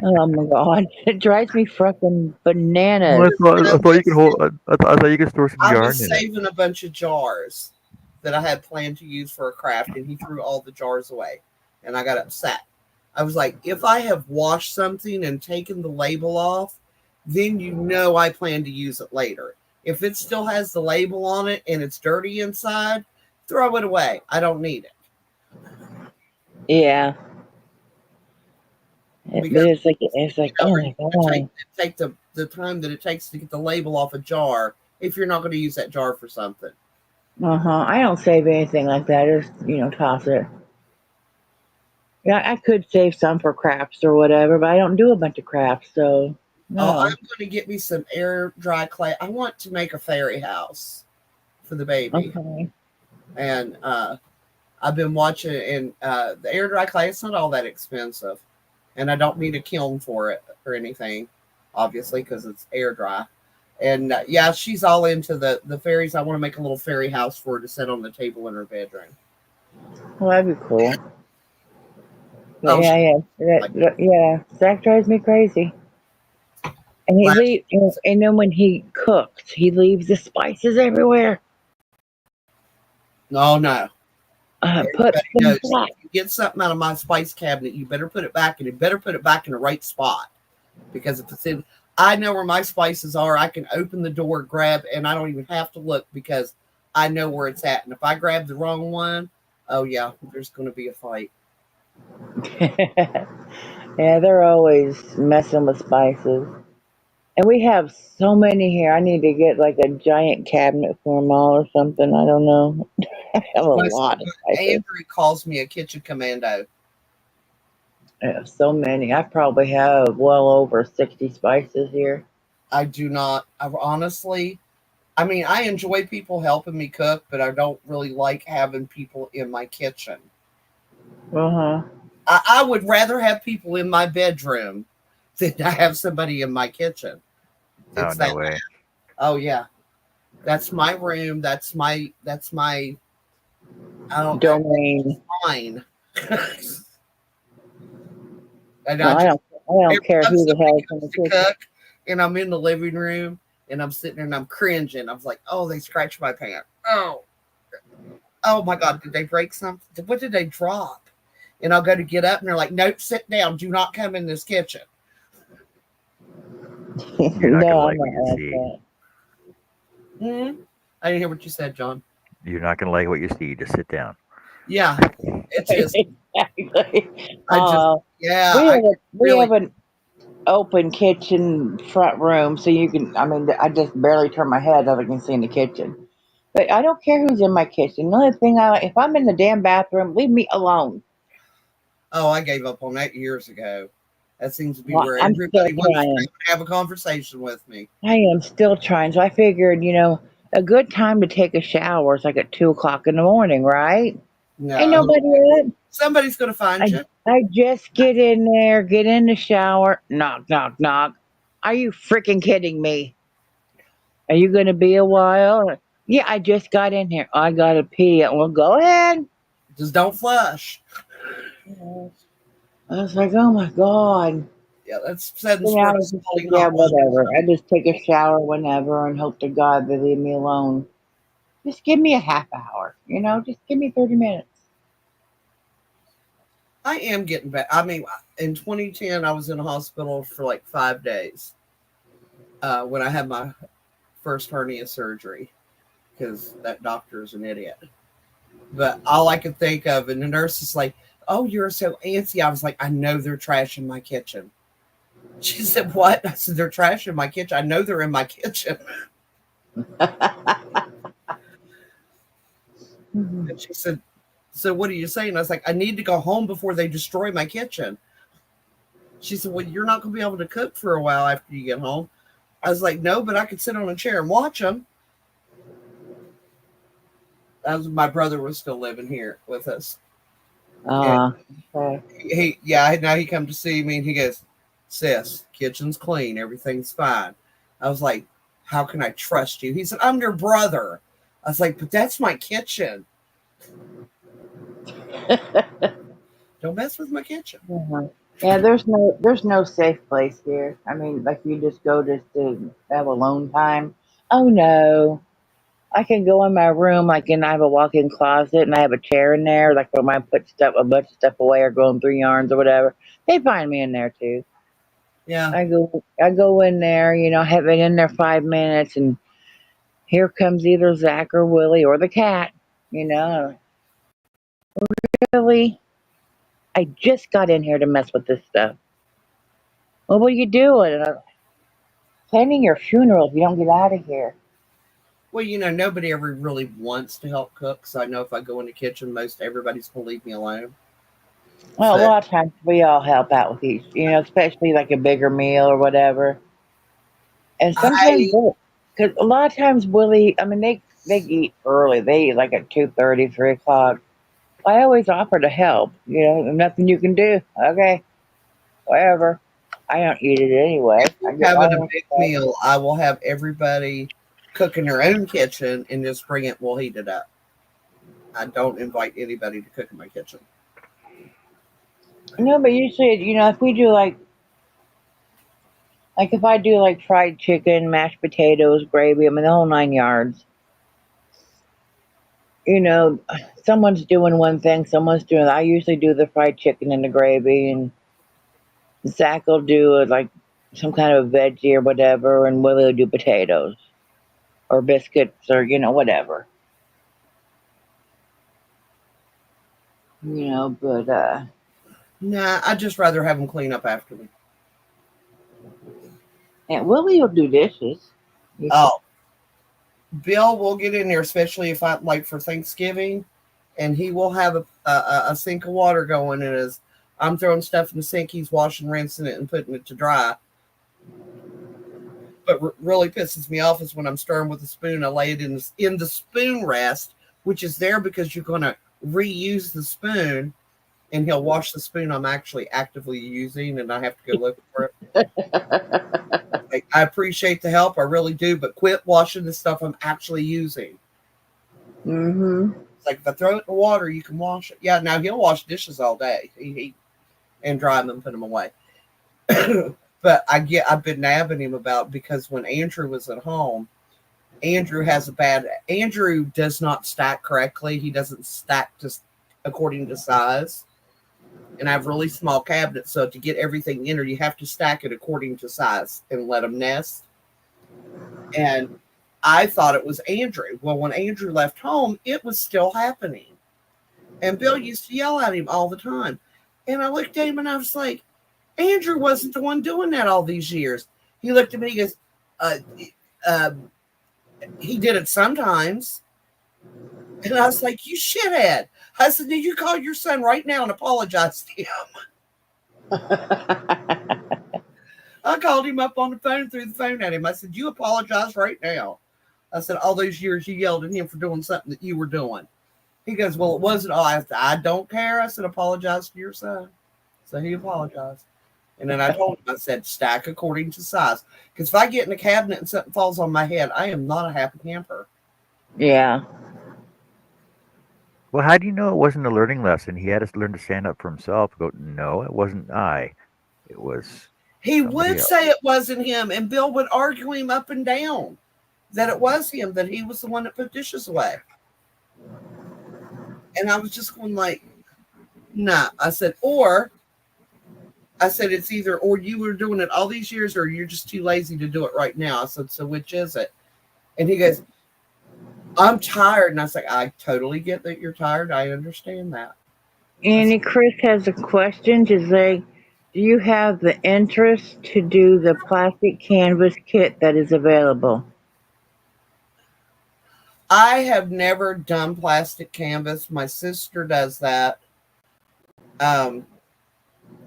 Oh my God. It drives me fucking well, bananas. And I thought you could hold. I thought you could store some I yarn was in it. saving a bunch of jars that I had planned to use for a craft, and he threw all the jars away. And I got upset. I was like, if I have washed something and taken the label off, then I plan to use it later. If it still has the label on it and it's dirty inside, throw it away. I don't need it. Yeah. Because It's like, are oh you my going to God. take the time that it takes to get the label off a jar if you're not going to use that jar for something? I don't save anything like that. Just, toss it. Yeah, I could save some for crafts or whatever, but I don't do a bunch of crafts, so Oh, I'm no. going to get me some air dry clay. I want to make a fairy house for the baby. Okay. And I've been watching, and the air dry clay, it's not all that expensive. And I don't need a kiln for it or anything, obviously, because it's air dry. And yeah, she's all into the fairies. I want to make a little fairy house for her to sit on the table in her bedroom. Well, that'd be cool. But Oh, yeah. Zach drives me crazy. And he last, leave, and then when he cooks, he leaves the spices everywhere. no, no. Puts Everybody them knows back. if you get something out of my spice cabinet, you better put it back, and you better put it back in the right spot. Because if it's in, I know where my spices are. I can open the door, grab, and I don't even have to look because I know where it's at. And if I grab the wrong one, oh yeah, there's going to be a fight. Yeah, they're always messing with spices. And we have so many here. I need to get like a giant cabinet for them all or something. I don't know. I have a lot of spices. Andrew calls me a kitchen commando. I have so many. I probably have well over 60 spices here. I do not. I honestly, I mean, I enjoy people helping me cook, but I don't really like having people in my kitchen. Uh-huh. I would rather have people in my bedroom than I have somebody in my kitchen. Oh, no way. Oh yeah, that's my room. That's my. I don't. Domain. Fine. And No, I don't care who the hell's in the kitchen. Cook, and I'm in the living room, and I'm sitting there, and I'm cringing. I was like, "Oh, they scratched my pants. Oh my God, did they break something? What did they drop?" And I'll go to get up, and they're like, "Nope, sit down. Do not come in this kitchen." You're not No, gonna I'm like what not you like see. that. I didn't hear what you said, John. You're not gonna like what you see. Just sit down. Yeah, it's just. Exactly. I just. Yeah, We have an open kitchen front room, so you can. I mean, I just barely turn my head so I can see in the kitchen. But I don't care who's in my kitchen. The only thing if I'm in the damn bathroom, leave me alone. Oh, I gave up on that years ago. That seems to be Well, where I'm still everybody wants trying. to have a conversation with me. I am still trying. So I figured, a good time to take a shower is like at 2 o'clock in the morning, right? Ain't No, nobody up. somebody's going to find you. I just get in there, get in the shower, knock, knock, knock. Are you freaking kidding me? Are you going to be a while? Yeah, I just got in here. I got to pee. Well, go ahead. Just don't flush. I was like, oh my God. Yeah, that's said and I spread. was just like, yeah, whatever. I just take a shower whenever and hope to God they leave me alone. Just give me a half hour, just give me 30 minutes. I am getting back. I mean, in 2010, I was in a hospital for like 5 days when I had my first hernia surgery because that doctor is an idiot. But all I could think of, and the nurse is like, "Oh, you're so antsy." I was like, "I know they're trashing my kitchen." She said, "What?" I said, "They're trashing my kitchen. I know they're in my kitchen." And she said, "So what are you saying?" I was like, "I need to go home before they destroy my kitchen." She said, "Well, you're not going to be able to cook for a while after you get home." I was like, "No, but I could sit on a chair and watch them." My brother was still living here with us. Okay. Now he come to see me and he goes, "Sis, kitchen's clean, everything's fine." I was like, "How can I trust you?" He said, "I'm your brother." I was like, "But that's my kitchen. Don't mess with my kitchen." Uh-huh. Yeah, there's no safe place here. I mean, like you just go just to have alone time. Oh no. I can go in my room, and I have a walk-in closet, and I have a chair in there, like where I put a bunch of stuff away, or going through yarns or whatever. They find me in there too. Yeah. I go in there, have it in there 5 minutes, and here comes either Zach or Willie or the cat. Really, I just got in here to mess with this stuff. Well, what are you doing? Planning your funeral if you don't get out of here. Well, nobody ever really wants to help cook. So I know if I go in the kitchen, most everybody's going to leave me alone. Well, a lot of times we all help out with each, especially like a bigger meal or whatever. And sometimes, because a lot of times Willie, I mean, they eat early. They eat like at 2:30, 3 o'clock. I always offer to help. You know, nothing you can do. Okay, whatever. I don't eat it anyway. If I we're get my having a own big stuff. meal, I will have everybody cook in their own kitchen and just bring it. We'll heat it up. I don't invite anybody to cook in my kitchen. No, but usually, you know, if we do like if I do like fried chicken, mashed potatoes, gravy, I mean the whole 9 yards. You know, someone's doing one thing, someone's doing. I usually do the fried chicken and the gravy, and Zach will do like some kind of veggie or whatever, and Willie will do potatoes or biscuits or whatever. You know, but Nah, I'd just rather have them clean up after me. and Willie will do dishes. Oh, Bill will get in there, especially if I like for Thanksgiving, and he will have a sink of water going. And as I'm throwing stuff in the sink, he's washing, rinsing it, and putting it to dry. But really pisses me off is when I'm stirring with a spoon. I lay it in the spoon rest, which is there because you're going to reuse the spoon, and he'll wash the spoon I'm actually actively using, and I have to go look for it. Like, I appreciate the help, I really do, but quit washing the stuff I'm actually using. Mm-hmm. It's like if I throw it in the water, you can wash it. Yeah, now he'll wash dishes all day, and dry them and put them away. But I've been nabbing him about because when Andrew was at home, Andrew does not stack correctly. He doesn't stack just according to size. And I have really small cabinets, so to get everything in there, you have to stack it according to size and let them nest. And I thought it was Andrew. Well, when Andrew left home, it was still happening. And Bill used to yell at him all the time. And I looked at him and I was like, Andrew wasn't the one doing that all these years. He looked at me and he goes, he did it sometimes. And I was like, you shithead. I said, did you call your son right now and apologize to him? I called him up on the phone, threw the phone at him. I said, you apologize right now. I said, all those years you yelled at him for doing something that you were doing. He goes, well, it wasn't all. I don't care. I said, apologize to your son. So he apologized. And then I told him, I said, stack according to size. Because if I get in a cabinet and something falls on my head, I am not a happy camper. Yeah. Well, how do you know it wasn't a learning lesson? He had to learn to stand up for himself. Go, no, it wasn't I. It was He somebody would else. say it wasn't him, and Bill would argue him up and down that it was him, that he was the one that put dishes away. And I was just going like, nah. I said, it's either or you were doing it all these years or you're just too lazy to do it right now. I said, so which is it? And he goes, I'm tired. And I was like, I totally get that you're tired. I understand that. And Chris has a question to say, do you have the interest to do the plastic canvas kit that is available? I have never done plastic canvas. My sister does that. I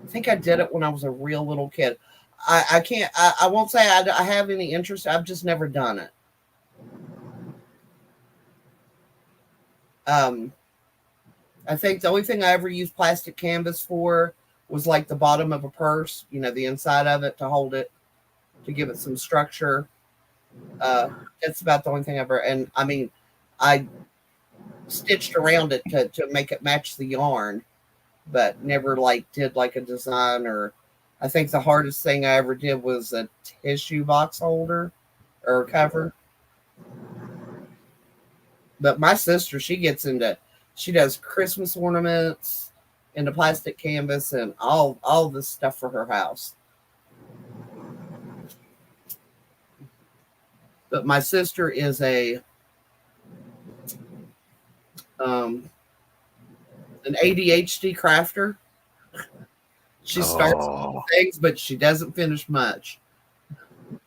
think I did it when I was a real little kid. I won't say I have any interest. I've just never done it. I think the only thing I ever used plastic canvas for was like the bottom of a purse, the inside of it to hold it, to give it some structure. That's about the only thing I ever, and I mean, I stitched around it to make it match the yarn, but never did a design. Or I think the hardest thing I ever did was a tissue box holder or cover. But my sister, she does Christmas ornaments and the plastic canvas and all this stuff for her house. But my sister is an ADHD crafter. She starts things, but she doesn't finish much.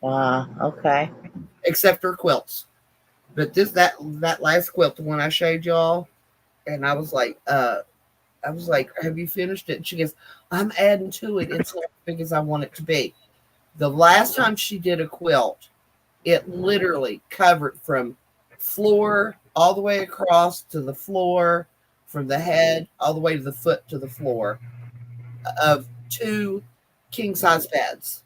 Okay. Except her quilts. But that last quilt, the one I showed y'all, and I was like, have you finished it? And she goes, I'm adding to it. It's not as big as I want it to be. The last time she did a quilt, it literally covered from floor all the way across to the floor, from the head all the way to the foot to the floor of 2 king-size beds.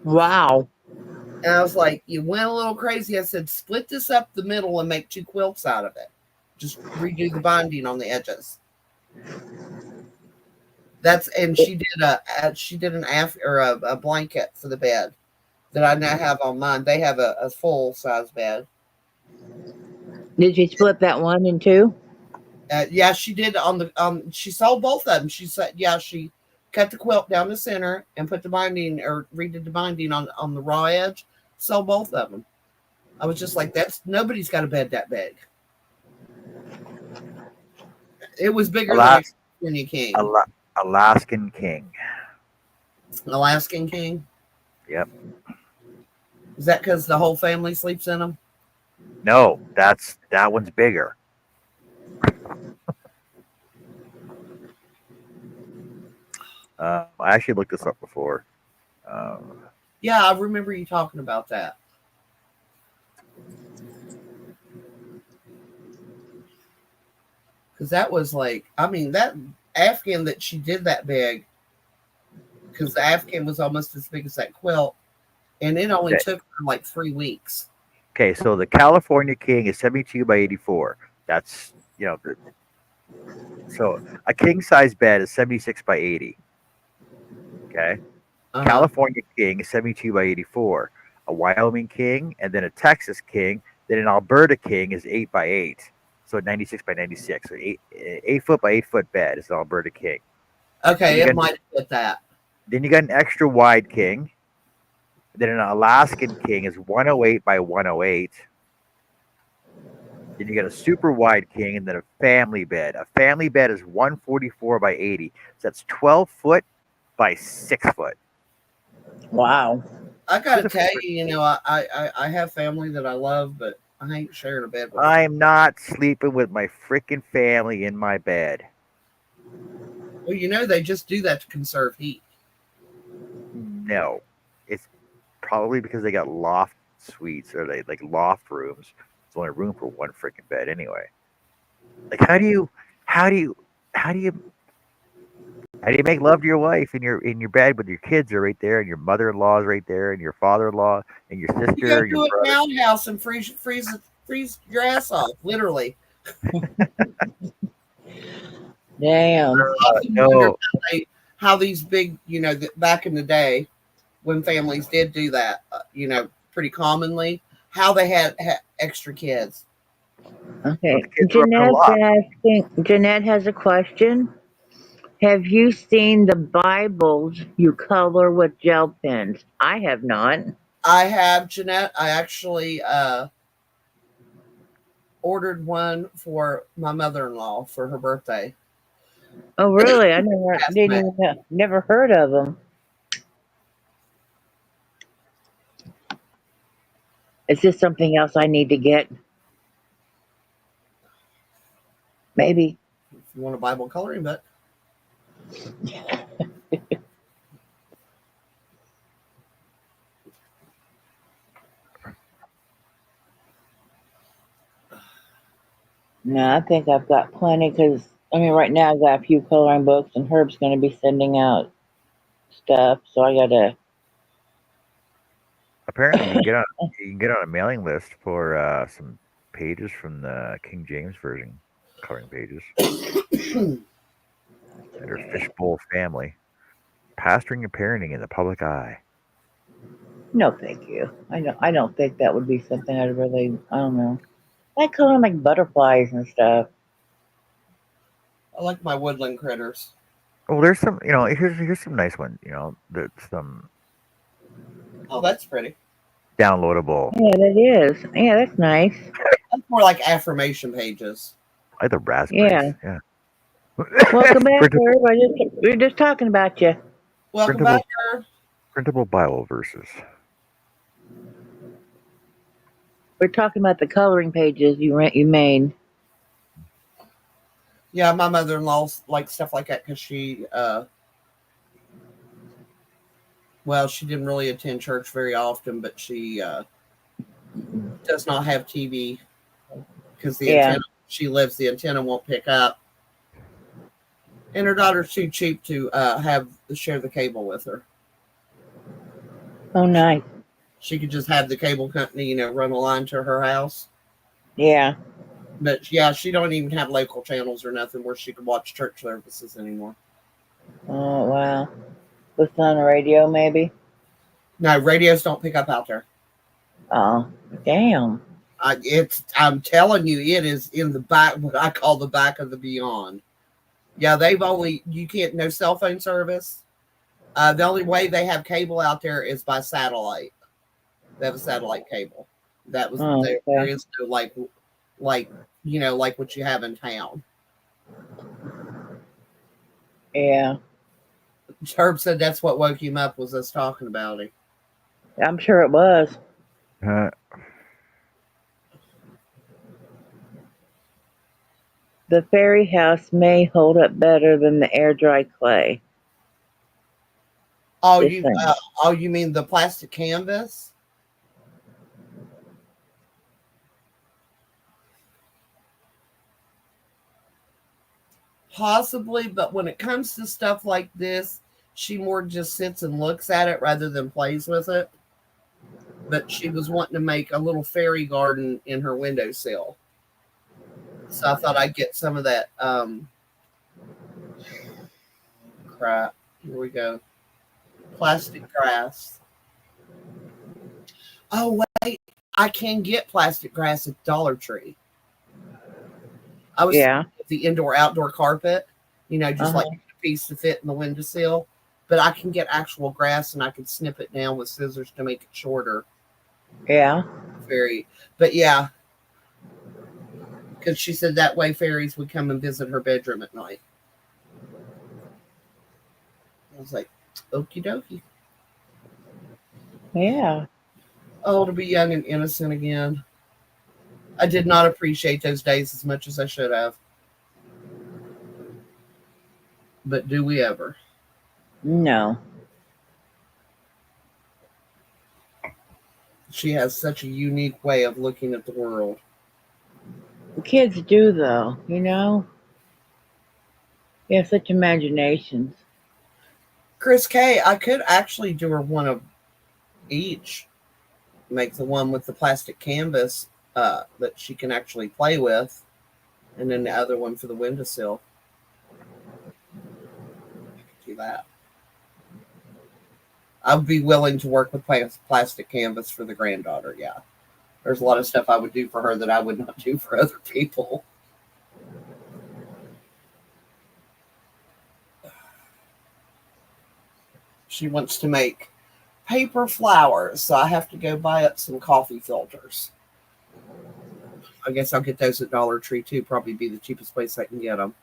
Wow. And I was like, you went a little crazy. I said, split this up the middle and make 2 quilts out of it. Just redo the binding on the edges. She did an a blanket for the bed that I now have on mine. They have a full size bed. Did you split that one in two? Yeah, she did she sold both of them. She said, yeah, she cut the quilt down the center and put the binding or redid the binding on the raw edge. Sold both of them. I was just like, nobody's got a bed that big. It was bigger than a California king. Alaskan king. Alaskan king. Yep. Is that because the whole family sleeps in them? No, that one's bigger. I actually looked this up before. Yeah, I remember you talking about that. Because that was like, I mean, that Afghan that she did that big, because the Afghan was almost as big as that quilt, and it only took her like 3 weeks. Okay, so the California king is 72 by 84. That's, so a king size bed is 76 by 80. Okay. California king is 72 by 84. A Wyoming king, and then a Texas king, then an Alberta king is 8 by 8. So 96 by 96. So 8 foot by 8 foot bed is an Alberta king. Okay, it might fit that. Then you got an extra wide king. Then an Alaskan king is 108 by 108. Then you got a super wide king and then a family bed. A family bed is 144 by 80. So that's 12 foot by 6 foot. Wow. I gotta tell you, I have family that I love, but I ain't sharing a bed with them. I'm not sleeping with my freaking family in my bed. Well, they just do that to conserve heat. No. It's probably because they got loft suites or they like loft rooms. There's only room for one freaking bed anyway. Like how do you make love to your wife in your bed with your kids are right there and your mother-in-law is right there and your father-in-law and your sister? You go your to a townhouse and freeze your ass off, literally. Damn. No. How these big, back in the day when families did do that, pretty commonly, how they had extra kids. Okay. Jeanette has a question. Have you seen the Bibles you color with gel pens? I have not. I have, Jeanette. I actually ordered one for my mother-in-law for her birthday. Oh, really? I never heard of them. Is this something else I need to get? Maybe. If you want a Bible coloring book. No, I think I've got plenty because, right now I've got a few coloring books and Herb's going to be sending out stuff. So I got to. Apparently, you can get on a mailing list for some pages from the King James Version coloring pages. Under Fishbowl Family. Pastoring and parenting in the public eye. No, thank you. I don't think that would be something I'd really. I don't know. I color like butterflies and stuff. I like my woodland critters. Oh, there's some. Here's some nice ones. There's some. Oh, that's pretty. Downloadable. Yeah, that is. Yeah, that's nice. That's more like affirmation pages. I like the raspberries. Yeah. Welcome back, Herb. We're just talking about you. Welcome back, Herb. Printable Bible verses. We're talking about the coloring pages you made. Yeah, my mother-in-law likes stuff like that because she, she didn't really attend church very often, but she does not have TV because the antenna she lives, the antenna won't pick up And her daughter's too cheap to share the cable with her. Oh, nice. She could just have the cable company, run a line to her house. Yeah. But yeah, she don't even have local channels or nothing where she could watch church services anymore. Oh, wow. Listen on the radio, maybe? No, radios don't pick up out there. Oh, damn. I'm telling you, it is in the back, what I call the back of the beyond. Yeah, you can't, no cell phone service. The only way they have cable out there is by satellite. They have a satellite cable. That was, Okay. there is no like what you have in town. Yeah. Herb said that's what woke him up, was us talking about it. I'm sure it was. The fairy house may hold up better than the air dry clay. Oh, Just you saying. you mean the plastic canvas? Possibly, but when it comes to stuff like this, she more just sits and looks at it rather than plays with it. But she was wanting to make a little fairy garden in her windowsill. So I thought I'd get some of that crap. Here we go. Plastic grass. Oh, wait. I can get plastic grass at Dollar Tree. I was thinking of the indoor-outdoor carpet, just like a piece to fit in the windowsill. But I can get actual grass, and I can snip it down with scissors to make it shorter. Yeah. But yeah, because she said that way fairies would come and visit her bedroom at night. I was like, okie dokie. Yeah. Oh, to be young and innocent again. I did not appreciate those days as much as I should have. But do we ever? No. She has such a unique way of looking at the world. The kids do, though, They have such imaginations. Chris K, I could actually do her one of each. Make the one with the plastic canvas that she can actually play with. And then the other one for the windowsill. I could do that. I'd be willing to work with plastic canvas for the granddaughter, yeah. There's a lot of stuff I would do for her that I would not do for other people. She wants to make paper flowers, so I have to go buy up some coffee filters. I guess I'll get those at Dollar Tree too. Probably be the cheapest place I can get them.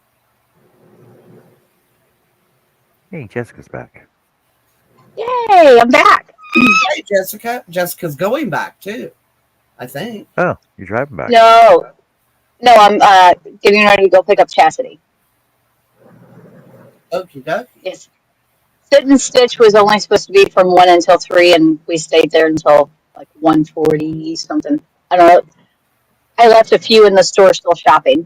Hey, Jessica's back. Yay, I'm back. Hey, Jessica. Jessica's going back too, I think. Oh, you're driving back. No, I'm getting ready to go pick up Chastity. Okie dokie. Yes. Sit and Stitch was only supposed to be from 1 until 3, and we stayed there until like 1:40 something. I don't know. I left a few in the store still shopping.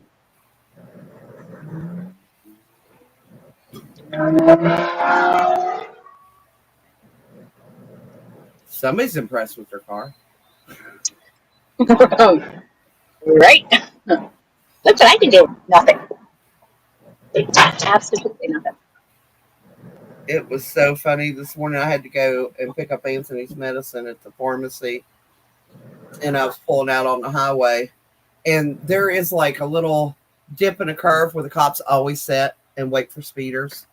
Somebody's impressed with their car. Right. Look what I can do. Nothing. Absolutely nothing. It was so funny. This morning I had to go and pick up Anthony's medicine at the pharmacy. And I was pulling out on the highway. And there is like a little dip in a curve where the cops always sit and wait for speeders.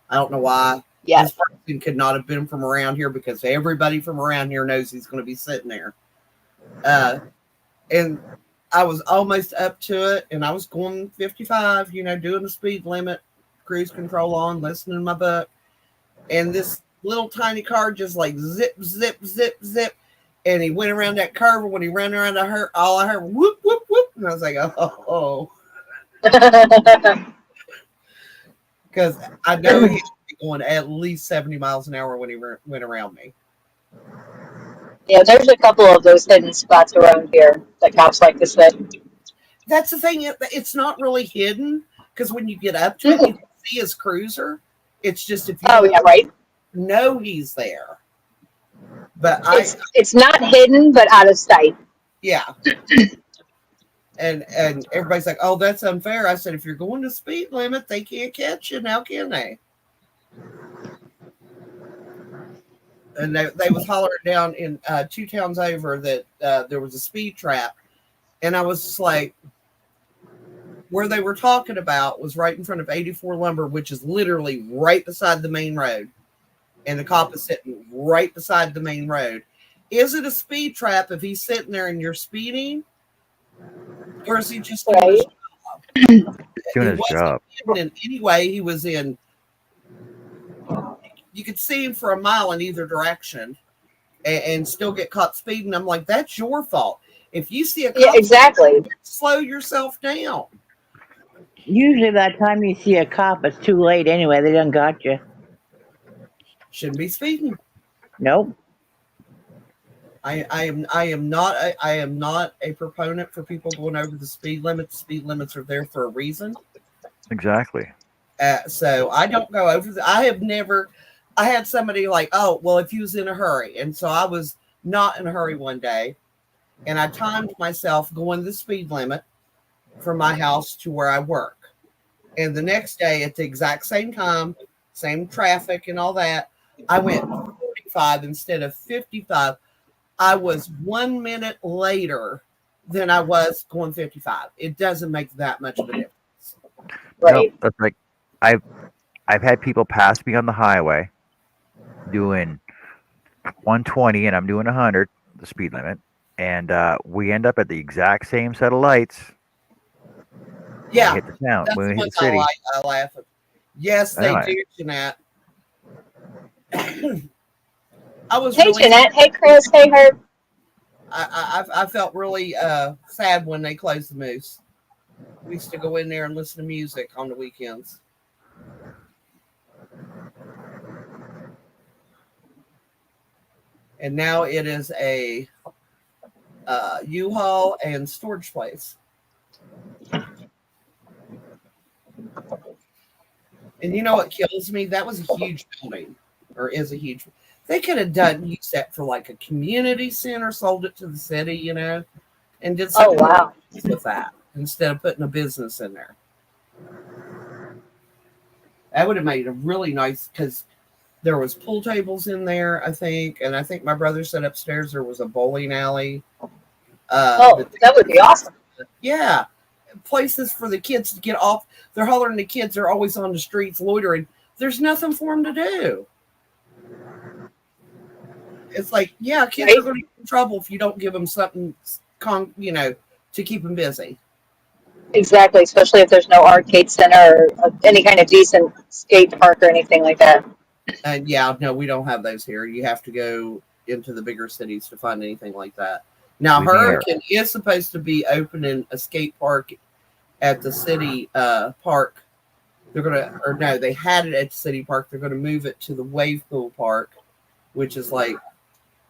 I don't know why. Yes. This person could not have been from around here because everybody from around here knows he's going to be sitting there. And I was almost up to it, and I was going 55, doing the speed limit, cruise control on, listening to my book. And this little tiny car just like zip, zip, zip, zip. And he went around that curve, and when he ran around, all I heard, whoop, whoop, whoop. And I was like, oh. Because I know he's going at least 70 miles an hour when he went around me. Yeah, there's a couple of those hidden spots around here that cops like to sit. That's the thing. It's not really hidden because when you get up to it, you can see his cruiser. It's just if you Oh, yeah, right. know he's there. But It's not hidden, but out of sight. yeah. And everybody's like, oh, that's unfair. I said, if you're going to speed limit, they can't catch you now, can they? And they was hollering down in 2 towns over that there was a speed trap. And I was just like, where they were talking about was right in front of 84 Lumber, which is literally right beside the main road. And the cop is sitting right beside the main road. Is it a speed trap if he's sitting there and you're speeding? Or is he just doing his job? Doing He his wasn't job. in any way. He was in, you could see him for a mile in either direction and still get caught speeding. I'm like, that's your fault. If you see a cop, Yeah, exactly. slow yourself down. Usually by the time you see a cop, it's too late anyway. They done got you. Shouldn't be speeding. Nope. I am not a proponent for people going over the speed limit. The speed limits are there for a reason. Exactly. So I don't go over. I had somebody like, oh, well, if you was in a hurry. And so I was not in a hurry one day. And I timed myself going the speed limit from my house to where I work. And the next day at the exact same time, same traffic and all that, I went 45 instead of 55. I was 1 minute later than I was going 55. It doesn't make that much of a difference. Right. No, that's like I've had people pass me on the highway doing 120 and I'm doing 100, the speed limit, and we end up at the exact same set of lights. Yeah, when we hit the town, that's when we the hit the city. I laugh at. Yes, they I know. do, Jeanette. I was Hey, really, Jeanette. Hey, Chris. Hey, Herb. I felt really sad when they closed the Moose. We used to go in there and listen to music on the weekends. And now it is a U-Haul and storage place. And you know what kills me? That was a huge building, or is a huge. They could have used that for like a community center, sold it to the city, you know, and did Oh, something wow. with that instead of putting a business in there. That would have made it really nice because there was pool tables in there, I think, and I think my brother said upstairs there was a bowling alley. That would be awesome. Yeah, places for the kids to get off. They're hollering the kids. They're always on the streets loitering. There's nothing for them to do. It's like, yeah, kids are going to get in trouble if you don't give them something, to keep them busy. Exactly, especially if there's no arcade center or any kind of decent skate park or anything like that. And yeah, no, we don't have those here. You have to go into the bigger cities to find anything like that. Now, Hurricane is supposed to be opening a skate park at the city park. They had it at the city park. They're going to move it to the wave pool park, which is like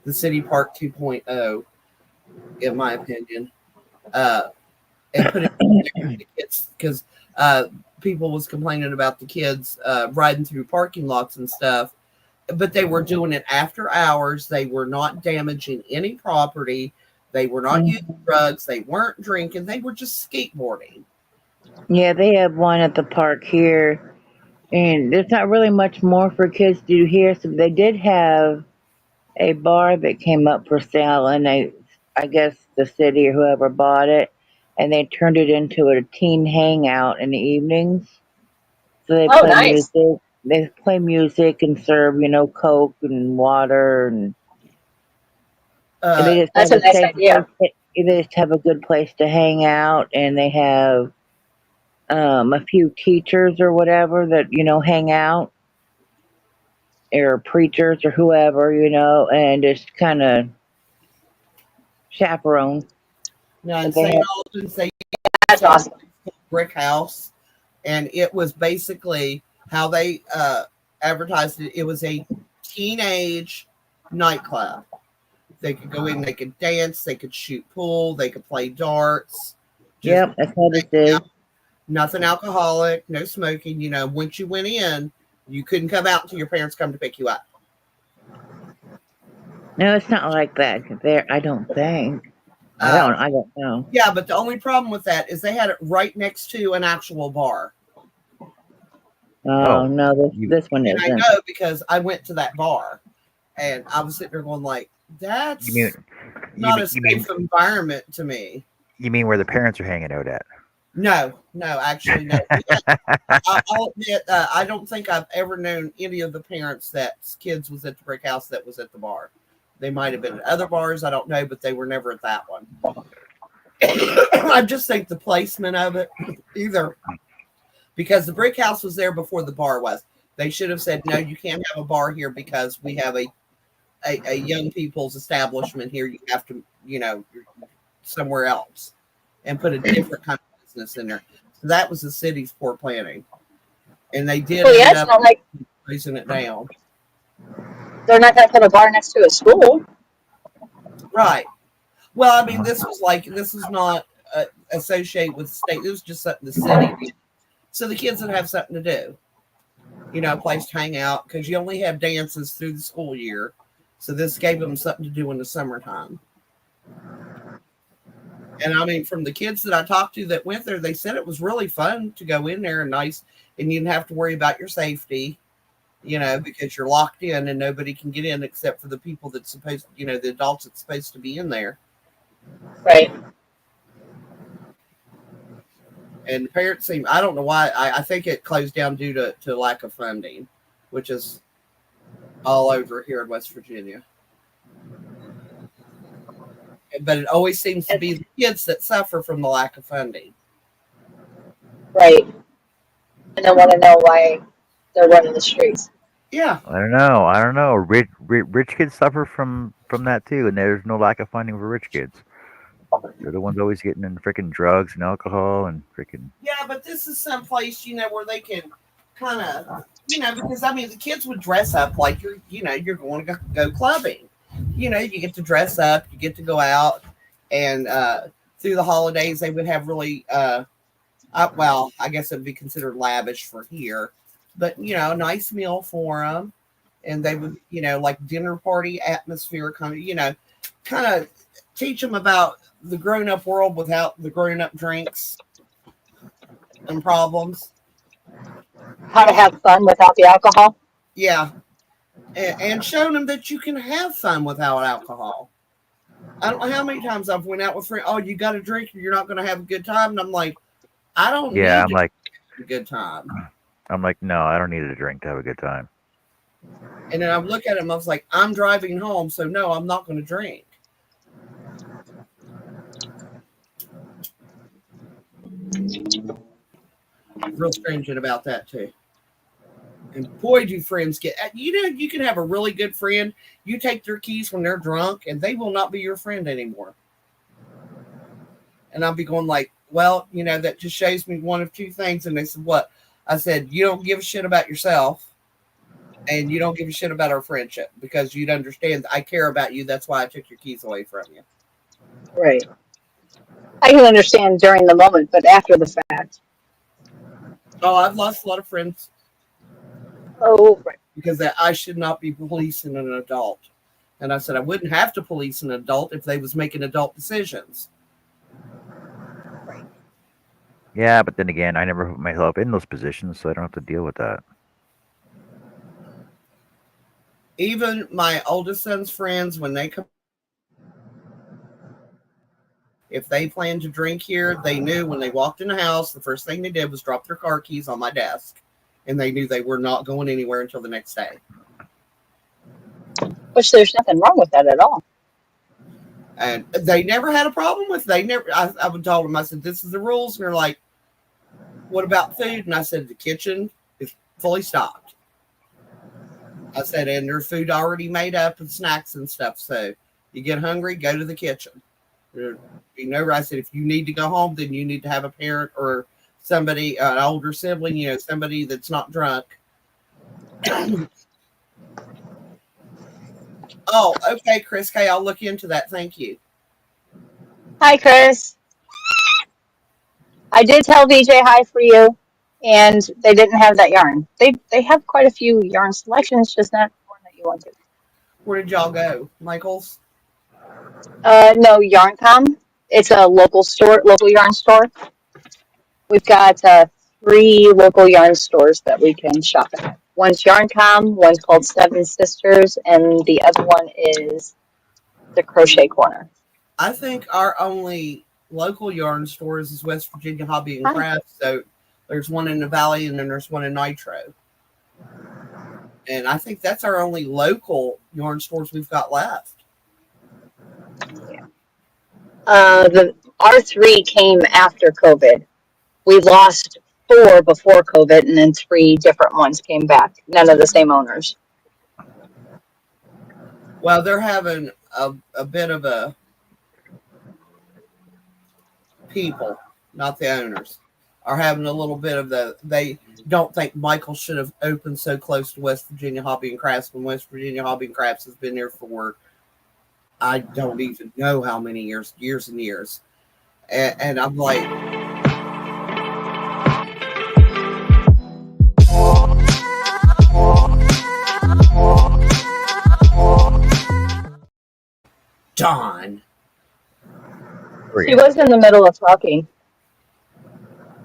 the city park 2.0, in my opinion. And put it there for the kids because people was complaining about the kids riding through parking lots and stuff, but they were doing it after hours. They were not damaging any property. They were not using drugs. They weren't drinking. They were just skateboarding. Yeah, they have one at the park here, and there's not really much more for kids to do here. So they did have a bar that came up for sale, and I guess the city or whoever bought it, and they turned it into a teen hangout in the evenings. So they play nice. music. They play music and serve, Coke and water, and they just That's have a nice idea. they just have a good place to hang out, and they have a few teachers or whatever that hang out, or preachers or whoever, and just kind of chaperone. Now in But they St. have, Albans, they That's awesome. brick house, and it was basically how they advertised it. It was a teenage nightclub. They could go in, they could dance, they could shoot pool, they could play darts. yep, that's how this is. Nothing alcoholic, no smoking. You know, once you went in, you couldn't come out until your parents come to pick you up. No, it's not like that there. I don't think. I don't know. Yeah, but the only problem with that is they had it right next to an actual bar. Oh no, this one And isn't. I know because I went to that bar, and I was sitting there going like, "That's not a safe environment to me." You mean where the parents are hanging out at? No, actually, no. I'll admit, I don't think I've ever known any of the parents that's kids was at the brick house that was at the bar. They might have been at other bars, I don't know, but they were never at that one. I just think the placement of it, either because the brick house was there before the bar was. They should have said, no, you can't have a bar here because we have a young people's establishment here. You have to, somewhere else and put a different kind of business in there. So that was the city's poor planning. And they did it's not like raising it down. They're not going to put a bar next to a school. Right. Well, I mean, this is not associated with state. It was just something the city did. So the kids would have something to do. A place to hang out because you only have dances through the school year. So this gave them something to do in the summertime. And I mean, from the kids that I talked to that went there, they said it was really fun to go in there and nice. And you didn't have to worry about your safety, because you're locked in and nobody can get in except for the people that's supposed, the adults that's supposed to be in there. Right. And the parents seem, I don't know why, I think it closed down due to lack of funding, which is all over here in West Virginia. But it always seems to be the kids that suffer from the lack of funding. Right. And I want to know why they're running the streets. Yeah. I don't know. Rich kids suffer from that too, and there's no lack of funding for rich kids. They're the ones always getting in freaking drugs and alcohol and freaking. Yeah, but this is some place, where they can kind of, because I mean the kids would dress up like you're going to go clubbing. You get to dress up, you get to go out, and through the holidays they would have really, well, I guess it would be considered lavish for here, but a nice meal for them, and they would, like dinner party atmosphere, kind of teach them about the grown-up world without the grown-up drinks and problems. How to have fun without the alcohol? Yeah. And showing them that you can have fun without alcohol. I don't know how many times I've went out with friends. Oh, you got to drink or you're not going to have a good time. And I'm like, I don't need I'm like, a good time. I'm like, no, I don't need a drink to have a good time. And then I look at him, I was like, I'm driving home, so no, I'm not going to drink. Real stringent about that too. And boy, do friends get, you can have a really good friend. You take their keys when they're drunk and they will not be your friend anymore. And I'll be going like, well, that just shows me one of two things. And they said, what? I said, you don't give a shit about yourself and you don't give a shit about our friendship because you'd understand I care about you. That's why I took your keys away from you. Right. I can understand during the moment, but after the fact. Oh, I've lost a lot of friends. Oh, right. Because I should not be policing an adult. And I said I wouldn't have to police an adult if they was making adult decisions. Right. Yeah, but then again, I never put myself in those positions, so I don't have to deal with that. Even my oldest son's friends, when they come, if they planned to drink here, they knew when they walked in the house, the first thing they did was drop their car keys on my desk. And they knew they were not going anywhere until the next day. Which there's nothing wrong with that at all. And they never had a problem with it. I would tell them, I said, this is the rules. And they're like, what about food? And I said, the kitchen is fully stocked. I said, and there's food already made up and snacks and stuff. So you get hungry, go to the kitchen. I said, if you need to go home, then you need to have a parent or somebody, an older sibling, somebody that's not drunk. Oh, okay, Chris K. I'll look into that. Thank you. Hi, Chris. I did tell VJ hi for you, and they didn't have that yarn. They have quite a few yarn selections, just not the one that you wanted. Where did y'all go? Michael's? No, Yarncom. It's a local store, local yarn store. We've got 3 local yarn stores that we can shop at. One's Yarncom, one's called Seven Sisters, and the other one is the Crochet Corner. I think our only local yarn stores is West Virginia Hobby and Hi. Crafts. So there's one in the Valley and then there's one in Nitro. And I think that's our only local yarn stores we've got left. The R3 came after COVID. We lost 4 before COVID, and then 3 different ones came back. None of the same owners. Well, they're having a bit of a people, not the owners, are having a little bit of they don't think Michael should have opened so close to West Virginia Hobby and Crafts when West Virginia Hobby and Crafts has been there for I don't even know how many years and years. And I'm like, Dawn. She was in the middle of talking.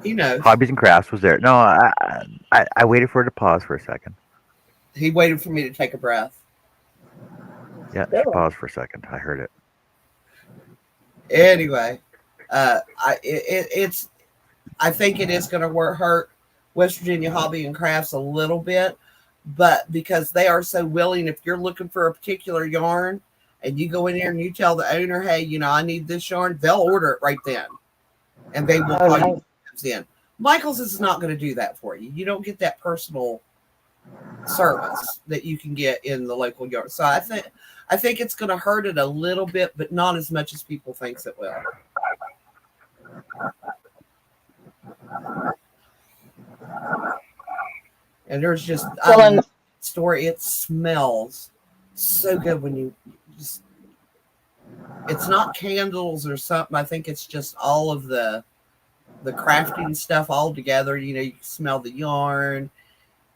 He knows. Hobbies and Crafts was there. No, I waited for her to pause for a second. He waited for me to take a breath. Yeah, she paused for a second. I heard it. Anyway, I think it is going to hurt West Virginia Hobby and Crafts a little bit, but because they are so willing, if you're looking for a particular yarn and you go in there and you tell the owner, hey, I need this yarn, they'll order it right then, and they will call you in. Michael's is not going to do that for you. You don't get that personal service that you can get in the local yard. So I think it's going to hurt it a little bit, but not as much as people thinks it will. And there's just story. It smells so good when you just. It's not candles or something. I think it's just all of the crafting stuff all together. You can smell the yarn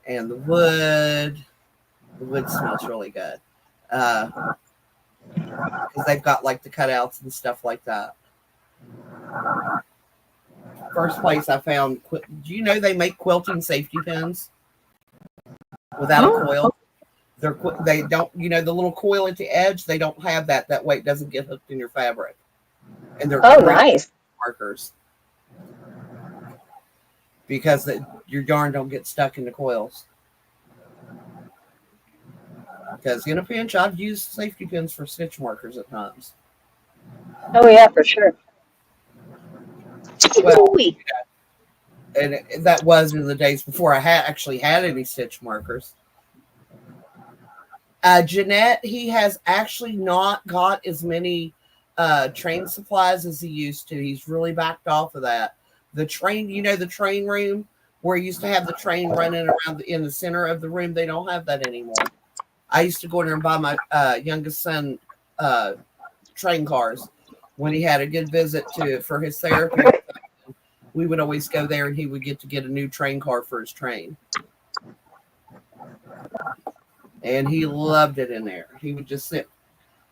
and the wood. The wood smells really good. Because they've got like the cutouts and stuff like that. First place I found, do you know they make quilting safety pins without a coil? They don't, the little coil at the edge, they don't have that. That way it doesn't get hooked in your fabric. And they're nice markers. Because your yarn don't get stuck in the coils. Because in a pinch, I've used safety pins for stitch markers at times. Oh yeah, for sure. Well, and that was in the days before I actually had any stitch markers. Jeanette, he has actually not got as many train supplies as he used to. He's really backed off of that. The train, the train room where he used to have the train running around in the center of the room, they don't have that anymore. I used to go in there and buy my youngest son train cars when he had a good visit for his therapy. We would always go there and he would get a new train car for his train. And he loved it in there. He would just sit.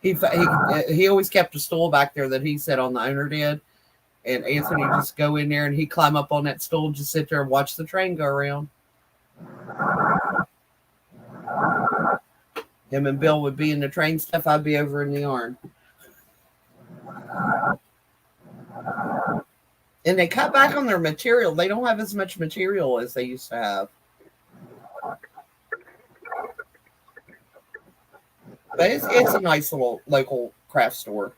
He always kept a stool back there that he sat on, the owner did. And Anthony would just go in there and he'd climb up on that stool and just sit there and watch the train go around. Him and Bill would be in the train stuff. I'd be over in the yarn. And they cut back on their material. They don't have as much material as they used to have. But it's a nice little local craft store.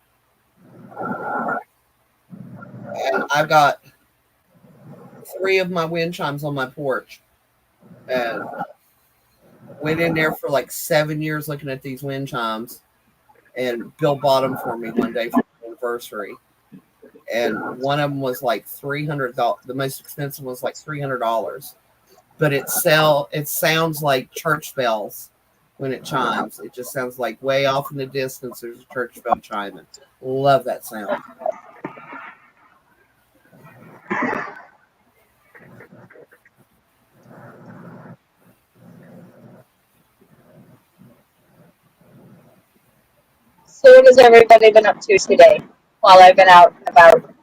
And I've got 3 of my wind chimes on my porch. And went in there for like 7 years looking at these wind chimes. And Bill bought them for me one day for my anniversary. And one of them was like $300. The most expensive was like $300. But it sounds like church bells when it chimes. It just sounds like way off in the distance there's a church bell chiming. Love that sound. So what has everybody been up to today while I've been out and about?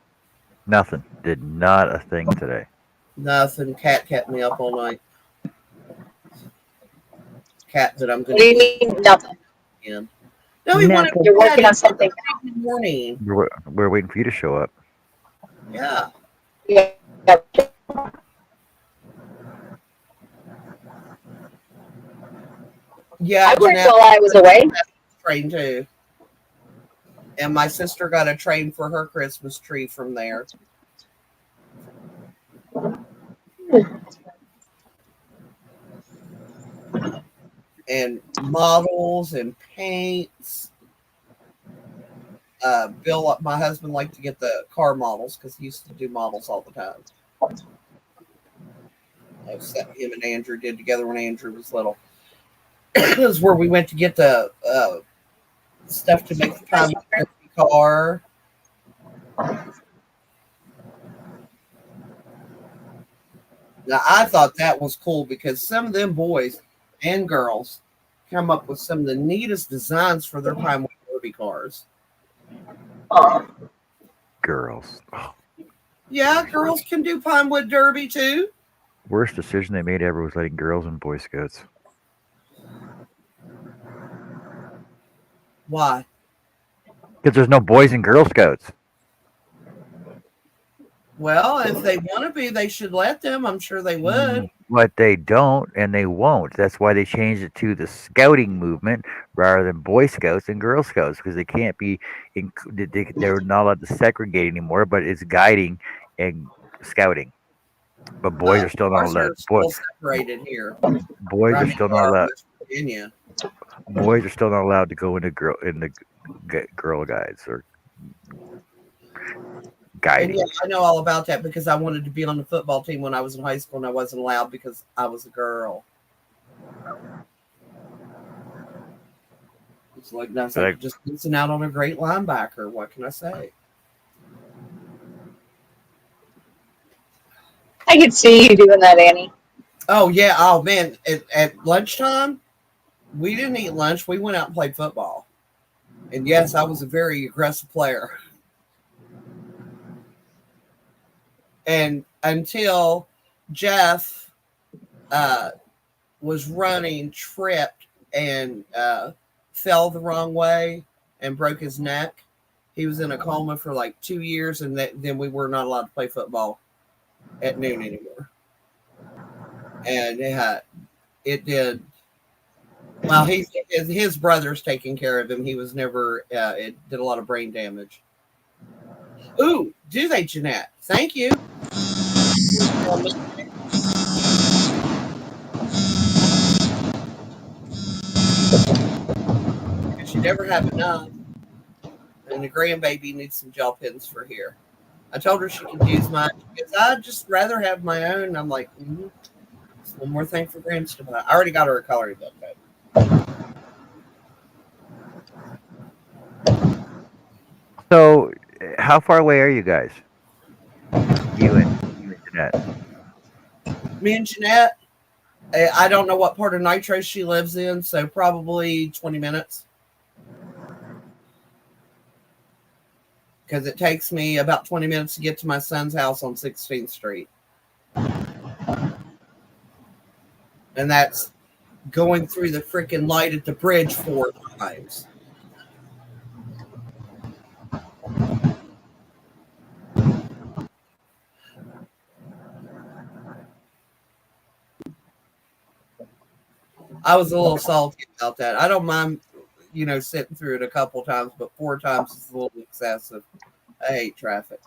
Nothing. Did not a thing today. Nothing. Cat kept me up all night. Cat that I'm What going do to you eat mean nothing? again. No, he wanted Nothing. You're cat working in on something. the morning. We're waiting for you to show up. Yeah. Yeah. Yeah, I worked Jeanette while I was away. train too. And my sister got a train for her Christmas tree from there. And models and paints. Bill, my husband, liked to get the car models because he used to do models all the time. That's that him and Andrew did together when Andrew was little. It was where we went to get the stuff to make the time car. Now, I thought that was cool because some of them boys and girls come up with some of the neatest designs for their Pinewood Derby cars. Girls. Oh, Yeah, girls can do Pinewood Derby too. worst decision they made ever was letting girls in Boy Scouts. Why? Because there's no boys in Girl Scouts. Well, if they want to be, they should let them. I'm sure they would. But they don't, and they won't. That's why they changed it to the Scouting movement rather than Boy Scouts and Girl Scouts, because they can't be, they're not allowed to segregate anymore, but it's guiding and scouting. But boys are still not Ours allowed. are still separated here. Boys are still not allowed. West Virginia. Boys are still not allowed to go into girl guides or And guiding. yeah, I know all about that because I wanted to be on the football team when I was in high school and I wasn't allowed because I was a girl. It's like that's like just missing out on a great linebacker. What can I say? I could see you doing that, Annie. Oh yeah. Oh man. At lunchtime, we didn't eat lunch. We went out and played football. And yes, I was a very aggressive player. And until Jeff was running, tripped, and fell the wrong way and broke his neck. He was in a coma for like 2 years, and then we were not allowed to play football at noon anymore. And it did. Well, his brother's taking care of him. He was never. It did a lot of brain damage. Ooh, do they, Jeanette? Thank you. Because you never have enough. And the grandbaby needs some gel pens for here. I told her she could use mine because I'd just rather have my own. And I'm like, it's one more thing for Grams to buy. I already got her a coloring book. So, how far away are you guys? You and Jeanette. Me and Jeanette, I don't know what part of Nitro she lives in, so probably 20 minutes. Because it takes me about 20 minutes to get to my son's house on 16th Street. And that's going through the freaking light at the bridge 4 times. I was a little salty about that. I don't mind, sitting through it a couple times, but 4 times is a little excessive. I hate traffic.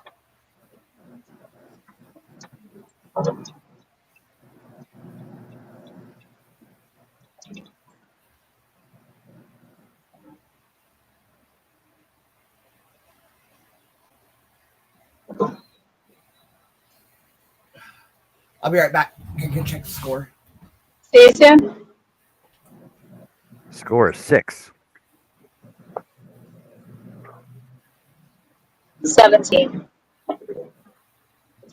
I'll be right back. I'm going to check the score. See you soon. Score is 6. 17.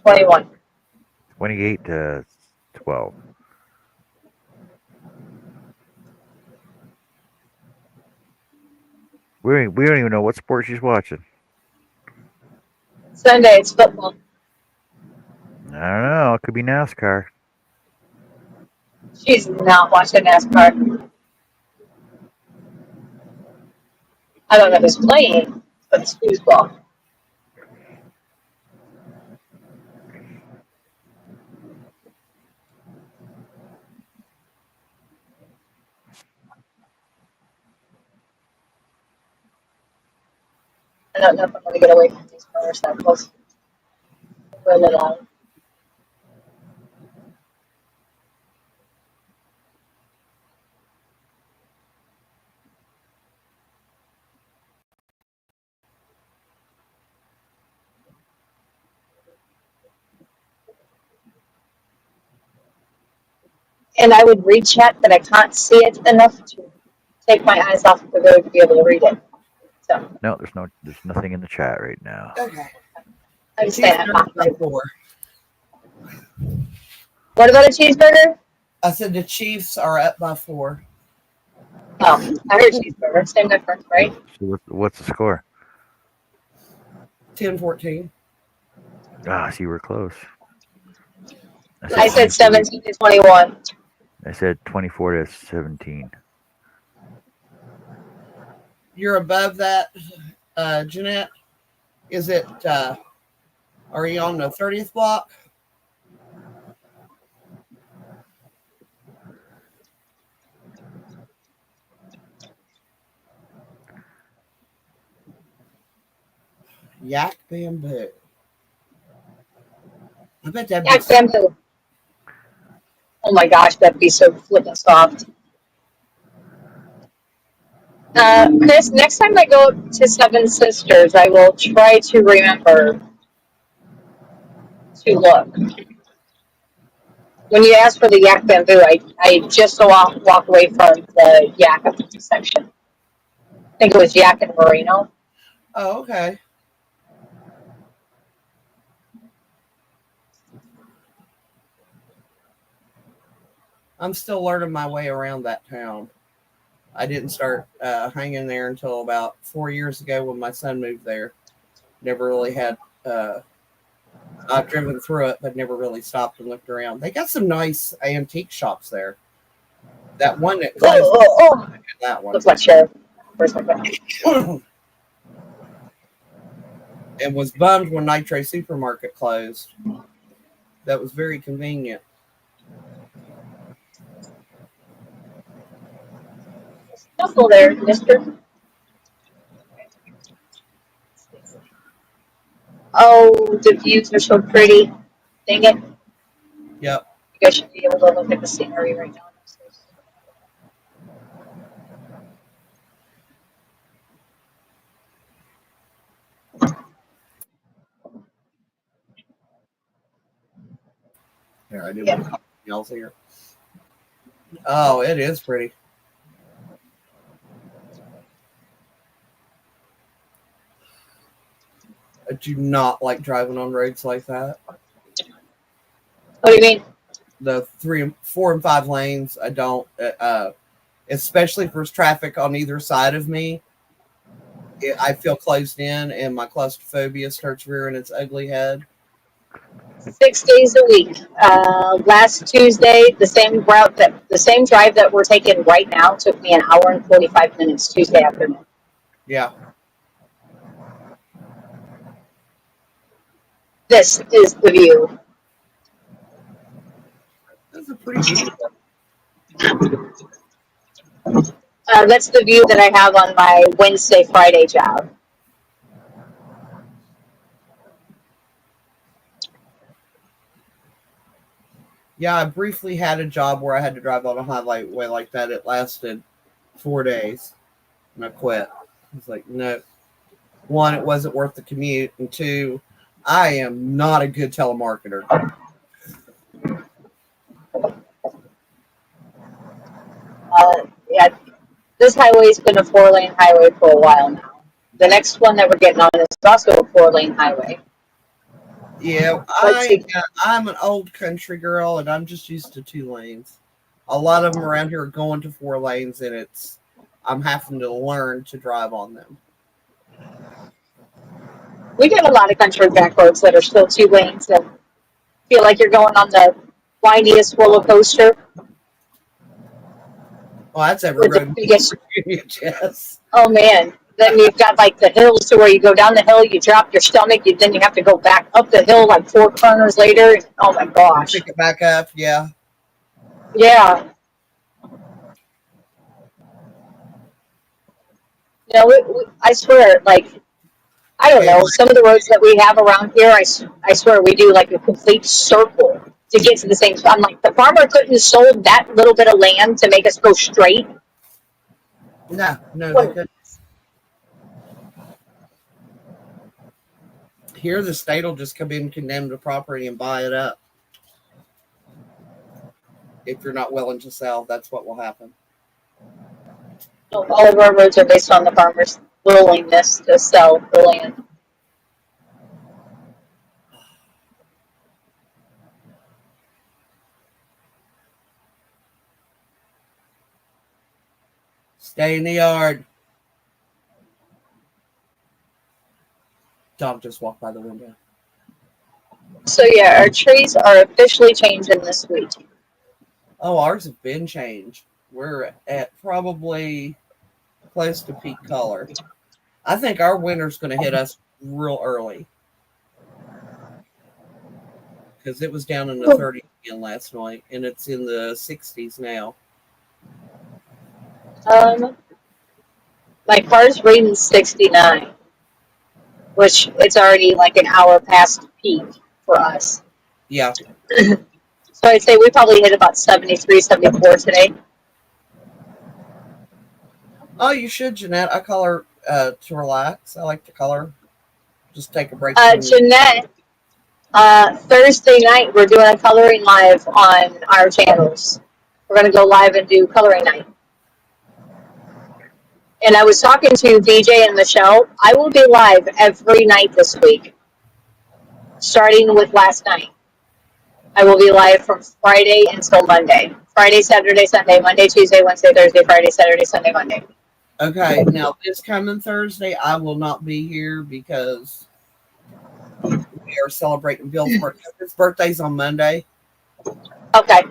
21. 28 to 12. We don't even know what sport she's watching. Sunday, it's football. I don't know. It could be NASCAR. She's not watching NASCAR. I don't know who's playing, but it's football. I don't know if I'm going to get away from these motorcycles. Really loud. And I would read chat, but I can't see it enough to take my eyes off the road to be able to read it. So No, there's nothing in the chat right now. Okay. I'm just saying I'm Cheeseburger not by right. 4. What about a cheeseburger? I said the Chiefs are up by 4. Oh, I heard cheeseburger. Same difference, right? So what's the score? 10-14. Ah, see, we're close. I said 23. 17 to 21. I said 24 to 17. You're above that, Jeanette. Is it? Are you on the 30th block? Yak bamboo. I bet that'd Yak be. bamboo. Oh my gosh, that'd be so flippin' soft. Chris, next time I go to Seven Sisters, I will try to remember to look. When you ask for the yak bamboo, I just walk away from the yak section. I think it was yak and merino. Oh, okay. I'm still learning my way around that town. I didn't start hanging there until about 4 years ago when my son moved there. Never really had. I've driven through it, but never really stopped and looked around. They got some nice antique shops there. That one that closed. Oh. That one. Looks like sheriff. Where's my phone? And was bummed when Nitro Supermarket closed. That was very convenient. Hello there, mister. Oh, the views are so pretty. Dang it. Yep. You guys should be able to look at the scenery right now. Here, I do want something else here. Oh, it is pretty. I do not like driving on roads like that. What do you mean? The 3, 4, and 5 lanes, I don't. Especially if there's traffic on either side of me. I feel closed in, and my claustrophobia starts rearing its ugly head. 6 days a week. Last Tuesday, the same drive that we're taking right now took me an hour and 45 minutes Tuesday afternoon. Yeah. This is the view. That's a pretty view. That's the view that I have on my Wednesday, Friday job. Yeah, I briefly had a job where I had to drive on a highway like that. It lasted 4 days, and I quit. I was like, no. 1, it wasn't worth the commute, and 2, I am not a good telemarketer. Yeah, this highway's been a 4-lane highway for a while now. The next one that we're getting on is also a 4-lane highway. Yeah, I'm an old country girl, and I'm just used to 2 lanes. A lot of them around here are going to 4 lanes, and it's I'm having to learn to drive on them. We got a lot of country back roads that are still 2 lanes that feel like you're going on the windiest roller coaster Well, that's every with the road biggest. in Virginia, Jess. Oh man! Then you've got like the hills to where you go down the hill, you drop your stomach, then you have to go back up the hill like 4 corners later. Oh my gosh! Pick it back up, yeah. Yeah. I swear, like, I don't know, some of the roads that we have around here, I swear we do like a complete circle to get to the same spot. I'm like, the farmer couldn't have sold that little bit of land to make us go straight. No, they couldn't. Here, the state will just come in, condemn the property, and buy it up. If you're not willing to sell, that's what will happen. All of our roads are based on the farmer's willingness to sell the land. Stay in the yard. Dog just walked by the window. So yeah, our trees are officially changing this week. Oh, ours have been changed. We're at probably close to peak color. I think our winter's going to hit us real early. Because it was down in the 30s again last night, and it's in the 60s now. My car's reading 69, which it's already like an hour past peak for us. Yeah. So I'd say we probably hit about 73, 74 today. Oh, you should, Jeanette. I color to relax. I like to color. Just take a break. Jeanette, Thursday night we're doing a coloring live on our channels. We're going to go live and do coloring night. And I was talking to DJ and Michelle. I will be live every night this week, starting with last night. I will be live from Friday until Monday. Friday, Saturday, Sunday, Monday, Tuesday, Wednesday, Thursday, Friday, Saturday, Sunday, Monday. Okay, now this coming Thursday, I will not be here because we are celebrating Bill's birthday. His birthday's on Monday. Okay.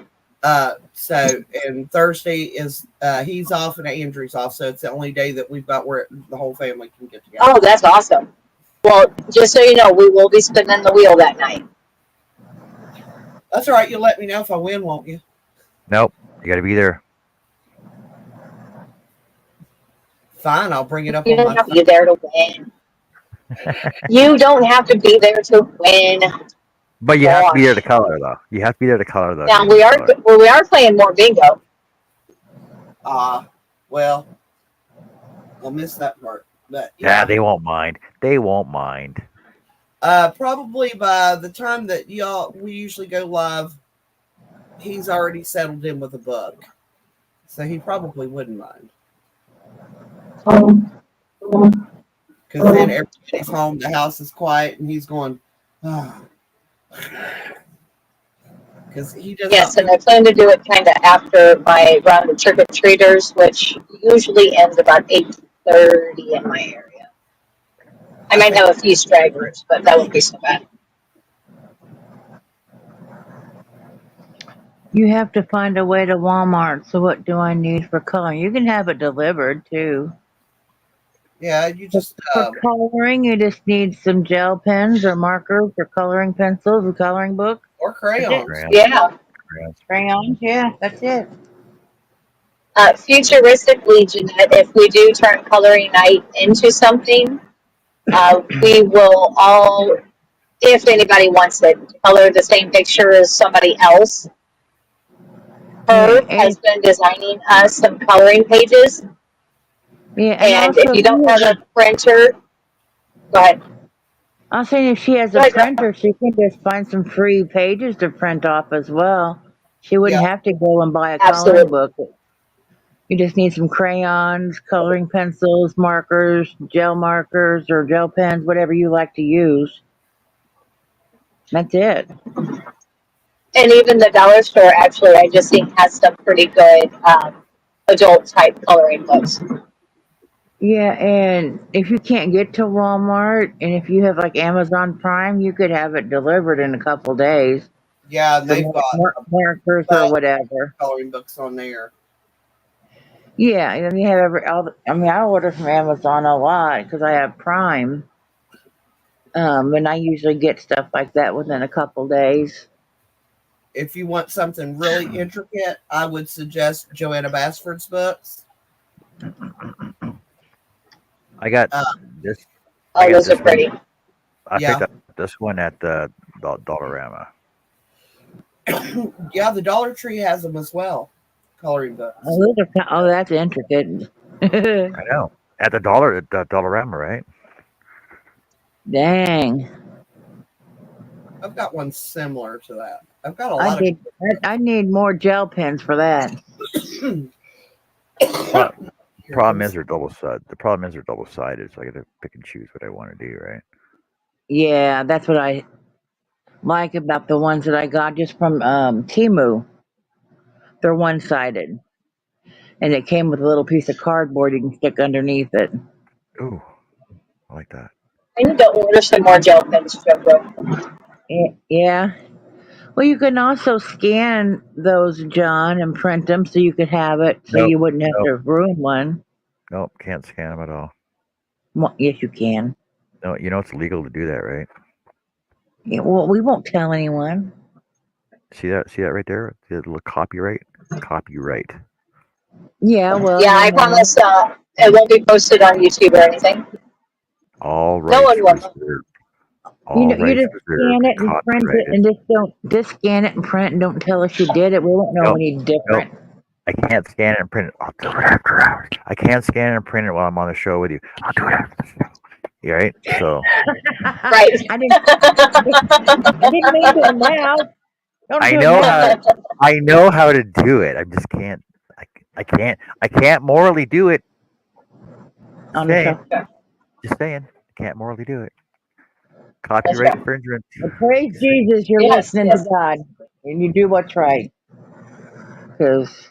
So, and Thursday is, he's off and Andrew's off, so it's the only day that we've got where the whole family can get together. Oh, that's awesome. Well, just so you know, we will be spinning the wheel that night. That's all right. You'll let me know if I win, won't you? Nope. You got to be there. Fine. I'll bring it up You on don't my have to be there to win. You don't have to be there to win. But you have to be there to color, though. You have to be there to color, though. Now, we are playing more bingo. Well, I'll miss that part. But yeah, they won't mind. They won't mind. Probably by the time that we usually go live, he's already settled in with a book. So he probably wouldn't mind. Because then everybody's home, the house is quiet, and he's going, because he does. Yes, and I plan to do it kind of after my round of trick-or-treaters, which usually ends about 8:30 in my area. I might have a few stragglers, but that won't be so bad. You have to find a way to Walmart. So what do I need for coloring? You can have it delivered too. Yeah, you just for coloring, you just need some gel pens or markers or coloring pencils or coloring books. Or crayons. Yeah. Crayons, yeah, that's it. Futuristically, Jeanette, if we do turn coloring night into something, we will all, if anybody wants it, color the same picture as somebody else. Herb has been designing us some coloring pages. Yeah, and if you don't have a printer, go ahead. I'm saying if she has a printer, she can just find some free pages to print off as well. She wouldn't have to go and buy a coloring book. You just need some crayons, coloring pencils, markers, gel markers, or gel pens, whatever you like to use. That's it. And even the dollar store, actually, I just think has some pretty good adult type coloring books. Yeah, and if you can't get to Walmart, and if you have like Amazon Prime, you could have it delivered in a couple days Yeah, and for they've got markers or thousands whatever. of coloring books on there. Yeah, and then you have I mean, I order from Amazon a lot because I have Prime, and I usually get stuff like that within a couple days. If you want something really intricate, I would suggest Joanna Basford's books. I got Uh, this. I Oh, got those are this one. pretty. I picked yeah, up this one at the Dollarama. yeah, the Dollar Tree has them as well. Coloring Oh, books. oh, that's intricate. I know at the Dollarama, right? Dang, I've got one similar to that. I've got a I lot of. need I need more gel pens for that. Pro- Here, let problem me is see. they're double sided. The problem is they're double sided, so I got to pick and choose what I want to do. Right? Yeah, that's what I like about the ones that I got just from Timu. They're one sided, and it came with a little piece of cardboard you can stick underneath it. Ooh, I like that. I need to order some more gel pens, Jojo. Yeah. Well, you can also scan those, John, and print them so you could have it so Nope, you wouldn't have nope, to ruin one. nope. Can't scan them at all. Well, yes, you can. No, you know it's illegal to do that, right? Yeah, well, we won't tell anyone. See that? See that right there? See that little copyright? Copyright. Yeah, well, Yeah, you I know, promise it won't be posted on YouTube or anything. All No rights one will. reserved. All you rights just reserved. scan it and print it, Copyrighted. and just scan it and print, and don't tell us you did it. We won't know Nope, any nope. different. I can't scan it and print it. I'll do it after hours. I can't scan it and print it while I'm on the show with you. I'll do it after the show. You right? So Right. I didn't. I didn't mean to laugh. Don't I do it know how now. to. I know how to do it. I just can't. I can't. I can't morally do it. Just On the saying. show. Just saying. I can't morally do it. That's Copyright right. infringement. Well, praise Jesus, you're Yes, listening to yes. God, and you do what's right. Because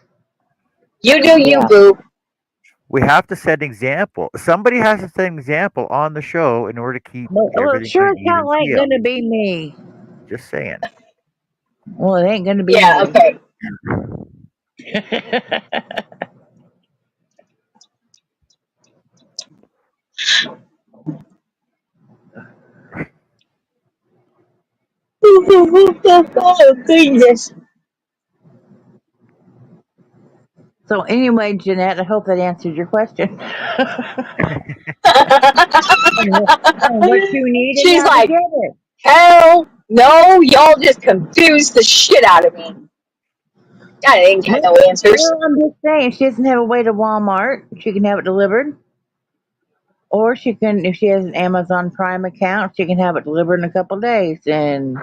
You do you, yeah, boo. We have to set an example. Somebody has to set an example on the show in order to keep well, it everything on sure an as even hell ain't keel. gonna be me. Just saying. Well, it ain't gonna be Yeah, me. okay. Oh, goodness. So anyway, Jeanette, I hope that answered your question. And what you need and She's how to like, get it. hell no, y'all just confused the shit out of me. I ain't got no answers. Well, I'm just saying, she doesn't have a way to Walmart. She can have it delivered, or she can, if she has an Amazon Prime account, she can have it delivered in a couple days. And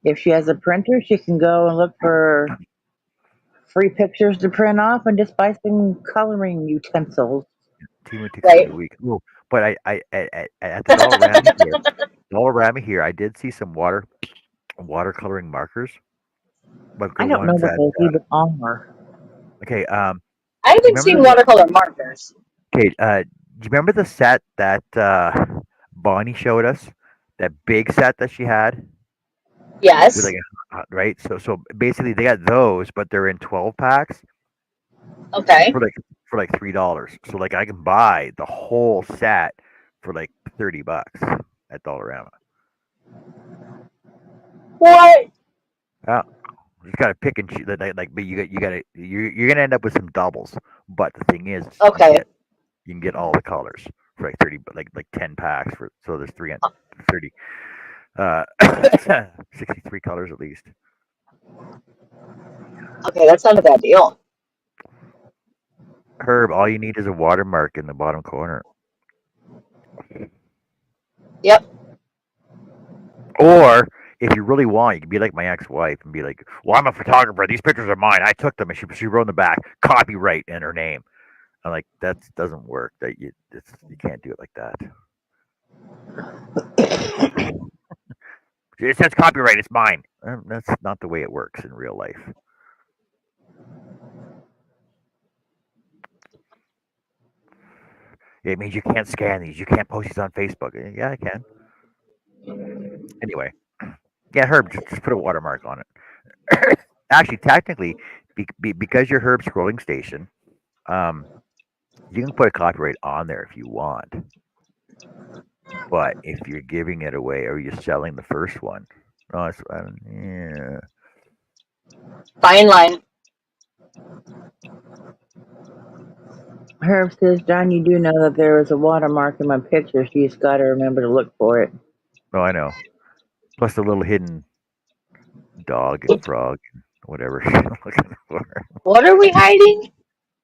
if she has a printer, she can go and look for free pictures to print off and just buy some coloring utensils. Timo takes for Right. the week. Oh, but at the Dollarama here, I did see some watercoloring markers, but I the don't know ones what that those even are. okay. I Do you haven't remember seen the watercolor markers. okay? Do you remember the set that Bonnie showed us? That big set that she had with Yes. like right. So basically, they got those, but they're in 12 packs Okay. for like $3. So like I can buy the whole set for like $30 at Dollarama. What? Yeah. You gotta pick and choose. But you're gonna end up with some doubles. But the thing is, Okay. you can get all the colors for like 30, like 10 packs for. So there's 30, 63 colors at least. Okay, that's not a bad deal. Herb, all you need is a watermark in the bottom corner. Yep. Or if you really want, you can be like my ex-wife and be like, "Well, I'm a photographer. These pictures are mine. I took them." And she wrote in the back, "Copyright" in her name. I'm like, that doesn't work. You can't do it like that. It says copyright. It's mine. That's not the way it works in real life. It means you can't scan these. You can't post these on Facebook. Yeah, I can. Anyway, yeah, Herb, just put a watermark on it. Actually, technically, because you're Herb's scrolling station, um, you can put a copyright on there if you want. But if you're giving it away or you're selling the first one, no, yeah. Fine line. Herb says, John, you do know that there is a watermark in my picture, so you just got to remember to look for it. No, I know. Plus the little hidden dog and frog and whatever she's looking for. What are we hiding?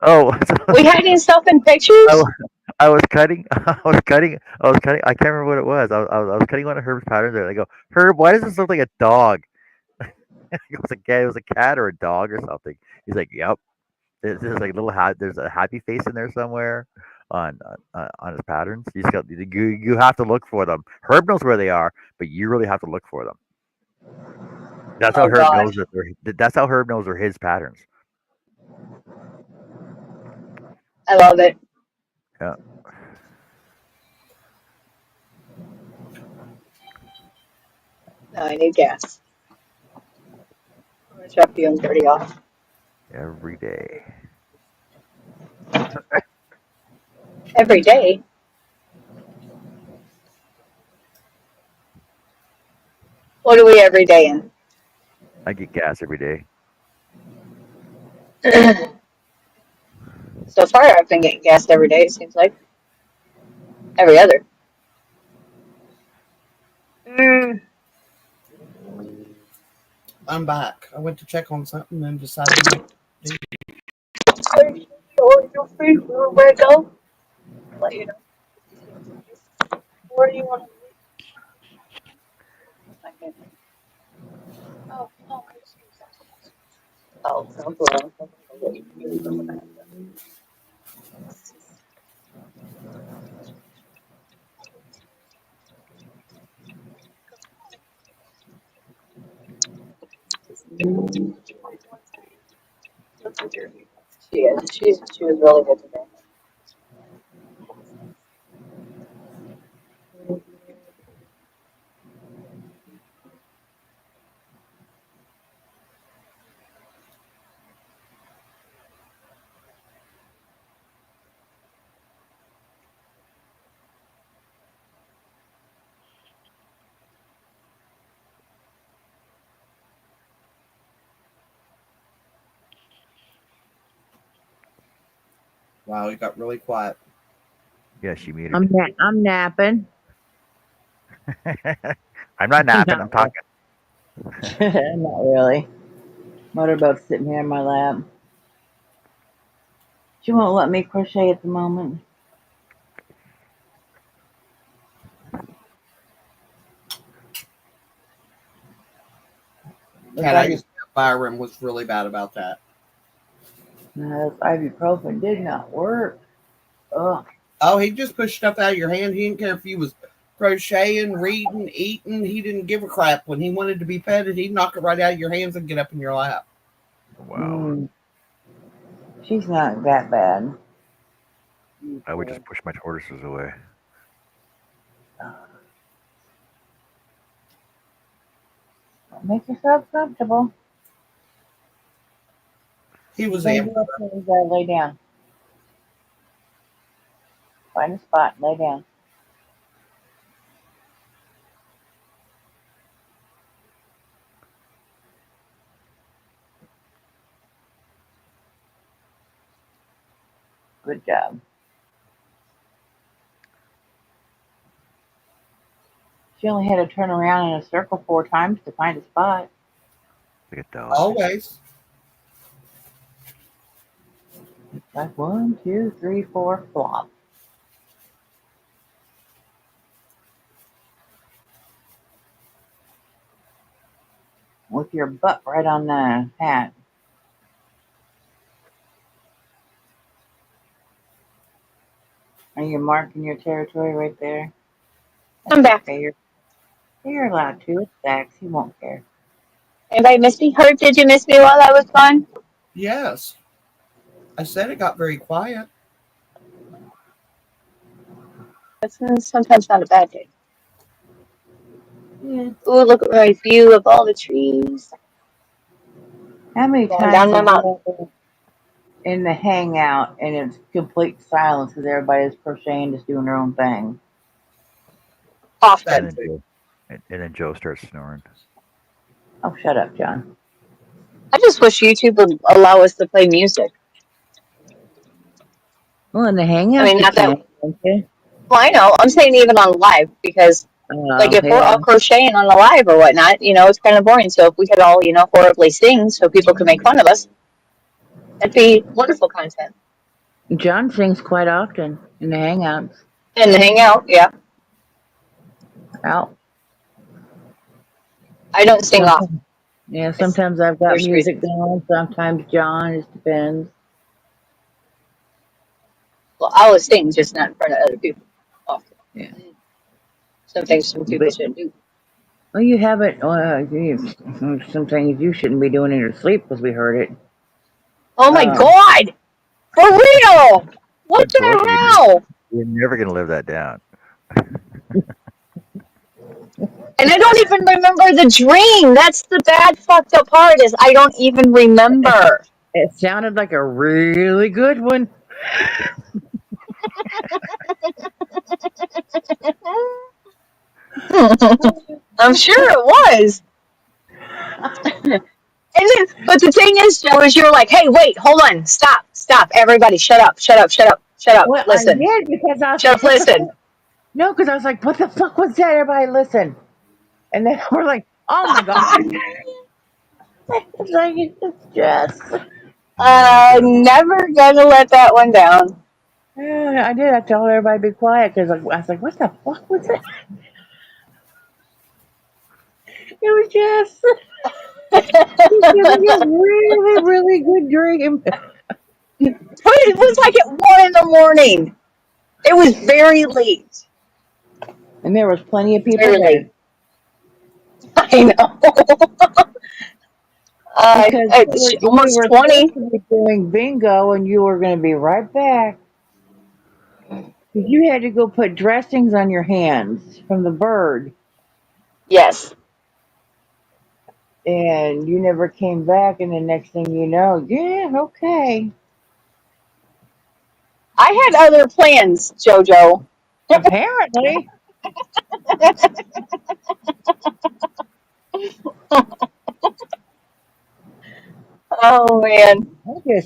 Oh, We hiding stuff in I, pictures? I was cutting. I can't remember what it was. I was cutting one of Herb's patterns there. And I go, Herb, why does this look like a dog? It was a cat or a dog or something. He's like, yep. There's like a little hat. There's a happy face in there somewhere on his patterns. You have to look for them. Herb knows where they are, but you really have to look for them. That's how Oh Herb gosh. knows that that's how Herb knows they're his patterns. I love it. Yeah. Now I need gas. I'm gonna shut fumes dirty off. Every day. Every day. What are we every day in? I get gas every day. So far I've been getting gassed every day, it seems like. Every other. I'm back. I went to check on something and decided not to. Are you sure you're free for where to go? Let you know. Where do you want to leave? Oh, no. Oh, no problem. She is. She was really good today. Wow, it got really quiet. Yeah, she muted I'm me. I'm napping. I'm not napping. I'm talking. Not really. Motorboat's sitting here in my lap. She won't let me crochet at the moment. Cat, I used to have Byron was really bad about that. No, this ibuprofen did not work. Ugh. Oh, he just pushed stuff out of your hand. He didn't care if you was crocheting, reading, eating. He didn't give a crap. When he wanted to be petted, he'd knock it right out of your hands and get up in your lap. Wow. She's not that bad. I would just push my tortoises away. Make yourself comfortable. He was You amped. gotta lay down. Find a spot and lay down. Good job. She only had to turn around in a circle 4 times to find a spot. Like a dog. Always. Like 1, 2, 3, 4, flop. With your butt right on the hat. Are you marking your territory right there? I'm back. Okay, you're allowed to. It's Dax. He won't care. Anybody miss me? Herb, did you miss me while I was gone? Yes. I said it got very quiet. That's sometimes not a bad day. Yeah. Ooh, look at my view of all the trees. How many Going times down my have mountain. you ever in the hangout and it's complete silence because everybody's crocheting, just doing their own thing? That Often. And then too. Joe, Joe starts snoring. Oh, shut up, John. I just wish YouTube would allow us to play music. Well, in the I hangouts mean, you not that. can, can't you? Well, I know. I'm saying even on live because, like, Oh, if we're yeah. all crocheting on the live or whatnot, it's kind of boring. So if we could all, horribly sing so people could make fun of us, that'd be wonderful content. John sings quite often in the hangouts. And hang out, yeah. Out. I don't sing often. Sometimes, yeah, sometimes I've got There's music reasons. going, sometimes John, it just depends. Well, I always sing, just not in front of other people often. Yeah. Something some people But, shouldn't do. well, you haven't, some things you shouldn't be doing in your sleep because we heard it. Oh my Um, God! For real! I What told you, the hell? you're never gonna live that down. And I don't even remember the dream. That's the bad fucked up part is I don't even remember. it sounded like a really good one. I'm sure it was. And then, but the thing is, Joe, is you're like, hey, wait, hold on, stop, everybody, shut up, Well, I listen, did because I was shut like, up, what the listen. fuck? No, because I was like, what the fuck was that? Everybody listen. And then we're like, oh my God. It's like, it's just. Oh god. Never gonna let that one down. Yeah, I did. I told everybody to be quiet because I was like, what the fuck was that? It was just. He's giving you a really, really good dream. But it was like at 1 in the morning. It was very late. And there was plenty of people Very late. there. I know. Because we Almost were 20. supposed to be doing bingo and you were going to be right back. Because you had to go put dressings on your hands from the bird. Yes. And you never came back. And the next thing you know, yeah, okay. I had other plans, Jojo. Apparently. Oh man.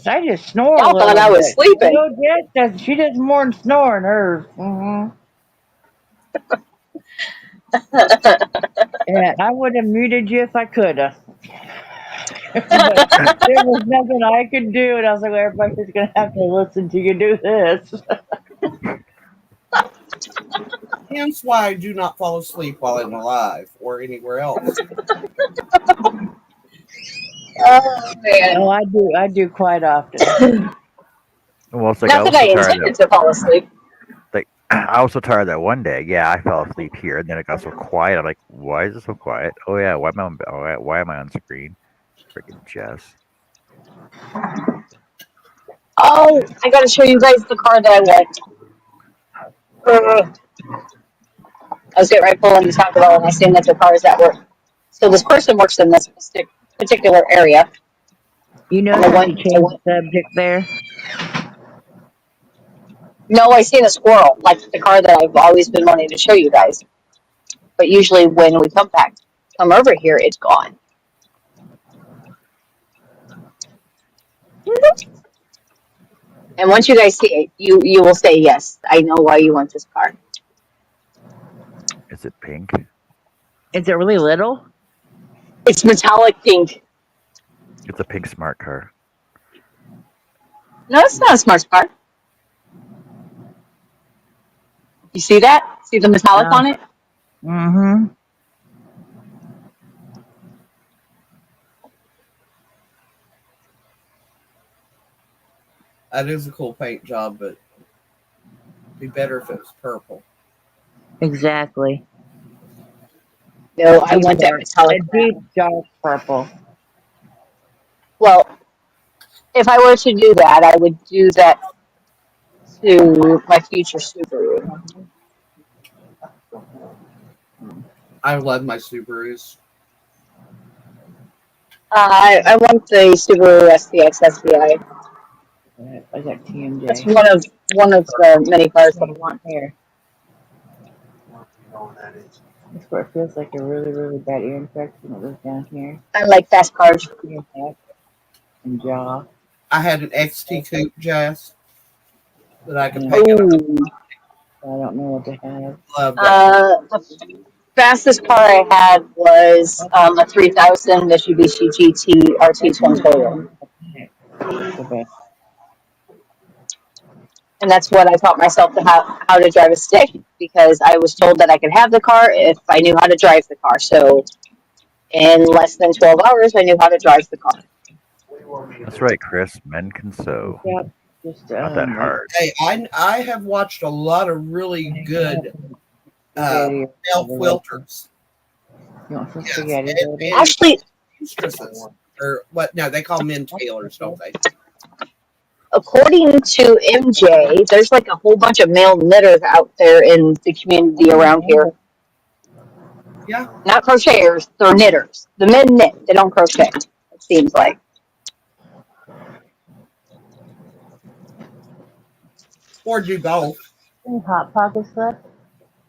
I just snore a Y'all thought little I was bit. I sleeping. know Jess does. She does more than snoring hers. And I would have muted you if I could have. But there was nothing I could do. And I was like, well, everybody's going to have to listen to you do this. Hence why I do not fall asleep while I'm alive or anywhere else. Oh Oh, man. I do quite often. Well, it's like I Not that was I so tired that intended to fall asleep. like I was so tired that one day. Yeah, I fell asleep here, and then it got so quiet. I'm like, why is it so quiet? Oh yeah, why am I on screen? Freaking Jess. Oh, I gotta show you guys the car that I went. I was getting right pulling to Taco Bell and I seen that the car is at work. So this person works in this particular area. You And notice you changed the subject there? no, I seen a squirrel, like the car that I've always been wanting to show you guys. But usually when we come over here, it's gone. And once you guys see it, you will say, yes, I know why you want this car. Is it pink? Is it really little? It's metallic pink. It's a pink smart car. No, it's not a smart car. You see that? See the metallic No. on it? Mm-hmm. That is a cool paint job, but it'd be better if it was purple. Exactly. No, I want that A metallic deep brown. dark purple. Well, if I were to do that, I would do that to my future Subaru. I love my Subarus. I want the Subaru SVX SVI. I got TMJ. That's one of the many cars that I want. Here. That's where it feels like a really, really bad ear infection. It was down here. I like fast cars. Your neck and jaw. I had an XT Coupe, Jess, that I could Yeah. pick up. Ooh. I don't know what to have. Love that. The fastest car I had was a 3000 Mitsubishi GT RT Twin Turbo. So bad. And that's what I taught myself to how to drive a stick, because I was told that I could have the car if I knew how to drive the car. So in less than 12 hours, I knew how to drive the car. That's right, Chris. Men can sew. Yep. Just Not that hard. Hey, I have watched a lot of really good male quilters. You want some Yes, spaghetti? and Actually, mistresses. Or what? No, they call men tailors, don't they? according to MJ, there's like a whole bunch of male knitters out there in the community around here. Yeah. Not crocheters, they're knitters. The men knit, they don't crochet, it seems like. Or do both. Any Hot Pockets left?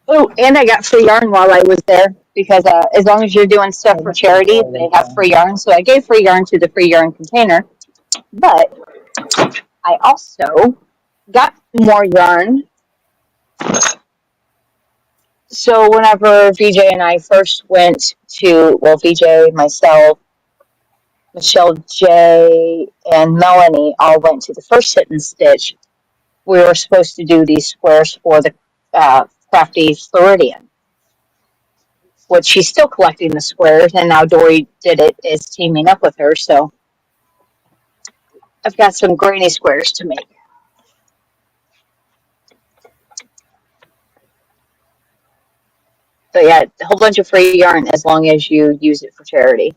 Oh, and I got free yarn while I was there, because as long as you're doing stuff for charity, they have free yarn. So I gave free yarn to the free yarn container. But I also got more yarn. So whenever VJ and I first went to, well, VJ, myself, Michelle J, and Melanie all went to the first sit and stitch. We were supposed to do these squares for the Crafty Floridian, which she's still collecting the squares, and now Dory did it, is teaming up with her. So I've got some granny squares to make. But yeah, a whole bunch of free yarn as long as you use it for charity.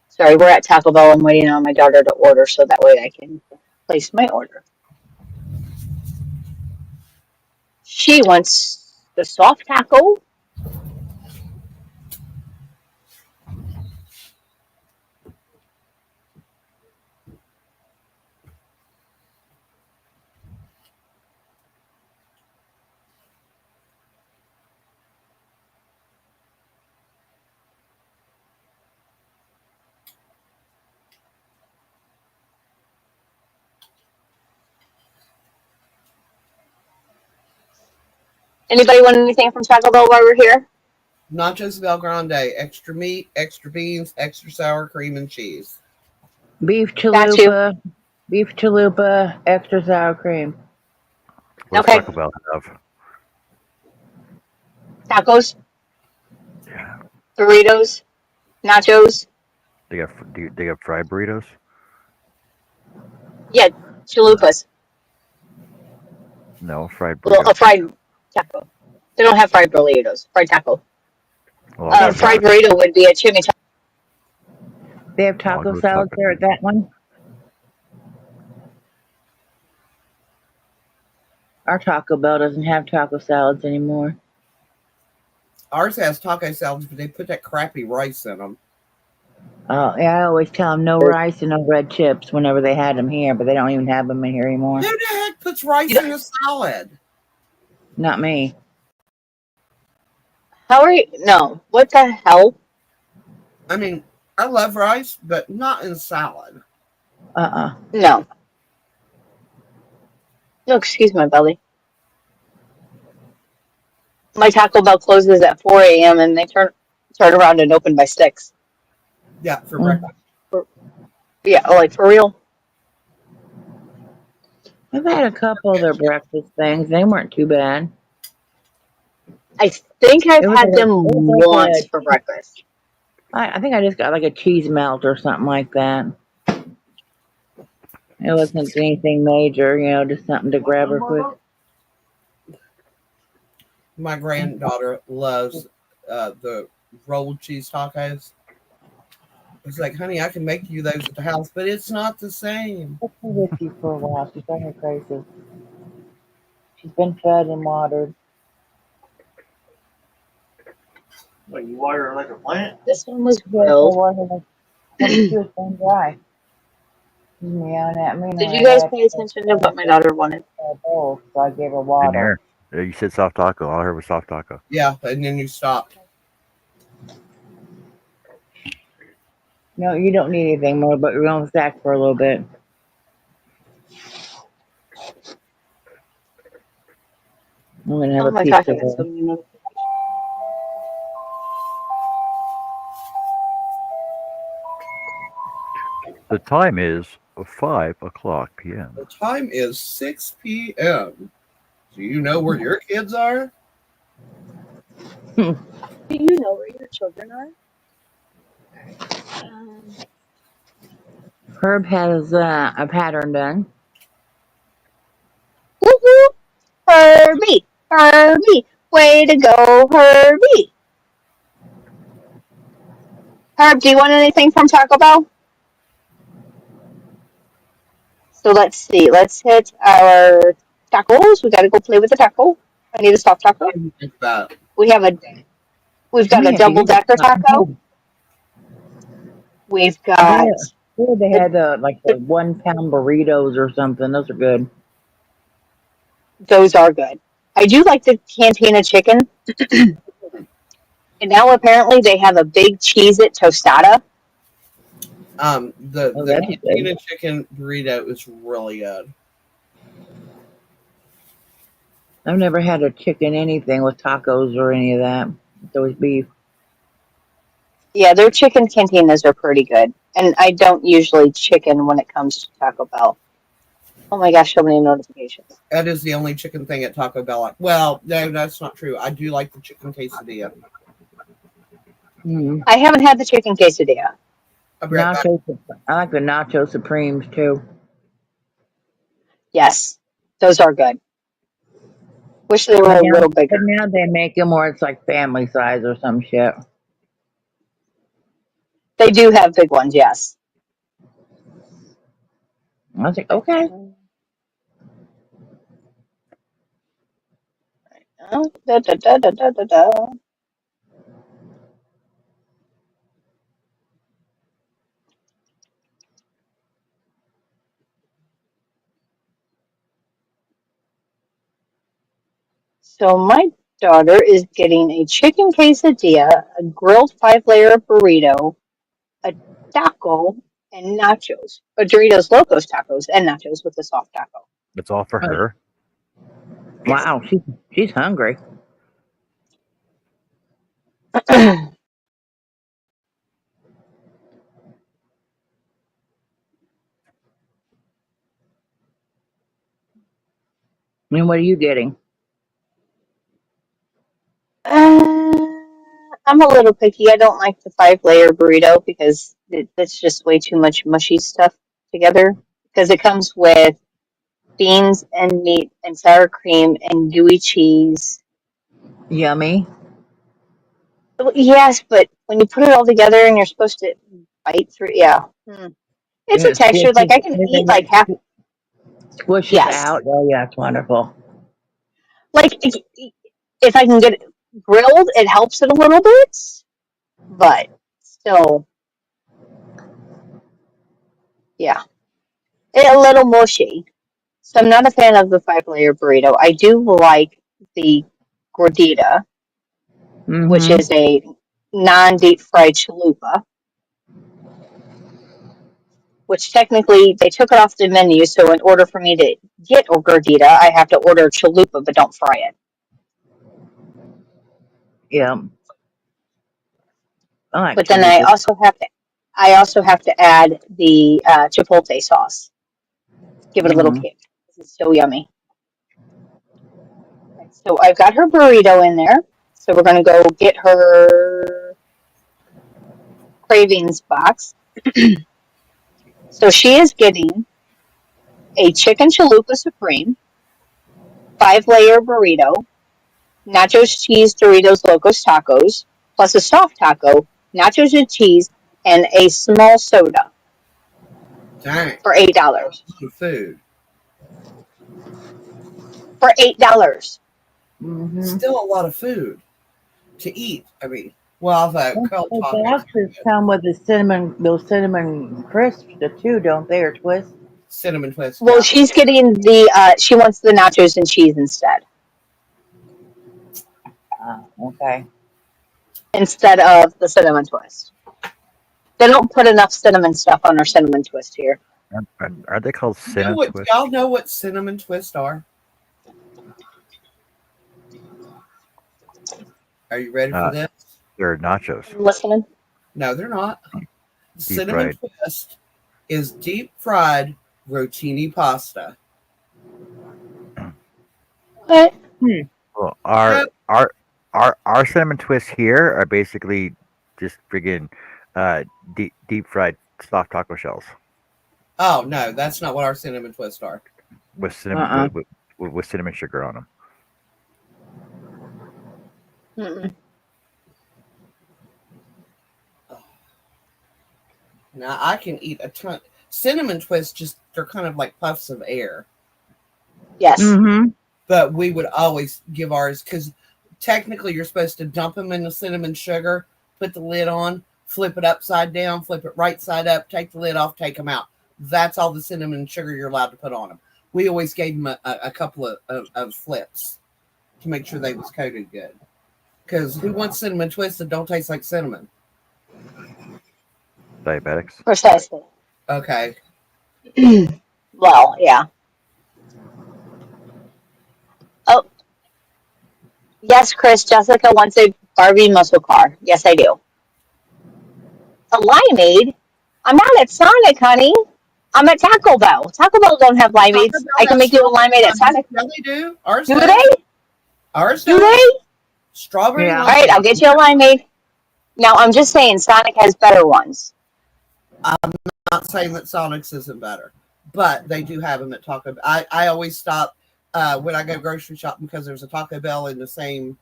Sorry, we're at Taco Bell. I'm waiting on my daughter to order so that way I can place my order. She wants the soft taco. Anybody want anything from Taco Bell while we're here? Nachos Bel Grande, extra meat, extra beans, extra sour cream and cheese. Beef Got you. chalupa. Beef chalupa, extra sour cream. What does Okay. Taco Bell have? Tacos, Yeah. burritos, nachos. They got fried burritos. Yeah, chalupas. No, fried Well, burritos. a fried taco. They don't have fried burritos. Fried taco. Well, I'll go Fried taco. burrito would be a chimichanga. They have I'll taco go salads taco. there at that one. Our Taco Bell doesn't have taco salads anymore. Ours has taco salads, but they put that crappy rice in them. Oh, yeah, I always tell them no rice and no red chips whenever they had them here, but they don't even have them in here anymore. Who the heck puts rice in a salad? Not me. How are you? No. What the hell? I mean, I love rice, but not in salad. No. No, excuse my belly. My Taco Bell closes at 4 a.m. and they turn around and open by 6. Yeah, for breakfast. Yeah, like for real. I've had a couple of their breakfast things. They weren't too bad. I think I've It was had like- them it was like once for breakfast. I think I just got like a cheese melt or something like that. It wasn't anything major, just something to grab her quick. My granddaughter loves the rolled cheese tacos. It's like, honey, I can make you those at the house, but it's not the same. Let's be with you for a while. She's on her crazy. She's been fed and watered. What, you water like a plant? This one was Yes, I grilled. wasn't. She was bone dry. She's meowing at me, and Did then you I guys had pay attention to what my daughter wanted? a bowl, so I gave her In water. there. You said soft taco. All I heard was soft taco. Yeah, and then you stopped. No, you don't need anything more, but you're going to stack for a little bit. I'm going to have Oh a my piece gosh, I of got so it. many notifications. The time is 5:00 p.m. The time is 6 p.m. Do you know where your kids are? Do you know where your children are? Herb has a pattern done. Woohoo! Herbie! Herbie! Way to go, Herbie! Herb, do you want anything from Taco Bell? So let's see. Let's hit our tacos. We gotta go play with the taco. I need a soft taco. I think that. We have a we've I got may a have to double get it. decker taco. We've got They the, had like the 1 pound burritos or something. Those are good. those are good. I do like the cantina chicken. And now apparently they have a big Cheez-It tostada. The Oh, that'd be cantina good. chicken burrito is really good. I've never had a chicken anything with tacos or any of that. It's always beef. Yeah, their chicken cantinas are pretty good. And I don't usually chicken when it comes to Taco Bell. Oh my gosh, so many notifications. That is the only chicken thing at Taco Bell. Well, no, that's not true. I do like the chicken quesadilla. Mm. I haven't had the chicken quesadilla. I'll be right back. Nacho. I like the nacho supremes too. Yes, those are good. Wish they were But a now, little but bigger. now they make them where it's like family size or some shit. They do have big ones, yes. I was like, okay. Da, da, da, da, da, da, da. So my daughter is getting a chicken quesadilla, a grilled 5-layer burrito, a taco, and nachos. Or Doritos Locos tacos and nachos with a soft taco. That's all for her. Yes. Wow, she's hungry. I mean, what are you getting? I'm a little picky. I don't like the 5-layer burrito because that's just way too much mushy stuff together. Because it comes with beans and meat and sour cream and gooey cheese. Yummy. Well, yes, but when you put it all together and you're supposed to bite through, yeah. It's a Yeah, texture. Like I can eat like half. squish it Yes. out. Oh yeah, it's wonderful. Like if I can get it grilled, it helps it a little bit, but still, yeah, a little mushy. So I'm not a fan of the 5-layer burrito. I do like the gordita, which Mm-hmm. is a non-deep fried chalupa, which technically they took it off the menu. So in order for me to get a gordita, I have to order chalupa, but don't fry it. Yeah, I like But then I chalupas. also have to add the chipotle sauce. Give it a little Mm-hmm. kick. This is so yummy. Right, so I've got her burrito in there. So we're going to go get her cravings box. So she is getting a chicken chalupa supreme, 5-layer burrito, nachos, cheese, Doritos, Locos tacos, plus a soft taco, nachos and cheese, and a small soda Dang, for $8. some food. For $8. Mm-hmm. Still a lot of food to eat. I mean, Well, the The cold chocolate. boxes come with those cinnamon crisps too, don't they, or twists? Cinnamon twist. Well, Yeah. she's getting she wants the nachos and cheese Okay. instead of the cinnamon twist. They don't put enough cinnamon stuff on our cinnamon twist here. Are they called cinnamon Do twists? y'all know what cinnamon twists are? Are you ready for this? They're nachos. I'm listening. No, they're not. Deep Cinnamon fried. twist is deep fried rotini pasta. What? Well, our cinnamon twists here are basically just friggin' deep fried soft taco shells Oh no, that's not what our cinnamon twists are. with cinnamon with cinnamon sugar on them. Mm-mm. Now I can eat a ton. Cinnamon twists just they're kind of like puffs of air. Yes. Mm-hmm. But we would always give ours because technically you're supposed to dump them in the cinnamon sugar, put the lid on, flip it upside down, flip it right side up, take the lid off, take them out. That's all the cinnamon sugar you're allowed to put on them. We always gave them a couple of flips to make sure they was coated good. Because who wants cinnamon twists that don't taste like cinnamon? Diabetics. Precisely. Okay. Well, yeah. Oh, yes, Chris. Jessica wants a Barbie muscle car. Yes, I do. A limeade? I'm not at Sonic, honey. I'm at Taco Bell. Taco Bell don't have limeades. I can make you a limeade at Sonic. Yeah, they do. Ours Do does. they? Ours Do does. they? Strawberry. Yeah. All right, I'll get you a limeade. Now, I'm just saying Sonic has better ones. I'm not saying that Sonic's isn't better, but they do have them at Taco Bell. I always stop when I go grocery shopping because there's a Taco Bell in the same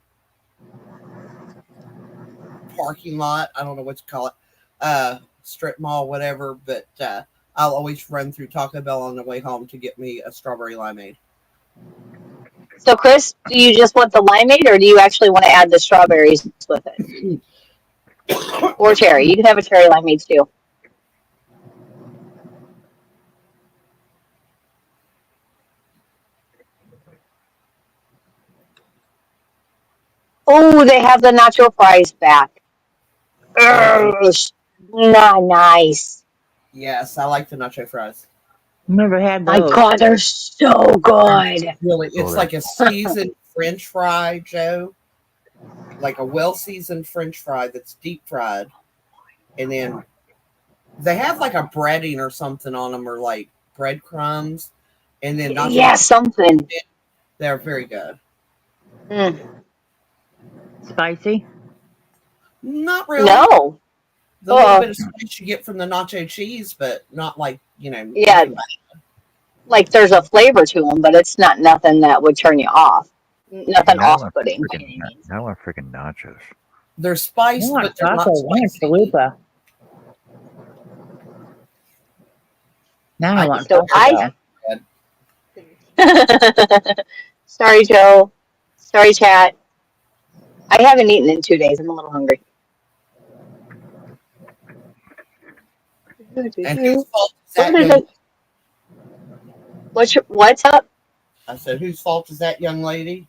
parking lot. I don't know what you call it, strip mall, whatever. But I'll always run through Taco Bell on the way home to get me a strawberry limeade. So, Chris, do you just want the limeade, or do you actually want to add the strawberries with it? Or cherry? You can have a cherry limeade too. Oh, they have the nacho fries back. Ugh, not nice. Yes, I like the nacho fries. Never had My those. God, they're so good. Really, it's Oh, like a seasoned French fry, Joe. Like a well-seasoned French fry that's deep fried, and then they have like a breading or something on them, or like breadcrumbs, and then nacho. Yeah, something. They're very good. Mm. Spicy? Not really. No. The little bit of spice you get from the nacho cheese, but not like, Yeah, like there's a flavor to them, but it's not nothing that would turn you off. Nothing off-putting by any means. Now I want freaking nachos. They're I spiced, want but they're not taco. I want spicy. chalupa. Now I want So taco. Sorry, Joe. Sorry, chat. I haven't eaten in 2 days. I'm a little hungry. And whose fault is that? What's up? I said, whose fault is that, young lady?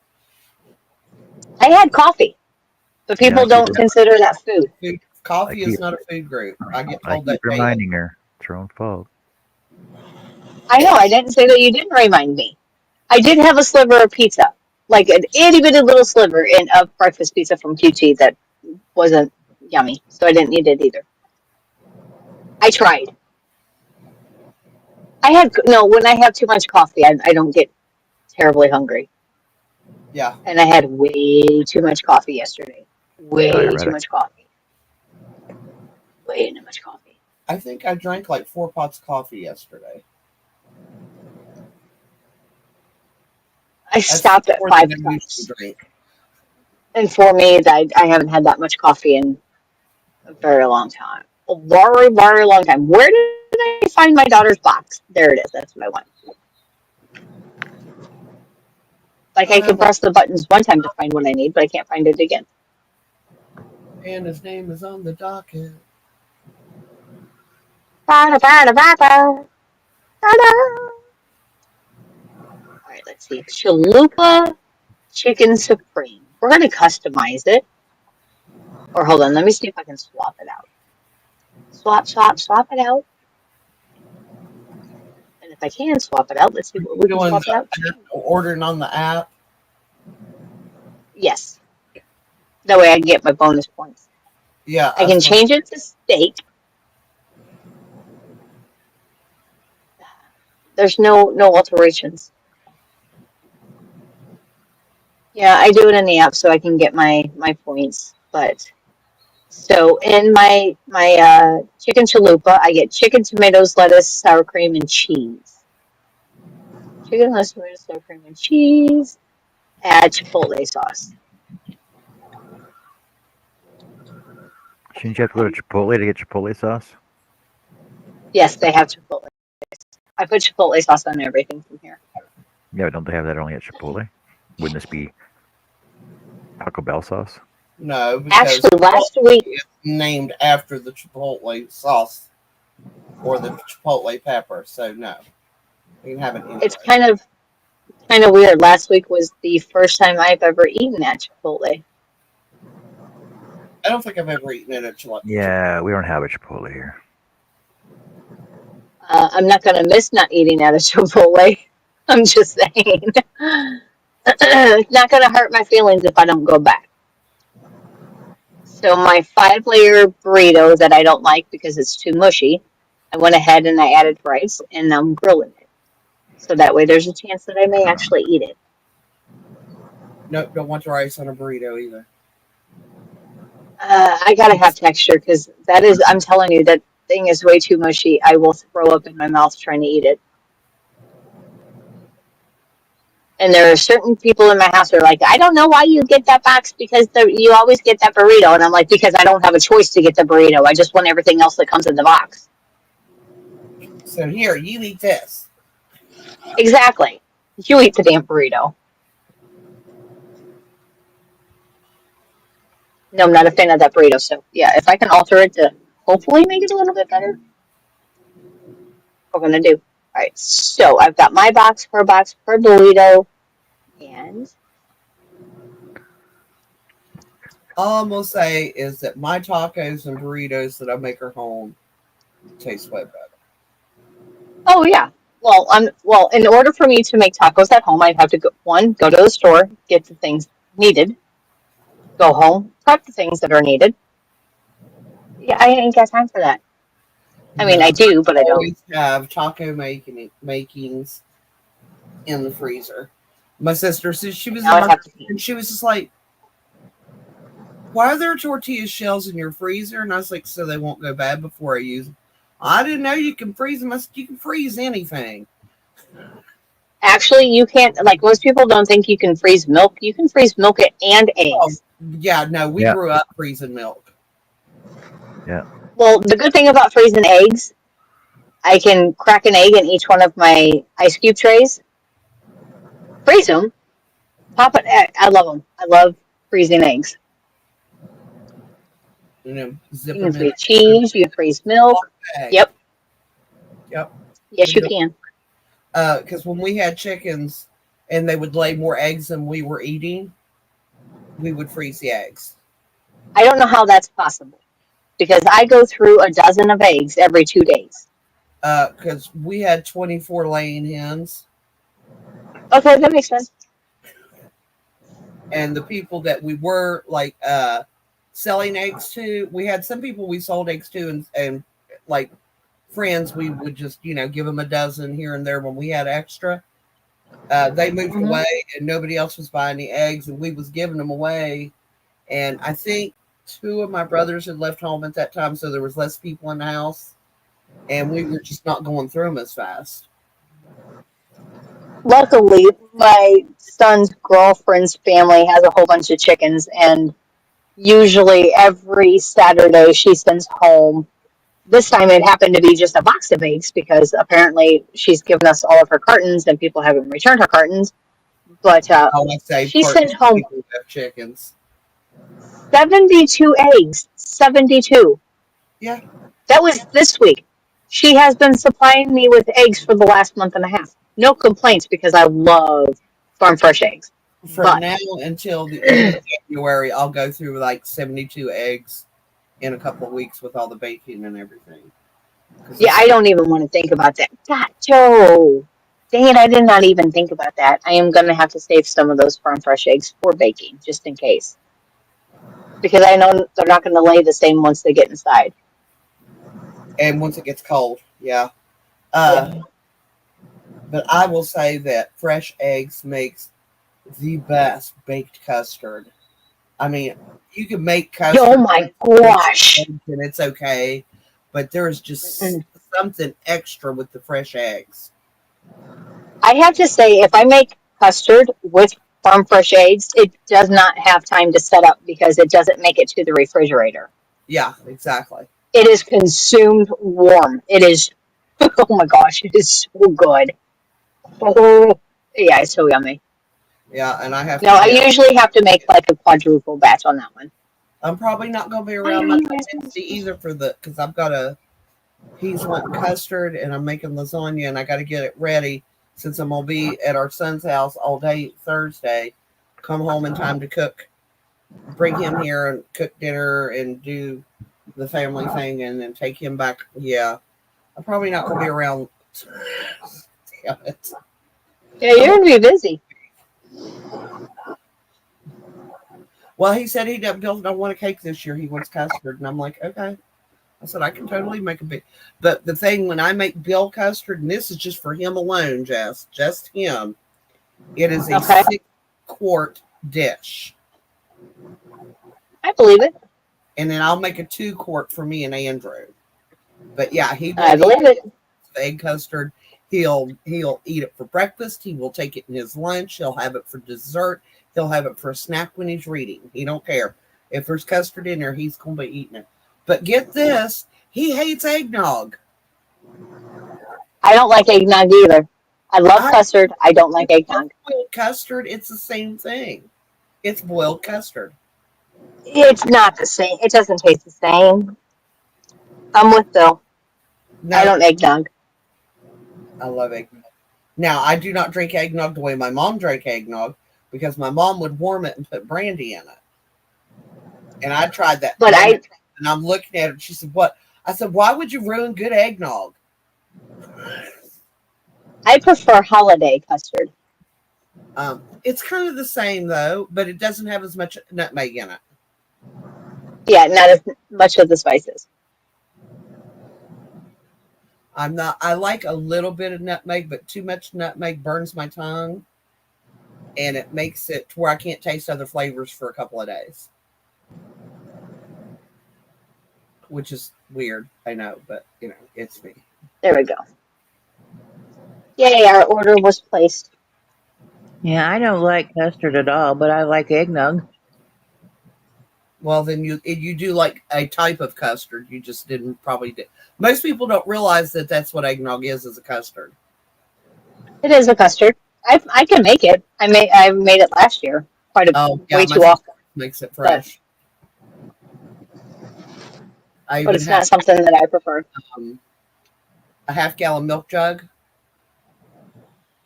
I had coffee, but people Yeah, don't consider that food. Coffee is not a food group. I get I told that keep daily. reminding her. It's her own fault. I know. I didn't say that you didn't remind me. I did have a sliver of pizza, like an itty bitty little sliver of breakfast pizza from QT that wasn't yummy, so I didn't eat it either. I tried. When I have too much coffee, I don't get terribly hungry. Yeah. And I had way too much coffee yesterday. Way too much coffee. Way too much coffee. I think I drank like 4 pots of coffee yesterday. I stopped at 5 cups. And for me, I haven't had that much coffee in a very long time. A very, very long time. Where did I find my daughter's box? There it is. That's what I want. Like I can press the buttons one time to find what I need, but I can't find it again. And his name is on the docket. Ba-da, ba-da, ba-da. Ta-da. All right, let's see. Chalupa Chicken Supreme. We're going to customize it. Or hold on, let me see if I can swap it out. Swap it out. And if I can swap it out, let's see what we can swap it out to. Ordering on the app. Yes. That way I can get my bonus points. Yeah. I can change it to steak. There's no alterations. Yeah, I do it in the app so I can get my points. But so in my chicken chalupa, I get chicken, tomatoes, lettuce, sour cream, and cheese. Chicken, lettuce, tomatoes, sour cream, and cheese. Add chipotle sauce. Shouldn't you have to go to Chipotle to get Chipotle sauce? Yes, they have chipotle. I put chipotle sauce on everything from here. Yeah, but don't they have that only at Chipotle? Wouldn't this be Taco Bell sauce? No, because actually last week it's named after the Chipotle sauce or the Chipotle pepper. So no, you can have it anywhere. It's kind of weird. Last week was the first time I've ever eaten at Chipotle. I don't think I've ever eaten it at Chipotle. Yeah, we don't have a Chipotle here. I'm not going to miss not eating at a Chipotle. I'm just saying. It's not going to hurt my feelings if I don't go back. So my 5-layer burrito that I don't like because it's too mushy, I went ahead and I added rice and I'm grilling it. So that way there's a chance that I may actually eat it. Nope, don't want rice on a burrito either. I got to have texture because that is, I'm telling you, that thing is way too mushy. I will throw up in my mouth trying to eat it. And there are certain people in my house who are like, I don't know why you get that box because you always get that burrito. And I'm like, because I don't have a choice to get the burrito. I just want everything else that comes in the box. So here, you eat this. Exactly. You eat the damn burrito. No, I'm not a fan of that burrito. So, yeah, if I can alter it to hopefully make it a little bit better, we're going to do. All right, so I've got my box per burrito, and All I'm gonna say is that my tacos and burritos that I make at home taste way better. oh yeah. Well, in order for me to make tacos at home, I'd have to go to the store, get the things needed, go home, prep the things that are needed. Yeah, I ain't got time for that. I mean, I do, but I don't. Always have taco makings in the freezer. My sister said she was and she was just like, "Why are there tortilla shells in your freezer?" And I was like, "So they won't go bad before I use them." I didn't know you can freeze them. I said, "You can freeze anything." Actually, you can't. Like most people don't think you can freeze milk. You can freeze milk and eggs. Yeah, no, we grew up freezing milk. Yeah. Well, the good thing about freezing eggs, I can crack an egg in each one of my ice cube trays, freeze them, pop it. I love them. I love freezing eggs. You can freeze cheese. You can freeze milk. Yep. Yes, you can. Because when we had chickens and they would lay more eggs than we were eating, we would freeze the eggs. I don't know how that's possible because I go through a dozen of eggs every 2 days. Because we had 24 laying hens. Okay, that makes sense. And the people that we were like selling eggs to, we had some people we sold eggs to, and like friends, we would just give them a dozen here and there when we had extra. They moved away and nobody else was buying the eggs, and we was giving them away. And I think 2 of my brothers had left home at that time, so there was less people in the house, and we were just not going through them as fast. Luckily, my son's girlfriend's family has a whole bunch of chickens, and usually every Saturday she sends home. This time it happened to be just a box of eggs because apparently she's given us all of her cartons and people haven't returned her cartons. But she sent home chickens. 72 eggs. 72. Yeah. That was this week. She has been supplying me with eggs for the last month and a half. No complaints because I love farm fresh eggs. From But now until the end of January, I'll go through like 72 eggs in a couple of weeks with all the baking and everything. yeah, I don't even want to think about that. God, Joe. Dang it, I did not even think about that. I am going to have to save some of those farm fresh eggs for baking, just in case. Because I know they're not going to lay the same once they get inside. And once it gets cold, yeah. Yeah. But I will say that fresh eggs makes the best baked custard. I mean, you can make custard Oh my gosh. and it's okay, but there's just something extra with the fresh eggs. I have to say, if I make custard with farm fresh eggs, it does not have time to set up because it doesn't make it to the refrigerator. Yeah, exactly. It is consumed warm. It is, oh my gosh, it is so good. Oh, yeah, it's so yummy. Yeah, and I have No, to I get. usually have to make like a quadruple batch on that one. I'm probably not going to be around much Wednesday either because I've got a. He's wanting custard and I'm making lasagna and I got to get it ready since I'm going to be at our son's house all day Thursday. Come home in time to cook, bring him here and cook dinner and do the family thing and then take him back. Yeah, I'm probably not going to be around. Damn it. Yeah, you're going to be busy. Well, he said he don't want a cake this year. He wants custard. And I'm like, okay. I said, I can totally make a big. But the thing, when I make Bill custard, and this is just for him alone, Jess, just him, it is a 6-quart dish. I believe it. And then I'll make a 2-quart for me and Andrew. But yeah, I believe it. Egg custard. He'll eat it for breakfast. He will take it in his lunch. He'll have it for dessert. He'll have it for a snack when he's reading. He don't care. If there's custard in there, he's going to be eating it. But get this, he hates eggnog. I don't like eggnog either. I love custard. I don't like eggnog. Boiled custard, it's the same thing. It's boiled custard. It's not the same. It doesn't taste the same. I'm with Bill. No, I don't eggnog. I love eggnog. Now, I do not drink eggnog the way my mom drank eggnog because my mom would warm it and put brandy in it. And I tried that. But and I'm looking at her. She said, what? I said, why would you ruin good eggnog? I prefer holiday custard. It's kind of the same, though, but it doesn't have as much nutmeg in it. Yeah, not as much of the spices. I like a little bit of nutmeg, but too much nutmeg burns my tongue. And it makes it to where I can't taste other flavors for a couple of days. Which is weird, I know, but it's me. There we go. Yay, our order was placed. Yeah, I don't like custard at all, but I like eggnog. Well, then you do like a type of custard. You just didn't probably do. Most people don't realize that that's what eggnog is a custard. It is a custard. I can make it. I made it last year. Way too often. Makes it fresh. But it's not something that I prefer. A half-gallon milk jug,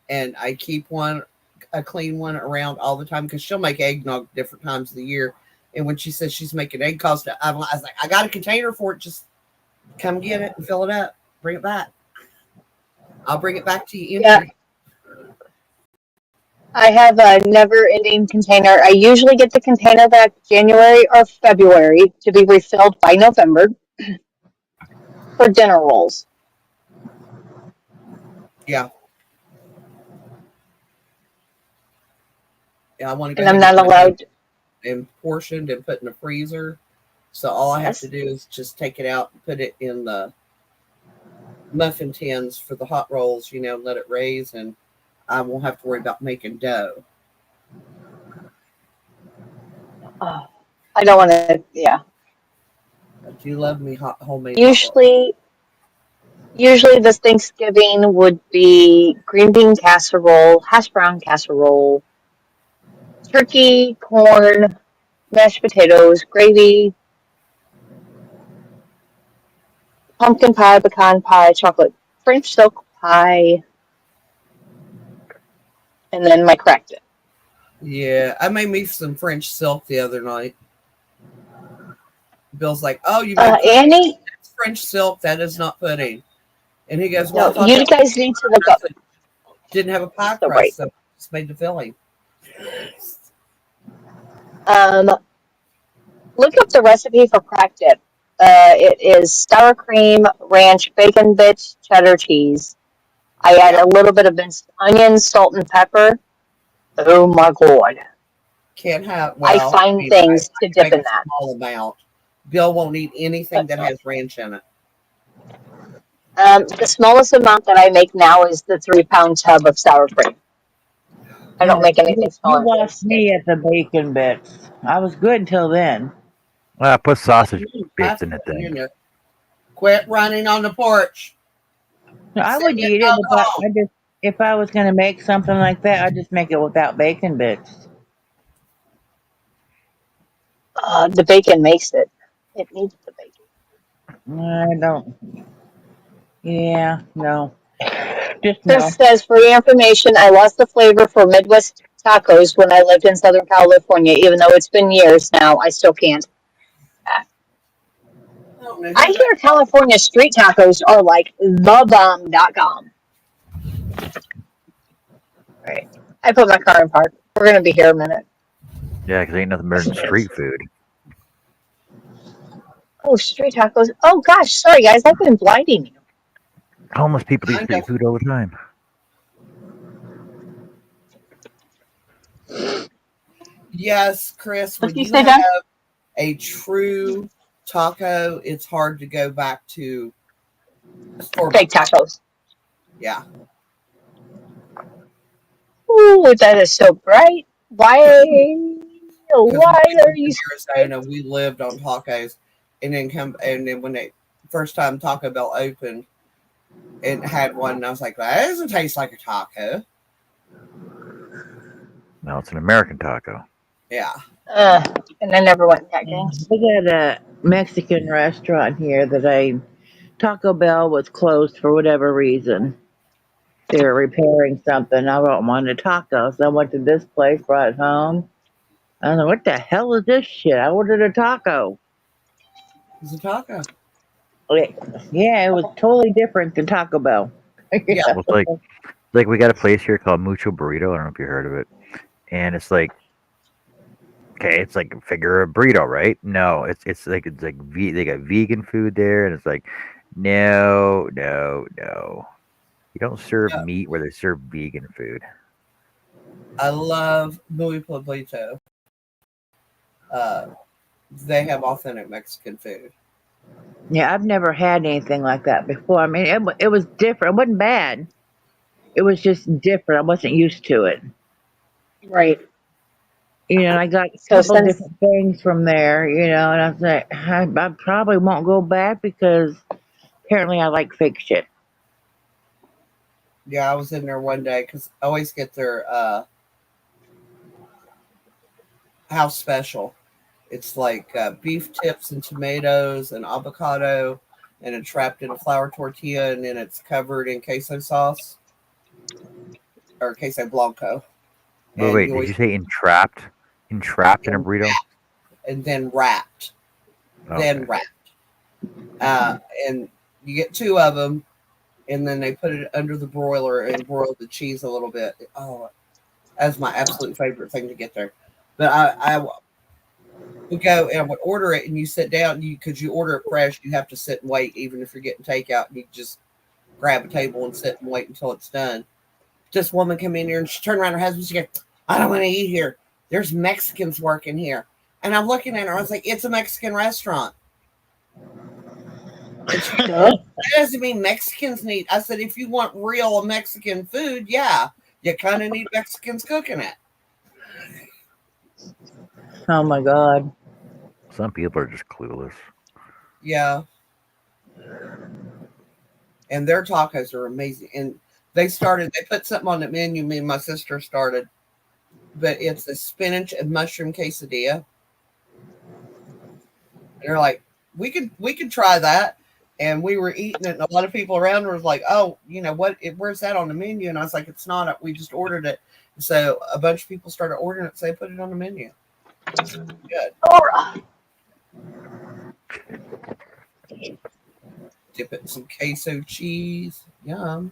and I keep a clean one around all the time because she'll make eggnog different times of the year. And when she says she's making egg custard, I was like, I got a container for it. Just come get it and fill it up. Bring it back. I'll bring it back to you empty. Yeah. I have a never-ending container. I usually get the container back January or February to be refilled by November for dinner rolls. Yeah. Yeah, I want to go. And I'm not allowed. And portioned and put in the freezer. So all I have to do is just take it out and put it in the muffin tins for the hot rolls, let it raise, and I won't have to worry about making dough. Oh, I don't want to, yeah. But you love me homemade. Usually this Thanksgiving would be green bean casserole, hash brown casserole, turkey, corn, mashed potatoes, gravy, pumpkin pie, pecan pie, chocolate French silk pie, and then my cracked it. Yeah, I made me some French silk the other night. Bill's like, "Oh, you made pudding? Annie, That's French silk. That is not pudding." And he goes, "Well, I no, thought you that guys need to look up. didn't have a pie So crust, right. so I just made the filling." Look up the recipe for cracked dip. It is sour cream, ranch, bacon bits, cheddar cheese. I add Yeah, a little bit of minced onions, salt, and pepper. Oh my god. can't have. I Well, I find mean, things I to can dip make in a that. small amount. Bill won't eat anything that has ranch in it. The smallest amount that I make now is the 3-pound tub of sour cream. I don't Yeah, make anything you smaller than lost stick. me at the bacon bits. I was good until then. Put sausage Have bits in it then. in there. Quit running on the porch. No, I Sit would your eat it, dog but home. I just if I was going to make something like that, I'd just make it without bacon bits. The bacon makes it. It needs the bacon. I don't. Yeah, no, just Chris no. says, for your information, I lost the flavor for Midwest tacos when I lived in Southern California. Even though it's been years now, I still can't. I don't know I who hear California street tacos are like thebomb.com. Right. I put my car in park. We're going to be here a minute. Yeah, because ain't nothing better than street food. Oh, street tacos. Oh, gosh. Sorry, guys. I've been blinding you. Homeless people eat I know. street food all the time. Yes, Chris, What when did you you say, have John? a true taco, it's hard to go back to Fake store-bought taco. tacos. Yeah. Ooh, that is so bright. Why? Because when Why we are lived you in so bright? Arizona, we lived on tacos, and then when they first time Taco Bell opened and had one, and I was like, that doesn't taste like a taco. No, it's an American taco. Yeah. And I never went in that games. We got a Mexican restaurant here Taco Bell was closed for whatever reason. They were repairing something. I wanted a taco, so I went to this place, brought it home. I was like, "What the hell is this shit?" I ordered a taco. It's a taco. Okay. Yeah, it was totally different than Taco Bell. Yeah. Well, it's like we got a place here called Mucho Burrito. I don't know if you heard of it. And it's like, okay, it's like a figure of burrito, right? No, they got vegan food there, and it's like, no, no, no. You don't serve No, meat where they serve vegan food. I love Muy Pueblito. They have authentic Mexican food. Yeah, I've never had anything like that before. I mean, it was different. It wasn't bad. It was just different. I wasn't used to it. Right. And I got a So couple since different things from there, and I was like, I probably won't go back because apparently I like fake shit. Yeah, I was in there one day because I always get their house special. It's like beef tips and tomatoes and avocado, and it's wrapped in a flour tortilla, and then it's covered in queso sauce or queso blanco, and Wait, you did always you say entrapped? Entrapped in a burrito? and then wrapped, Okay. uh, and you get two of them, and then they put it under the broiler and broil the cheese a little bit. Oh, that's my absolute favorite thing to get there. But I would go and I would order it, and you sit down, because you order it fresh, you have to sit and wait, even if you're getting takeout. And you just grab a table and sit and wait until it's done. This woman came in here and she turned around her husband. She goes, "I don't want to eat here. There's Mexicans working here." And I'm looking at her. I was like, "It's a Mexican restaurant." And she goes, Duh. "That doesn't mean Mexicans need." I said, "If you want real Mexican food, yeah, you kind of need Mexicans cooking it." Oh my God. Some people are just clueless. Yeah. And their tacos are amazing. And they put something on the menu, me and my sister started, but it's a spinach and mushroom quesadilla. they're like, we could try that. And we were eating it, and a lot of people around were like, "Oh, where's that on the menu?" And I was like, "It's not. We just ordered it." And so a bunch of people started ordering it, so they put it on the menu. It's good. Dip it in some queso cheese. Yum.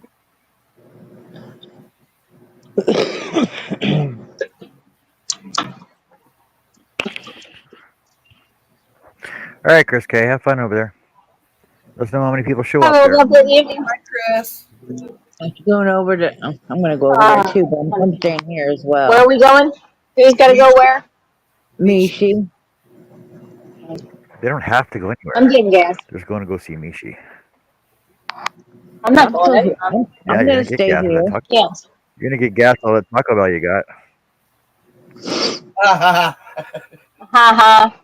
All right, Chris K, have fun over there. Let us know how many people show Have up a there. lovely evening. Hi, Chris. I'm going over to. I'm going to go over there too, but I'm staying here as well. Where are we going? Who's got to go where? Mishi. They don't have to go anywhere. I'm getting gas. They're just going to go see Mishi. I'm not I'm going still here. anywhere. Yeah, I'm you're going gonna to get stay gas all here. that taco. Yes. You're gonna get gas all that Taco Bell you got. Ha ha.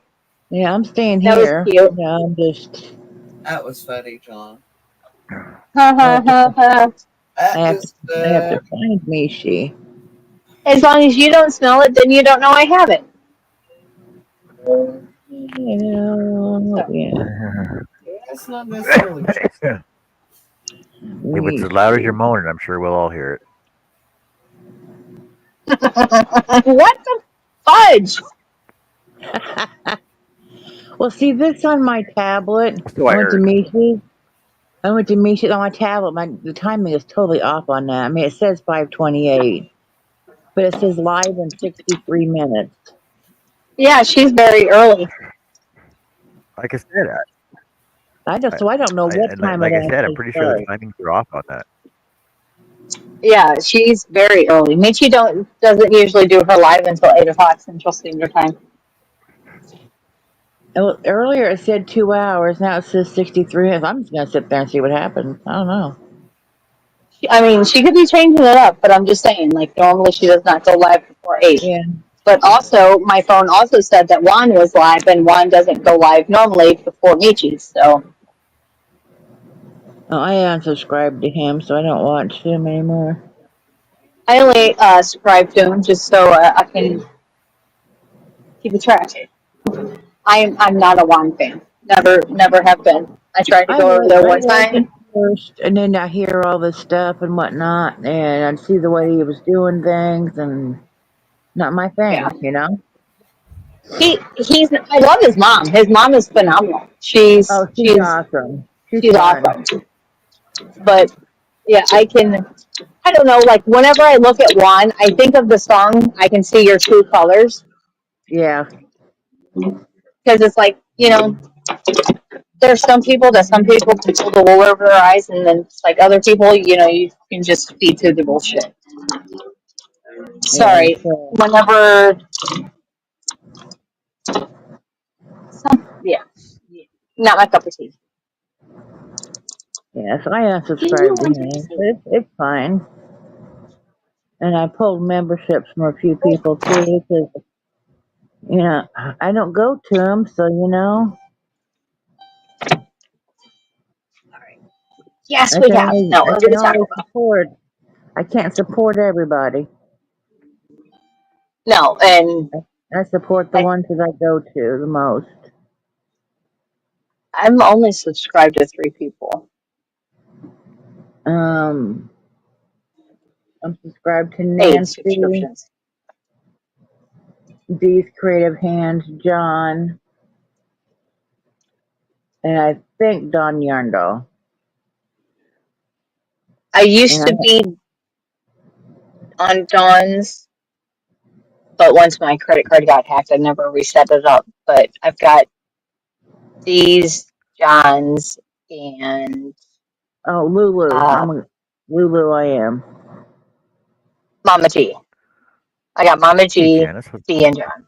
Yeah, I'm staying That was here. cute. Yeah, I'm just. That was funny, John. Ha ha ha ha. That I is have to find Mishi. As long as you don't smell it, then you don't know I have it. Yeah. That's not necessarily true. If it's as loud as you're moaning, I'm sure we'll all hear it. What the fudge? Well, see, this on my tablet. So I I went to heard. Mishi. On my tablet. The timing is totally off on that. I mean, it says 5:28, but it says live in 63 minutes. Yeah, she's very early. Like I said, I don't know what time it like I said, I'm actually pretty sure the starts. timings are off on that. Yeah, she's very early. Michi doesn't usually do her live until 8 o'clock Central Standard Time. Well, earlier it said 2 hours. Now it says 63 minutes. I'm just gonna sit there and see what happens. I don't know. I mean, she could be changing it up, but I'm just saying, like, normally she does not go live before 8. Yeah. But also, my phone also said that Juan was live, and Juan doesn't go live normally before Michi, so. Oh, I unsubscribed to him, so I don't watch him anymore. I only subscribe to him just so I can keep a track. I'm not a Juan fan. Never have been. I tried to go over there I one was at time. first, and then I hear all this stuff and whatnot, and I see the way he was doing things, and not my Yeah. thing, you know. He's. I love his mom. His mom is phenomenal. She's Oh, she's she's awesome. She's she's fun. awesome. But yeah, I don't know. Like whenever I look at Juan, I think of the song "I Can See Your True Colors" Yeah, because it's like there's some people can pull the wool over their eyes, and then it's like other people, you can just feed through the bullshit. yeah. Sorry. So Whenever, yeah, not my cup of tea. yeah, so I unsubscribed to him. But it's fine. And I pulled memberships from a few people too, because I don't go to them, so Yes, I we can have. only No, I we're going can to Taco only Bell. support. I can't support everybody. No, and I support the ones that I go to the most. I'm only subscribed to 3 people. Um, I'm subscribed to Paid Nancy, subscriptions. Dee's Creative Hands, John, and I think Don Yarndall. I used And to be on Dawn's, but once my credit card got hacked, I never reset it up. But I've got these John's and Lulu. uh, Lulu. I am. Mama G. I got Mama Hey, G, Janice. D, and John.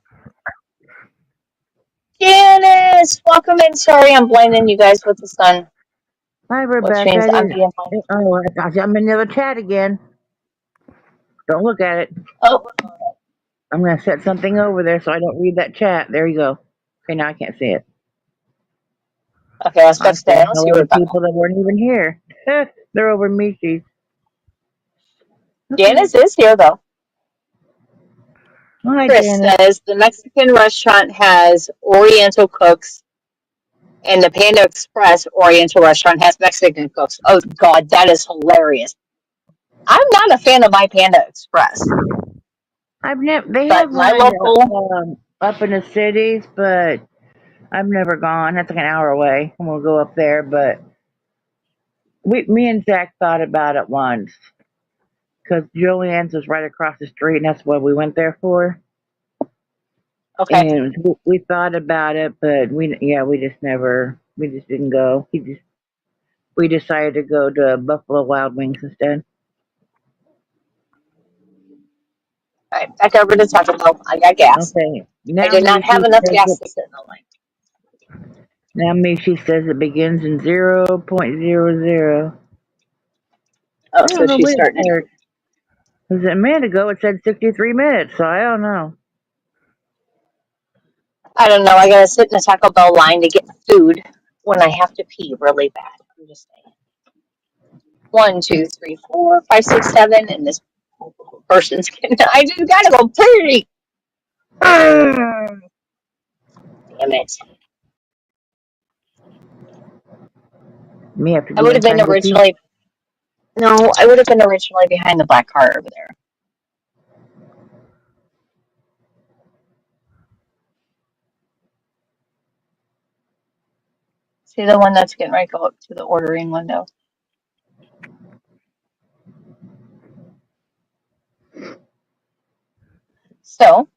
Janice, welcome in. Sorry, I'm blinding you guys with the sun, Hi, which Rebecca. means I I'm didn't. being blinded. Oh, I'm in the chat again. Don't look at it. Oh, I'm gonna set something over there so I don't read that chat. There you go. Okay, now I can't see it. okay. I was about I'm to say I saying don't see hello to Rebecca. people that weren't even here. They're over Michi's. Okay. Janice is here though. Hi, Chris Janice. says the Mexican restaurant has Oriental cooks And the Panda Express Oriental restaurant has Mexican cooks. Oh God, that is hilarious. I'm not a fan of my Panda Express, I've never. They have but my one local. up in the cities, but I've never gone. That's like an hour away, and we'll go up there. But me and Zach thought about it once because Julianne's was right across the street, and that's what we went there for. Okay, And we thought about it, but we just never, we just didn't go. We decided to go to Buffalo Wild Wings instead. all right, back over to Taco Bell. I got gas. Okay, I now did not me have she enough says gas it. to sit in the line. Now me she says it begins in 0.00. Oh, I don't so know she's what it starting it. said. Because a minute ago it said 63 minutes, so I don't know. I don't know. I gotta sit in a Taco Bell line to get food when I have to pee really bad. I'm just saying. 1, 2, 3, 4, 5, 6, 7, and this person's. I just gotta go pee. Damn it! Me have to I go would have inside been and go pee. originally. No, I would have been originally behind the black car over there. See the one that's getting ready to go up to the ordering window. So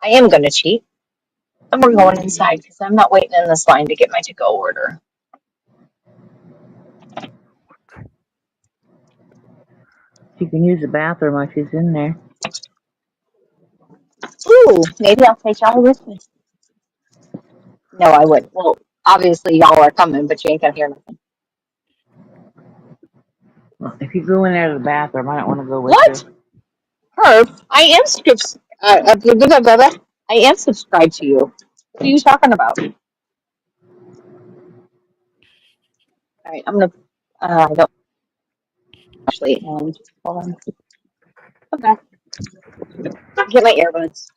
I am gonna cheat, and we're going inside because I'm not waiting in this line to get my to-go order. She can use the bathroom while she's in there. Ooh, maybe I'll take y'all with me. No, I wouldn't. Well, obviously y'all are coming, but you ain't gonna hear nothing. Well, if you go in there to the bathroom, I don't want to go with you. What? Herb, I am I am subscribed to you. What are you talking about? All right, I'm gonna. I don't actually. And hold on. Okay, get my earbuds.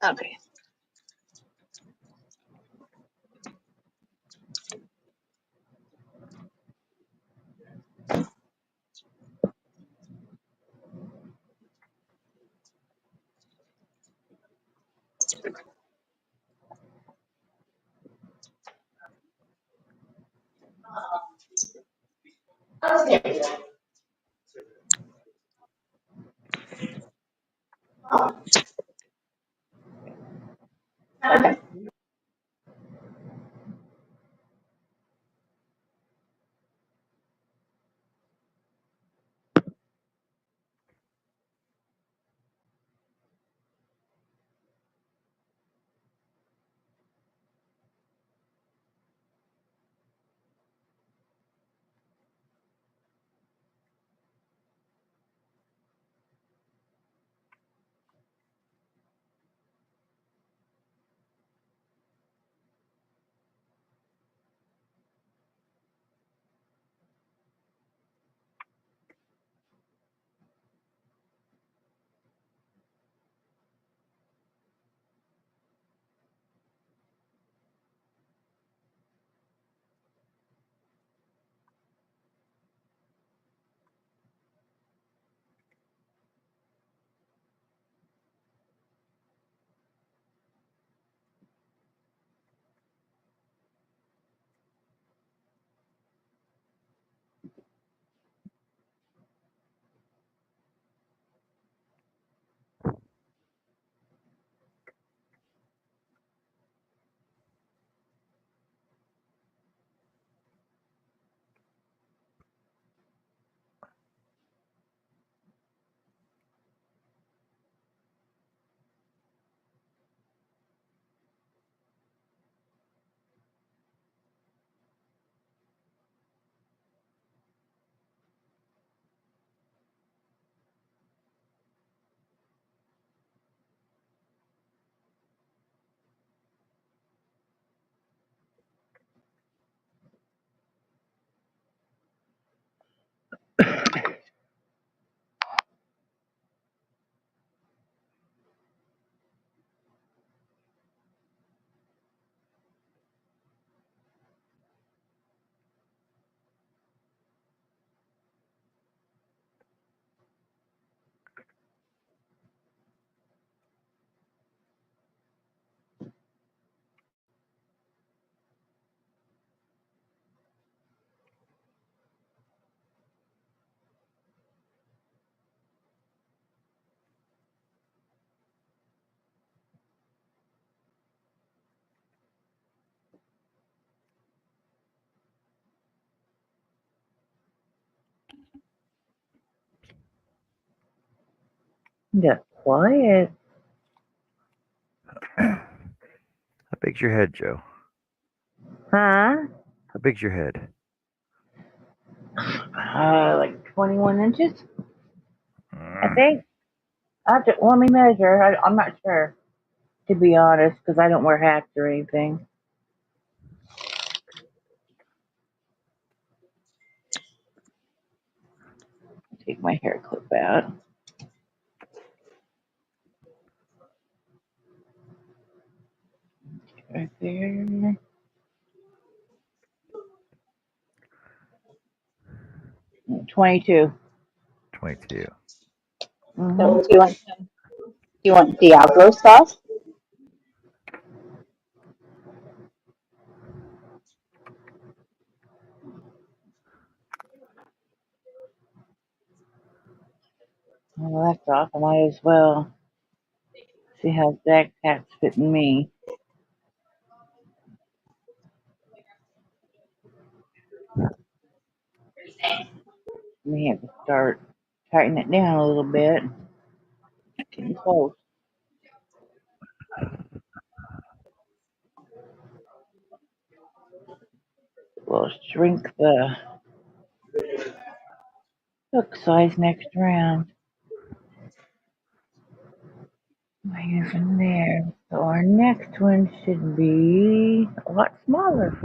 Okay. Okay. Got quiet. How big's your head, Joe? Huh? How big's your head? Like 21 inches, I Mm. think. Let me measure. I'm not sure, to be honest, because I don't wear hats or anything. Take my hair clip out. Right there. 22. 22. Mm-hmm. So do you want Diablo sauce? Well, that's off. I might as well see how Zach hats fitting me. May have to start tightening it down a little bit. Getting close. We'll shrink the hook size next round. Right from there. So our next one should be a lot smaller.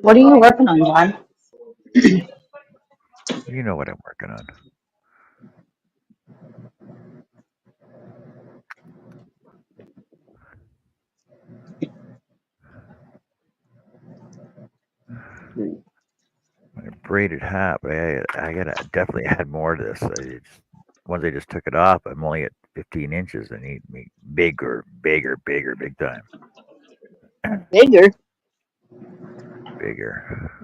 What are you working on, John? You know what I'm working on. A braided hat, but I gotta definitely add more to this. Once I just took it off, I'm only at 15 inches. I need me bigger, big time. Bigger. Bigger.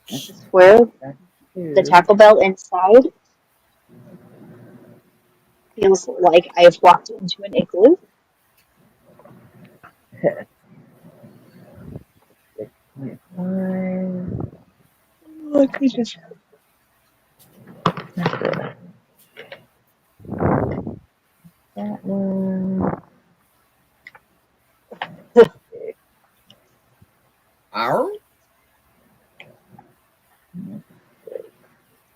That's Square the two. Taco Bell inside feels like I've walked into an igloo. Five. Look, we just That one. Our?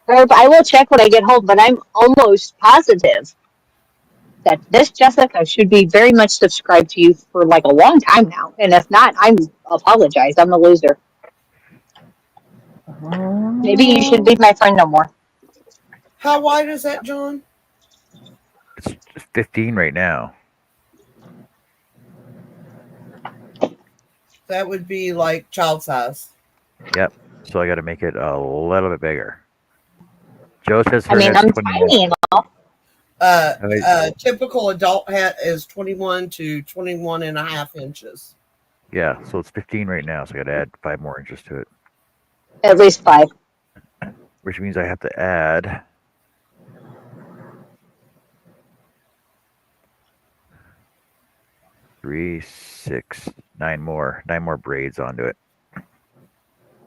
Herb, I will check when I get home, but I'm almost positive that this Jessica should be very much subscribed to you for like a long time now. And if not, I'm apologize. I'm a loser. Maybe you should be my friend no more. How wide is that, John? It's 15 right now. That would be like child size. Yep. So I got to make it a little bit bigger. Joe says I her mean, head's I'm 21. tiny and all. Typical adult hat is 21 to 21 and a half inches. Yeah, so it's 15 right now. So I got to add 5 more inches to it, At least 5. which means I have to add 3, 6, 9 more, 9 more braids onto it.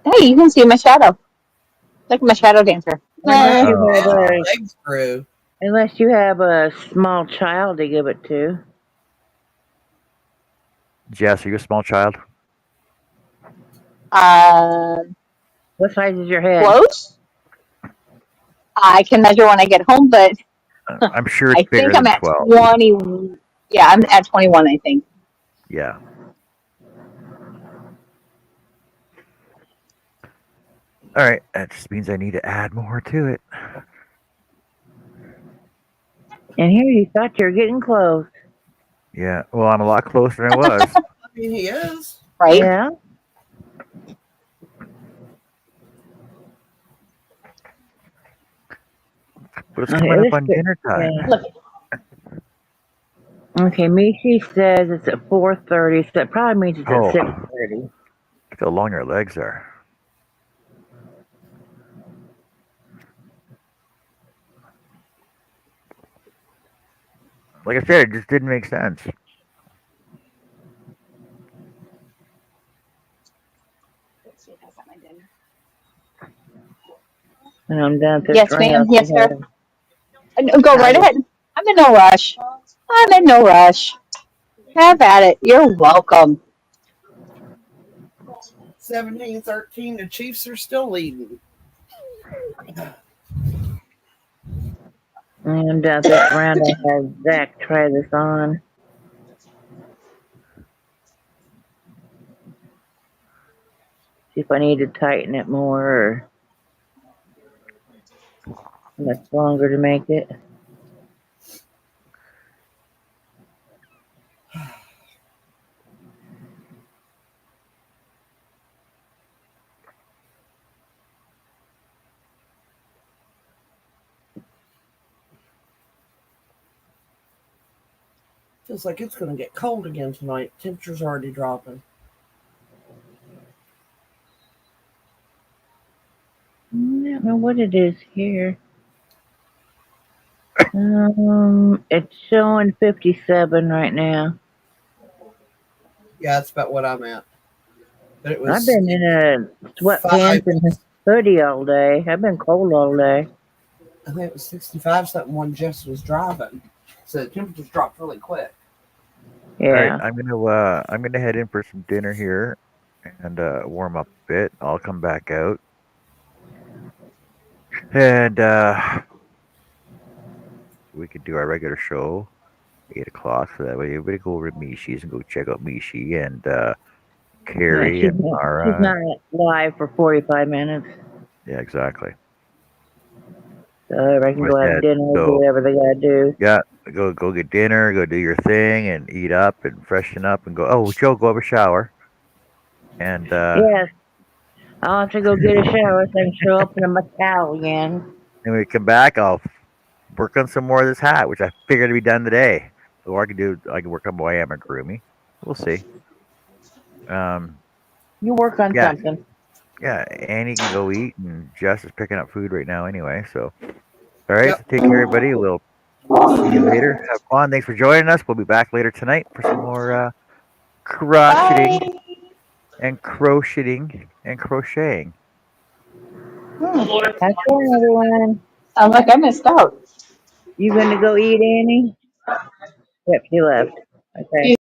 Hey, you can see my shadow. Look at my shadow dancer. Unless you have And a legs grew. unless you have a small child to give it to. Jess, are you a small child? Uh, What size is your head? close. I can measure when I get home, but I'm sure it's I bigger think I'm than at 12. 20. Yeah, I'm at 21, I think. Yeah. All right. That just means I need to add more to it. And here you thought you were getting close. Yeah. Well, I'm a lot closer than I was. I mean, he is. Right? Yeah. But it's Okay, coming up this on dinner time. yeah. Look, Okay, Mishi says it's at 4:30, so that probably means it's Oh, at 6:30. look how long your legs are. Like I said, it just didn't make sense. let's see if I got my dinner. And I'm done at this Yes, ma'am. round. Yes, sir. Go I right just, ahead. I'm in no rush. I'm in no rush. Have at it. You're welcome. 17-13. The Chiefs are still leading. I'm done at this round. I have Zach try this on. See if I need to tighten it more or much longer to make it. Feels like it's going to get cold again tonight. Temperature's already dropping. I don't know what it is here. It's showing 57 right now. Yeah, that's about what I'm at. But it I've was been in a 5. sweatpants and hoodie all day. I've been cold all day. I think it was 65 something when Jess was driving. So the temperatures dropped really quick. All right, Yeah. I'm gonna head in for some dinner here and warm up a bit. I'll come back out and we could do our regular show 8 o'clock. So that way everybody go over to Mishi's and go check out Mishi and Yeah, Carrie and she's Mara. not live for 45 minutes. Yeah, exactly. So everybody can Like go I have said, dinner, do so whatever they gotta do. yeah, go get dinner, go do your thing, and eat up and freshen up and go. Oh, Joe, go have a shower and Yes, I'll have to go get a shower so I can show up in my towel again. then when we come back, I'll work on some more of this hat, which I figured to be done today. Or I can work on my amigurumi. We'll see. Um, You work on yeah, something. yeah. Annie can go eat, and Jess is picking up food right now anyway. So, all right. So Yep. take care, everybody. We'll see you later. Have fun. Thanks for joining us. We'll be back later tonight for some more crocheting Bye. and crocheting. Have fun, everyone. Sounds like I missed out. You gonna go eat, Annie? Yep, she left. Okay.